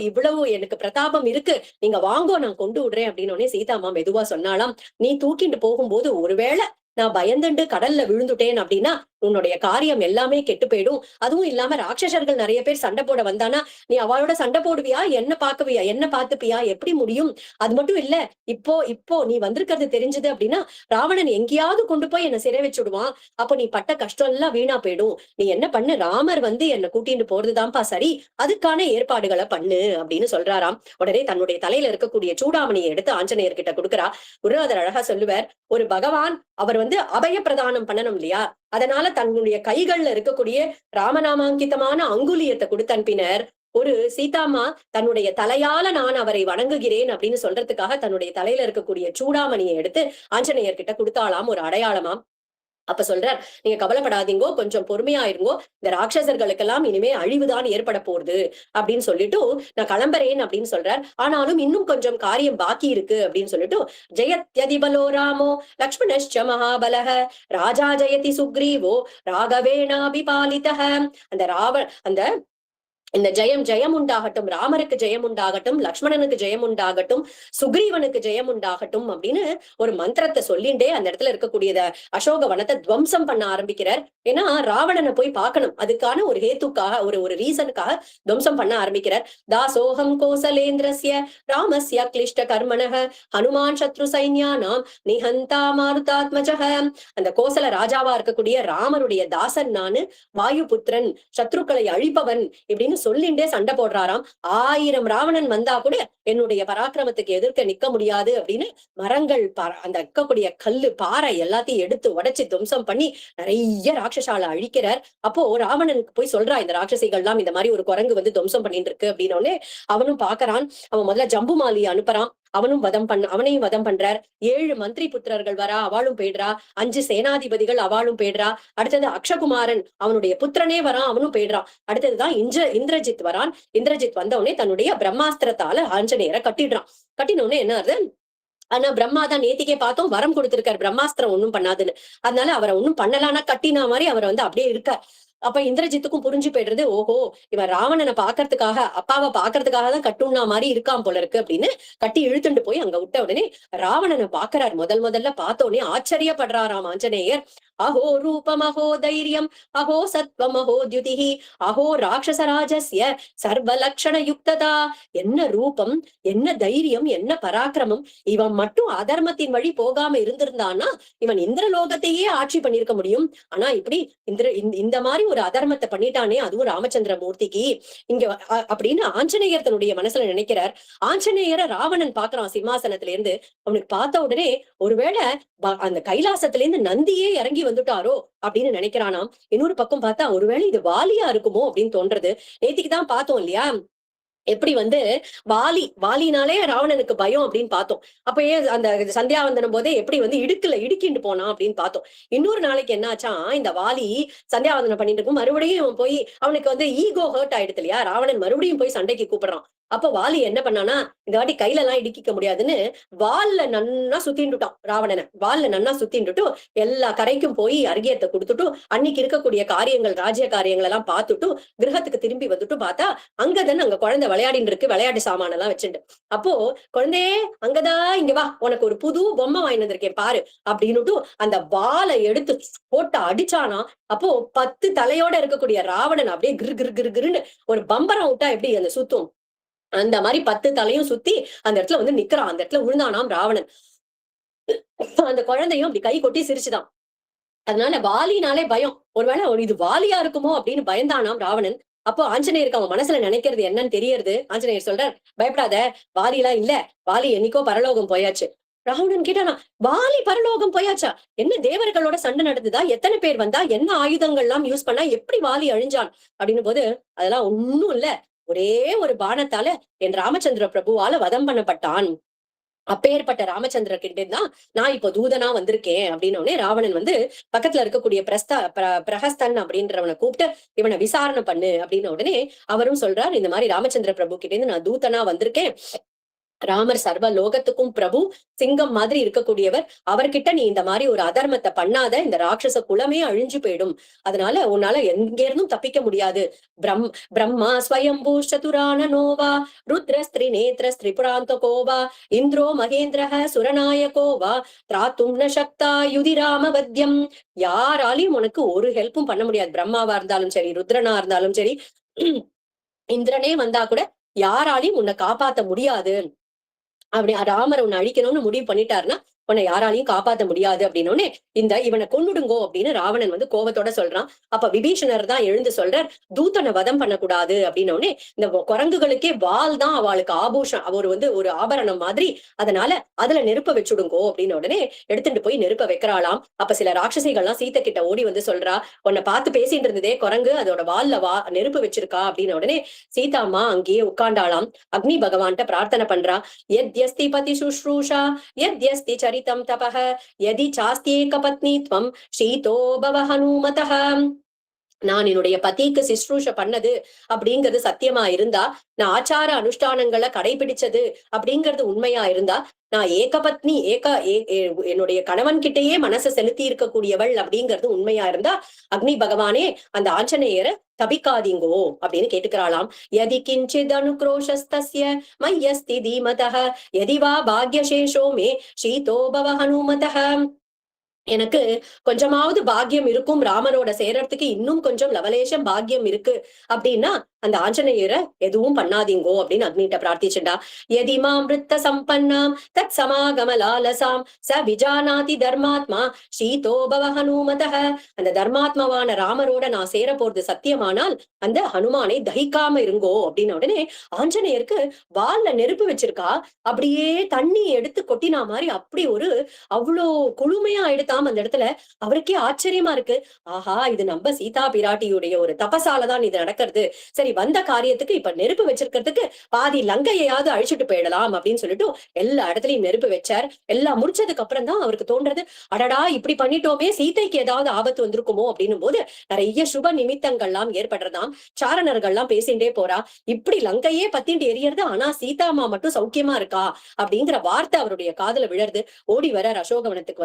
இவ்வளவு எனக்கு பிரதாபம் இருக்கு, நீங்க வாங்கோ நான் கொண்டு விடுறேன் அப்படின்னு சீதாமா மெதுவா சொன்னாலாம், நீ தூக்கிட்டு போகும்போது ஒருவேளை நான் பயந்துண்டு கடல்ல விழுந்துட்டேன் அப்படின்னா உன்னுடைய காரியம் எல்லாமே கெட்டு போயிடும். அதுவும் இல்லாம ராட்சசர்கள் நிறைய பேர் சண்டை போட வந்தானா நீ அவளோட சண்டை போடுவியா, என்ன பாக்குவியா, என்ன பாத்துப்பியா, எப்படி முடியும்? அது மட்டும் இல்ல, இப்போ நீ வந்திருக்கிறது தெரிஞ்சது அப்படின்னா ராவணன் எங்கேயாவது கொண்டு போய் என்ன சிறை வச்சுடுவான். அப்போ நீ பட்ட கஷ்டம் எல்லாம் வீணா போயிடும். நீ என்ன பண்ணு, ராமர் வந்து என்ன கூட்டிட்டு போறதுதான்ப்பா சரி, அதுக்கான ஏற்பாடுகளை பண்ணு அப்படின்னு சொல்றாராம். உடனே தன்னுடைய தலையில இருக்கக்கூடிய சூடாமணியை எடுத்து ஆஞ்சநேயர் கிட்ட கொடுக்குறா. குருநாதர் அழகா சொல்லுவார், ஒரு பகவான் அவர் வந்து அபய பிரதானம் பண்ணணும் இல்லையா, அதனால தன்னுடைய கைகள்ல இருக்கக்கூடிய ராமநாமாங்கிதமான அங்குலியத்தை கொடுத்து அனுப்பினர். ஒரு சீதாமா தன்னுடைய தலையால நான் அவரை வணங்குகிறேன் அப்படின்னு சொல்றதுக்காக தன்னுடைய தலையில இருக்கக்கூடிய சூடாமணியை எடுத்து ஆஞ்சநேயர் கிட்ட கொடுத்தாலாம், ஒரு அடையாளமாம். அப்ப சொல்றார், நீங்க கவலைப்படாதீங்கோ, கொஞ்சம் பொறுமையா இருங்கோ, இந்த ராட்சசர்களுக்கெல்லாம் இனிமே அழிவுதான் ஏற்பட போகுது அப்படின்னு சொல்லிட்டு நான் கிளம்புறேன் அப்படின்னு சொல்றார். ஆனாலும் இன்னும் கொஞ்சம் காரியம் பாக்கி இருக்கு அப்படின்னு சொல்லிட்டு ஜெயத்யதிபலோ ராமோ லக்ஷ்மணஸ்ச மகாபலஹ ராஜா ஜெயதி சுக்ரீவோ ராகவேணாபிபாலிதஹ. அந்த இந்த ஜெயம் உண்டாகட்டும், ராமருக்கு ஜெயம் உண்டாகட்டும், லக்ஷ்மணனுக்கு ஜெயம் உண்டாகட்டும், சுக்ரீவனுக்கு ஜெயம் உண்டாகட்டும் அப்படின்னு ஒரு மந்திரத்தை சொல்லிண்டே அந்த இடத்துல இருக்கக்கூடியத அசோக வனத்தை துவம்சம் பண்ண ஆரம்பிக்கிறார். ஏன்னா ராவணனை போய் பார்க்கணும், அதுக்கான ஒரு ஹேத்துக்காக ஒரு ரீசனுக்காக துவம்சம் பண்ண ஆரம்பிக்கிறார். தாசோகம் கோசலேந்திரஸ்ய ராமஸ்ய கிளிஷ்ட கர்மணஹ ஹனுமான் சத்ரு சைன்யானாம் நிஹந்தா மாருதாத்மஜஹ. அந்த கோசல ராஜாவா இருக்கக்கூடிய ராமருடைய தாசன் நானு, வாயுபுத்திரன், சத்ருக்களை அழிப்பவன் இப்படின்னு சொல்லிண்டே சண்டை போடுறாராம். 1000 ராவணன் வந்தா கூட என்னுடைய பராக்கிரமத்துக்கு எதிர்க்க நிக்க முடியாது அப்படின்னு மரங்கள் அந்த இருக்கக்கூடிய கல்லு பாறை எல்லாத்தையும் எடுத்து உடைச்சு துவம்சம் பண்ணி நிறைய ராட்சசால அழிக்கிறார். அப்போ ராவணனுக்கு போய் சொல்றா, இந்த ராட்சசிகள்லாம் இந்த மாதிரி ஒரு குரங்கு வந்து துவம்சம் பண்ணிட்டு இருக்கு அப்படின்னு அவனும் பாக்குறான். அவன் முதல்ல ஜம்புமாலியை அனுப்புறான், அவனையும் வதம் பண்றார். 7 மந்திரி புத்திரர்கள் வரா, அவளும் போயிடுறா. 5 சேனாதிபதிகள் அவளும் போயிடுறா. அடுத்தது அக்ஷகுமாரன் அவனுடைய புத்திரனே வரான், அவனும் போயிடுறான். அடுத்ததுதான் இந்திரஜித் வரான். இந்திரஜித் வந்தவுடனே தன்னுடைய பிரம்மாஸ்திரத்தால ஆஞ்சநேயரை கட்டிடுறான். கட்டினோடனே என்ன ஆகுது, ஆனா பிரம்மா தான் நேத்திக்கே பார்த்தோம் வரம் கொடுத்திருக்காரு பிரம்மாஸ்திரம் ஒண்ணும் பண்ணாதுன்னு. அதனால அவரை ஒண்ணும் பண்ணலான்னா கட்டினா மாதிரி அவர் வந்து அப்படியே இருக்கார். அப்ப இந்திரஜித்துக்கும் புரிஞ்சு போயிடுறது, ஓஹோ இவன் ராவணனை பாக்குறதுக்காக, அப்பாவை பாக்குறதுக்காக தான் கட்டுனா மாதிரி இருக்கான் போல இருக்கு அப்படின்னு கட்டி இழுத்துட்டு போய் அங்க விட்ட உடனே ராவணனை பாக்குறாரு. முதல்ல பார்த்த உடனே ஆச்சரியப்படுறாராம் ஆஞ்சநேயர். அஹோ ரூபம் அஹோ தைரியம் அஹோ சத்வம் அஹோ தியுதிஹி அஹோ ராட்சசராஜஸ்ய சர்வலக்ஷண யுக்ததா. என்ன ரூபம், என்ன தைரியம், என்ன பராக்கிரமம். இவன் மட்டும் அதர்மத்தின் வழி போகாம இருந்திருந்தான்னா இவன் இந்திரலோகத்தையே ஆட்சி பண்ணிருக்க முடியும். ஆனா இப்படி இந்த மாதிரி ஒரு அதர்மத்தை பண்ணிட்டானே, அதுவும் ராமச்சந்திர மூர்த்திக்கு இங்க அப்படின்னு ஆஞ்சநேயர் தன்னுடைய மனசுல நினைக்கிறார். ஆஞ்சநேயரை ராவணன் பாக்குறான் சிம்மாசனத்துல இருந்து. அவனுக்கு பார்த்த உடனே ஒருவேளை அந்த கைலாசத்துல இருந்து நந்தியே இறங்கி வந்துட்டாரோ அப்படின்னு நினைக்கிறானாம். இன்னொரு பக்கம் பார்த்தா ஒருவேளை இது வாலியா இருக்குமோ அப்படின்னு தோன்றது. நேத்திக்கு தான் பார்த்தோம் இல்லையா, எப்படி வாலினாலே ராவணனுக்கு பயம் அப்படின்னு பார்த்தோம். அப்பயே அந்த சந்தியாவந்தனம் போதே எப்படி இடுக்கிண்டு போனான் அப்படின்னு பார்த்தோம். இன்னொரு நாளைக்கு என்னாச்சா, இந்த வாலி சந்தியாவந்தனம் பண்ணிட்டு இருக்கும், மறுபடியும் போய் அவனுக்கு ஈகோ ஹர்ட் ஆயிடுது இல்லையா, ராவணன் மறுபடியும் போய் சண்டைக்கு கூப்பிடுறான். அப்ப வாலி என்ன பண்ணானா, இந்த வாட்டி கையில எல்லாம் இடிக்க முடியாதுன்னு வால்ல நன்னா சுத்தின்டுட்டான் ராவணனை. வால்ல நன்னா சுத்தின்டுட்டு எல்லா கரைக்கும் போய் அர்க்கியத்தை கொடுத்துட்டு அன்னைக்கு இருக்கக்கூடிய காரியங்கள், ராஜ்ய காரியங்கள் எல்லாம் பார்த்துட்டு கிரகத்துக்கு திரும்பி வந்துட்டு பார்த்தா அங்க குழந்தை விளையாடின்னு இருக்கு, விளையாட்டு சாமான எல்லாம் வச்சுட்டு. அப்போ குழந்தையே அங்கதான், இங்க வா, உனக்கு ஒரு புது பொம்மை வாங்கி வந்திருக்கேன் பாரு அப்படின்னுட்டு அந்த வாலை எடுத்து போட்டு அடிச்சானா. அப்போ 10 தலையோட இருக்கக்கூடிய ராவணன் அப்படியே கிரு கிரு கிரு கிருன்னு ஒரு பம்பரம் விட்டா எப்படி அந்த சுத்தும், அந்த மாதிரி 10 தலையும் சுத்தி அந்த இடத்துல நிக்கிறான். அந்த இடத்துல விழுந்தானாம் ராவணன். அந்த குழந்தையும் அப்படி கை கொட்டி சிரிச்சுதான். அதனால வாலினாலே பயம். ஒருவேளை இது வாலியா இருக்குமோ அப்படின்னு பயந்தானாம் ராவணன். அப்போ ஆஞ்சநேயருக்கு அவன் மனசுல நினைக்கிறது என்னன்னு தெரியறது. ஆஞ்சநேயர் சொல்றார், பயப்படாத, வாலி எல்லாம் இல்ல, வாலி என்னைக்கோ பரலோகம் போயாச்சு. ராவணன் கேட்டானா, வாலி பரலோகம் போயாச்சா? என்ன தேவர்களோட சண்டை நடந்ததா? எத்தனை பேர் வந்தா? என்ன ஆயுதங்கள் எல்லாம் யூஸ் பண்ணா? எப்படி வாலி அழிஞ்சான் அப்படின்னு போது, அதெல்லாம் ஒண்ணும் இல்ல, ஒரே ஒரு பானத்தால என் ராமச்சந்திர பிரபுவால வதம் பண்ணப்பட்டான். அப்பேற்பட்ட ராமச்சந்திர கிட்ட தான் நான் இப்போ தூதனா வந்திருக்கேன் அப்படின்னு ராவணன் பக்கத்துல இருக்கக்கூடிய பிரஹஸ்தன் அப்படின்றவனை கூப்பிட்டு இவனை விசாரணை பண்ணு அப்படின்னு உடனே அவரும் சொல்றார், இந்த மாதிரி ராமச்சந்திர பிரபு கிட்ட இருந்து நான் தூதனா வந்திருக்கேன். ராமர் சர்வ லோகத்துக்கும் பிரபு, சிங்கம் மாதிரி இருக்கக்கூடியவர். அவர்கிட்ட நீ இந்த மாதிரி ஒரு அதர்மத்தை பண்ணாத, இந்த ராட்சச குலமே அழிஞ்சு போயிடும், அதனால உன்னால எங்க இருந்தும் தப்பிக்க முடியாது. பிரம்மா ஸ்வயம்பூ சதுரான நோவா ருத்ரஸ்திரி நேத்ர ஸ்திரிபுராந்த கோவா இந்திரோ மகேந்திரஹ சுரநாயகோவா திராத்தும் ந சக்தா யுதிராம வத்தியம். யாராலையும் உனக்கு ஒரு ஹெல்ப்பும் பண்ண முடியாது. பிரம்மாவா இருந்தாலும் சரி, ருத்ரனா இருந்தாலும் சரி, இந்திரனே வந்தா கூட யாராலையும் உன்னை காப்பாத்த முடியாது. அப்படி ராமர் உன்னை அழிக்கணும்னு முடிவு பண்ணிட்டாருன்னா உன்னை யாராலையும் காப்பாத்த முடியாது அப்படின்னு இவனை கொன்னுடுங்கோ அப்படின்னு ராவணன் கோபத்தோட சொல்றான். அப்ப விபீஷணர் தான் எழுந்து சொல்றார், தூதனை வதம் பண்ணக்கூடாது அப்படின்னு இந்த குரங்குகளுக்கே வால் தான் அவளுக்கு ஆபூஷம், அவர் ஒரு ஆபரணம் மாதிரி, அதனால அதுல நெருப்ப வச்சுடுங்கோ அப்படின்னு உடனே எடுத்துட்டு போய் நெருப்ப வைக்கிறாளாம். அப்ப சில ராட்சசிகள்லாம் சீத்தை கிட்ட ஓடி சொல்றா, உன்னை பார்த்து பேசிட்டு இருந்ததே குரங்கு, அதோட வால்ல நெருப்பு வச்சிருக்கா அப்படின்னு உடனே சீதாமா அங்கேயே உட்காண்டாளாம். அக்னி பகவான்கிட்ட பிரார்த்தனை பண்றா, யத்யஸ்தி பதி சுஷ்ரூஷா யத்யஸ்தி சரிதம் தபஹ யதி சாஸ்தியேக பத்னித்வம் ஷீதோ பவ ஹனுமதஹ. நான் என்னுடைய பத்திக்கு சிஸ்ரூஷ பண்ணது அப்படிங்கிறது சத்தியமா இருந்தா, நான் ஆச்சார அனுஷ்டானங்களை கடைபிடிச்சது அப்படிங்கிறது உண்மையா இருந்தா, நான் ஏகபத்னி என்னுடைய கணவன் கிட்டேயே மனசை செலுத்தி இருக்கக்கூடியவள் அப்படிங்கிறது உண்மையா இருந்தா, அக்னி பகவானே அந்த ஆஞ்சநேயரை தபிக்காதீங்கோ அப்படின்னு கேட்டுக்கிறாளாம். யதி கிஞ்சித் அனுக்ரோஷஸ்தஸ்ய மய்யஸ்தி தீமதஹ யதிவா பாக்யசேஷோ மே ஷீதோ பவ ஹனுமதஹ. எனக்கு கொஞ்சமாவது பாக்கியம் இருக்கும், ராமரோட சேர்றதுக்கு இன்னும் கொஞ்சம் லவலேஷம் பாக்கியம் இருக்கு அப்படின்னா அந்த ஆஞ்சநேயரை எதுவும் பண்ணாதீங்கோ அப்படின்னு அக்னிட்ட பிரார்த்திச்சுண்டா. யதிமாமிருத்த சம்பன்னாம் தத் சமாகமலாலசாம் ச விஜானாதி தர்மாத்மா ஷீதோ பவ ஹனுமதஹ. அந்த தர்மாத்மாவான ராமரோட நான் சேர போறது சத்தியமானால் அந்த ஹனுமானை தகிக்காம இருங்கோ அப்படின்னு உடனே ஆஞ்சநேயருக்கு வால்ல நெருப்பு வச்சிருக்கா, அப்படியே தண்ணி எடுத்து கொட்டினா மாதிரி அப்படி அவ்வளோ குளுமையா எடுத்தாம அந்த இடத்துல. அவருக்கே ஆச்சரியமா இருக்கு, ஆஹா இது நம்ம சீதா பிராட்டியுடைய ஒரு தபசாலதான் இது நடக்கிறது. சரி, வந்த காரியத்துக்கு இப்ப நெருப்பு வச்சிருக்கிறதுக்கு பாதி லங்கையாவது அழிச்சுட்டு போயிடலாம் அப்படின்னு சொல்லிட்டு எல்லா இடத்துலயும் நெருப்பு வச்சார். எல்லாம் முடிச்சதுக்கு அப்புறம் தான் அவருக்கு தோன்றது, அடடா இப்படி பண்ணிட்டோமே, சீதைக்கு ஏதாவது ஆபத்து வந்திருக்குமோ அப்படின்னும் போது நிறைய சுப நிமித்தங்கள்லாம் ஏற்படுறதாம். சாரணர்கள்லாம் பேசிண்டே போறா, இப்படி லங்கையே பத்திண்டு எரியறது, ஆனா சீதாமா மட்டும் சௌக்கியமா இருக்கா அப்படிங்கிற வார்த்தை அவருடைய காதுல விழறது. ஓடி வர அசோகவனத்துக்கு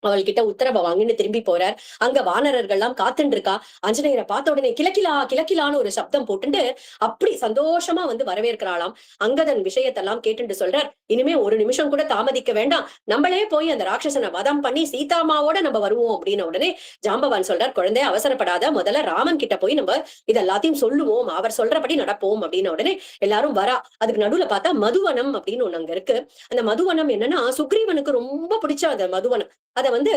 அவள்கிட்ட உத்தரவை வாங்கின்னு திரும்பி போறார். அங்க வானரர்கள்லாம் காத்துட்டு இருக்கா. ஆஞ்சநேயரை பார்த்த உடனே கிலக்கிலா கிலக்கிலான்னு ஒரு சப்தம் போட்டுட்டு அப்படி சந்தோஷமா வந்து வரவேற்கிறாளாம். அங்கதன் விஷயத்தெல்லாம் கேட்டுட்டு சொல்றார், இனிமே ஒரு நிமிஷம் கூட தாமதிக்க வேண்டாம், நம்மளே போய் அந்த ராட்சசனை வதம் பண்ணி சீதாமாவோட நம்ம வருவோம் அப்படின்னு உடனே ஜாம்பவான் சொல்றார், குழந்தை அவசரப்படாத, முதல்ல ராமன் கிட்ட போய் நம்ம இதெல்லாத்தையும் சொல்லுவோம், அவர் சொல்றபடி நடப்போம் அப்படின்னு உடனே எல்லாரும் வரா. அதுக்கு நடுவுல பார்த்தா மதுவனம் அப்படின்னு ஒண்ணு அங்க இருக்கு. அந்த மதுவனம் என்னன்னா சுக்ரீவனுக்கு ரொம்ப பிடிச்ச அந்த மதுவனம். அத வந்து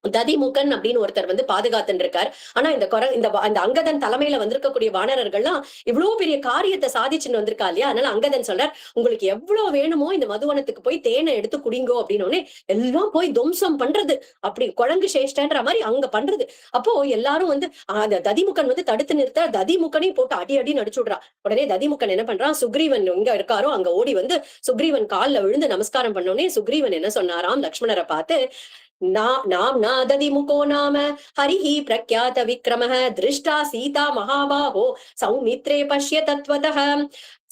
ததிமுகன் அப்படின்னு ஒருத்தர் வந்து பாதுகாத்துன்னு இருக்கார். ஆனா இந்த அங்கதன் தலைமையில வந்திருக்கக்கூடிய வானரர்கள்லாம் இவ்வளவு பெரிய காரியத்தை சாதிச்சுன்னு வந்திருக்கா இல்லையா? அதனால அங்கதன் சொல்றார், உங்களுக்கு எவ்வளவு வேணுமோ இந்த மதுவனத்துக்கு போய் தேனை எடுத்து குடிங்கோ அப்படின்னு எல்லாம் போய் துவம்சம் பண்றது, அப்படி குழங்கு சேஷ்டன்ற மாதிரி அங்க பண்றது. அப்போ எல்லாரும் வந்து அந்த ததிமுகன் வந்து தடுத்து நிறுத்த ததிமுகனையும் போட்டு அடி அடி நடிச்சு விடுறான். உடனே ததிமுகன் என்ன பண்றான், சுக்ரீவன் எங்க இருக்காரோ அங்க ஓடி வந்து சுக்ரீவன் கால்ல விழுந்து நமஸ்காரம் பண்ணோடனே சுக்ரீவன் என்ன சொன்னாராம் லக்ஷ்மணரை பார்த்து, नाम नादधिमुखो नाम हरिः प्रख्यात विक्रमः दृष्टा सीता महाबाहो सौमित्रे पश्य तत्वतः.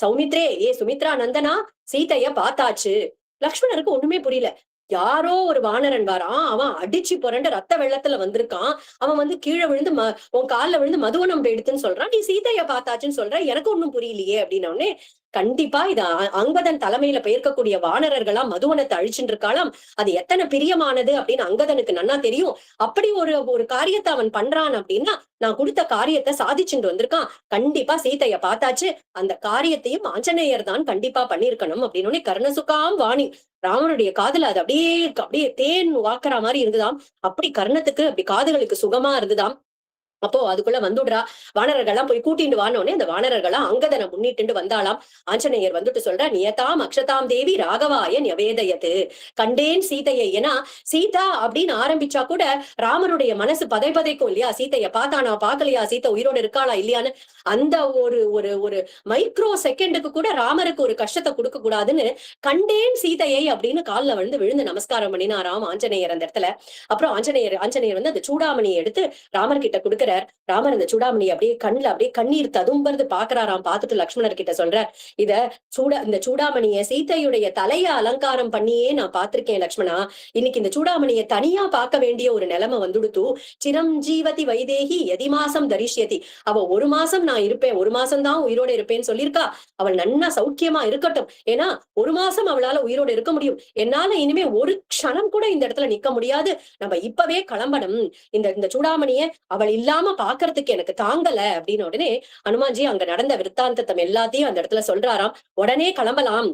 சௌமித்ரே, ஏ சுமித்ரா நந்தனா, சீதைய பார்த்தாச்சு. லக்ஷ்மணருக்கு ஒண்ணுமே புரியல. யாரோ ஒரு வானரன் வாரான், அவன் அடிச்சு புரண்டு ரத்த வெள்ளத்துல வந்திருக்கான். அவன் வந்து கீழே விழுந்து உன் கால்ல விழுந்து மதுவனம் போயிடுத்துன்னு சொல்றான், நீ சீதைய பார்த்தாச்சுன்னு சொல்ற, எனக்கு ஒண்ணும் புரியலையே அப்படின்னே. கண்டிப்பா இது அங்கதன் தலைமையில பெயர்க்கக்கூடிய வானரர்களா மதுவனத்தை அழிச்சுட்டு இருக்காளாம். அது எத்தனை பிரியமானது அப்படின்னு அங்கதனுக்கு நன்னா தெரியும். அப்படி ஒரு காரியத்தை அவன் பண்றான் அப்படின்னா நான் கொடுத்த காரியத்தை சாதிச்சுட்டு வந்திருக்கான், கண்டிப்பா சீதைய பார்த்தாச்சு, அந்த காரியத்தையும் ஆஞ்சநேயர் தான் கண்டிப்பா பண்ணிருக்கணும் அப்படின்னு கர்ணசுகாம் வாணி. ராமனுடைய காதுல அது அப்படியே அப்படியே தேன் வாக்குற மாதிரி இருந்துதாம். அப்படி கர்ணத்துக்கு அப்படி காதுகளுக்கு சுகமா இருந்துதாம். அப்போ அதுக்குள்ள வந்துடுறா. வானரர்கள்லாம் போய் கூட்டிட்டு வானோடனே அந்த வானரர்கள்லாம் அங்கதனை முன்னிட்டு வந்தாலாம். ஆஞ்சநேயர் வந்துட்டு சொல்ற, நியதாம் அக்ஷதாம் தேவி ராகவாய நிவேதயத்து. கண்டேன் சீதையை. ஏன்னா சீதா அப்படின்னு ஆரம்பிச்சா கூட ராமனுடைய மனசு பதைக்கும் இல்லையா? சீதைய பார்த்தானா பார்க்கலையா, சீதை உயிரோடு இருக்காளா இல்லையான்னு அந்த ஒரு ஒரு ஒரு மைக்ரோ செகண்டுக்கு கூட ராமருக்கு ஒரு கஷ்டத்தை கொடுக்க கூடாதுன்னு கண்டேன் சீதையை அப்படின்னு காலில் விழுந்து நமஸ்காரம் பண்ணினாராம் ஆஞ்சநேயர் அந்த இடத்துல. அப்புறம் ஆஞ்சநேயர் வந்து அந்த சூடாமணியை எடுத்து ராமர் கிட்ட கொடுக்குற. ராமர் அந்த சூடாமணி அப்படியே கண்ணுல அப்படியே கண்ணீர் ததும்பறது பாக்குறாராம். பார்த்துட்டு லக்ஷ்மணர் கிட்ட சொல்றார், இந்த சூடாமணிய சீதையுடைய தலைய அலங்காரம் பண்ணியே நான் பார்த்திருக்கேன் லக்ஷ்மணா. இன்னைக்கு இந்த சூடாமணியை தனியா பார்க்க வேண்டிய ஒரு நிலைமை வந்துடுத்து. சிரம் ஜீவதி வைதேகி எதிமாசம் தரிஷ்யதி. அவ ஒரு மாசம் நான் இருப்பேன், ஒரு மாசம் தான் உயிரோட இருப்பேன்னு சொல்லியிருக்கா. அவள் நன்னா சௌக்கியமா இருக்கட்டும். ஏன்னா ஒரு மாசம் அவளால உயிரோட இருக்க முடியும், என்னால இனிமே ஒரு க்ஷணம் கூட இந்த இடத்துல நிக்க முடியாது, நம்ம இப்பவே கிளம்பணும். இந்த சூடாமணிய அவள் இல்லாம பாக்குறதுக்கு எனக்கு தாங்கல அப்படின்னு உடனே அனுமான்ஜி அங்க நடந்த விற்த்தாந்தம் எல்லாத்தையும் அந்த இடத்துல சொல்றாராம். உடனே கிளம்பலாம்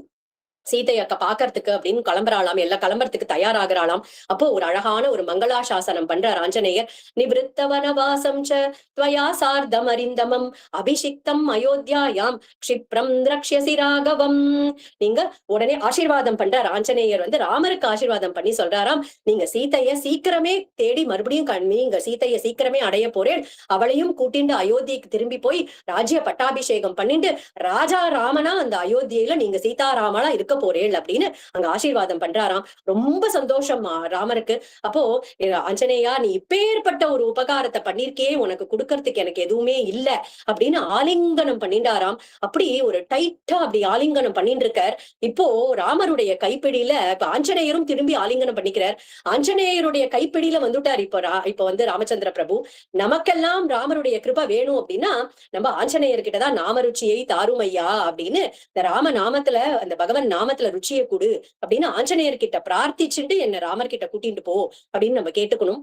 சீதையக்க பாக்கறதுக்கு அப்படின்னு கிளம்புறாளாம். எல்லாம் கிளம்புறதுக்கு தயாராகிறாளாம். அப்போ ஒரு அழகான ஒரு மங்களாசாசனம் பண்றார் ஆஞ்சநேயர். நிவிருத்த வனவாசம் த்வயா சார்தம் அரிந்தமம் அபிஷிக்தம் அயோத்தியாயாம் க்ஷிப்ரம் திரக்ஷ்யசி ராகவம். நீங்க உடனே ஆசீர்வாதம் பண்றார் ஆஞ்சநேயர் வந்து ராமருக்கு ஆசீர்வாதம் பண்ணி சொல்றாராம், நீங்க சீதைய சீக்கிரமே தேடி மறுபடியும் நீங்க சீதைய சீக்கிரமே அடைய போறேன், அவளையும் கூட்டிண்டு அயோத்திக்கு திரும்பி போய் ராஜ்ய பட்டாபிஷேகம் பண்ணிட்டு ராஜா ராமனா அந்த அயோத்தியில நீங்க சீதாராமனா இருக்க போறேள் அப்படின்னு அங்க ஆசீர்வாதம் பண்றாராம். ரொம்ப சந்தோஷம் ராமருக்கு. அப்போ ஆஞ்சநேயா, நீ இப்பேற்பட்ட ஒரு உபகாரத்தை பண்ணிருக்கே, உனக்கு கொடுக்கறதுக்கு எனக்கு எதுவுமே இல்ல அப்படின்னு ஆலிங்கனம் பண்ணிட்டாராம். அப்படி ஒரு டைட்டா அப்படி ஆலிங்கனம் பண்ணிட்டு இருக்கார். இப்போ ராமருடைய கைப்பிடியில ஆஞ்சநேயரும் திரும்பி ஆலிங்கனம் பண்ணிக்கிறார். ஆஞ்சநேயருடைய கைப்பிடியில வந்துட்டார் இப்ப வந்து ராமச்சந்திர பிரபு. நமக்கெல்லாம் ராமருடைய கிருபை வேணும் அப்படின்னா நம்ம ஆஞ்சநேயர்கிட்டதான் நாமருச்சியை தாருமையா அப்படின்னு இந்த ராம நாமத்துல அந்த பகவன் நாமத்துல ருச்சியை கொடு அப்படின்னு ஆஞ்சநேயர் கிட்ட பிரார்த்திச்சுட்டு என்ன ராமர் கிட்ட கூட்டிட்டு போ அப்படின்னு நம்ம கேட்டுக்கணும்.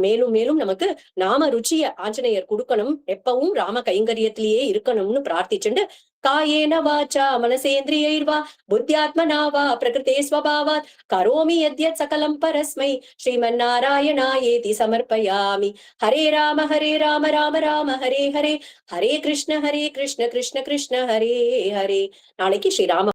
மேலும் மேலும் நமக்கு நாம ருச்சிய ஆஞ்சநேயர் கொடுக்கணும், எப்பவும் ராம கைங்கரியத்திலேயே இருக்கணும்னு பிரார்த்திச்சுட்டு காயேன வாச்சா மனசேந்திரியைர்வா புத்தியாத்மனா வா பிரகிருதே ஸ்வபாவாத் கரோமி யத்யத் சகலம் பரஸ்மை ஸ்ரீமன்னாராயணாயேதி சமர்ப்பயாமி. ஹரே ராம ராம ராம ஹரே ஹரே, ஹரே கிருஷ்ண கிருஷ்ண கிருஷ்ண கிருஷ்ண ஹரே ஹரே. நாளைக்கு ஸ்ரீராம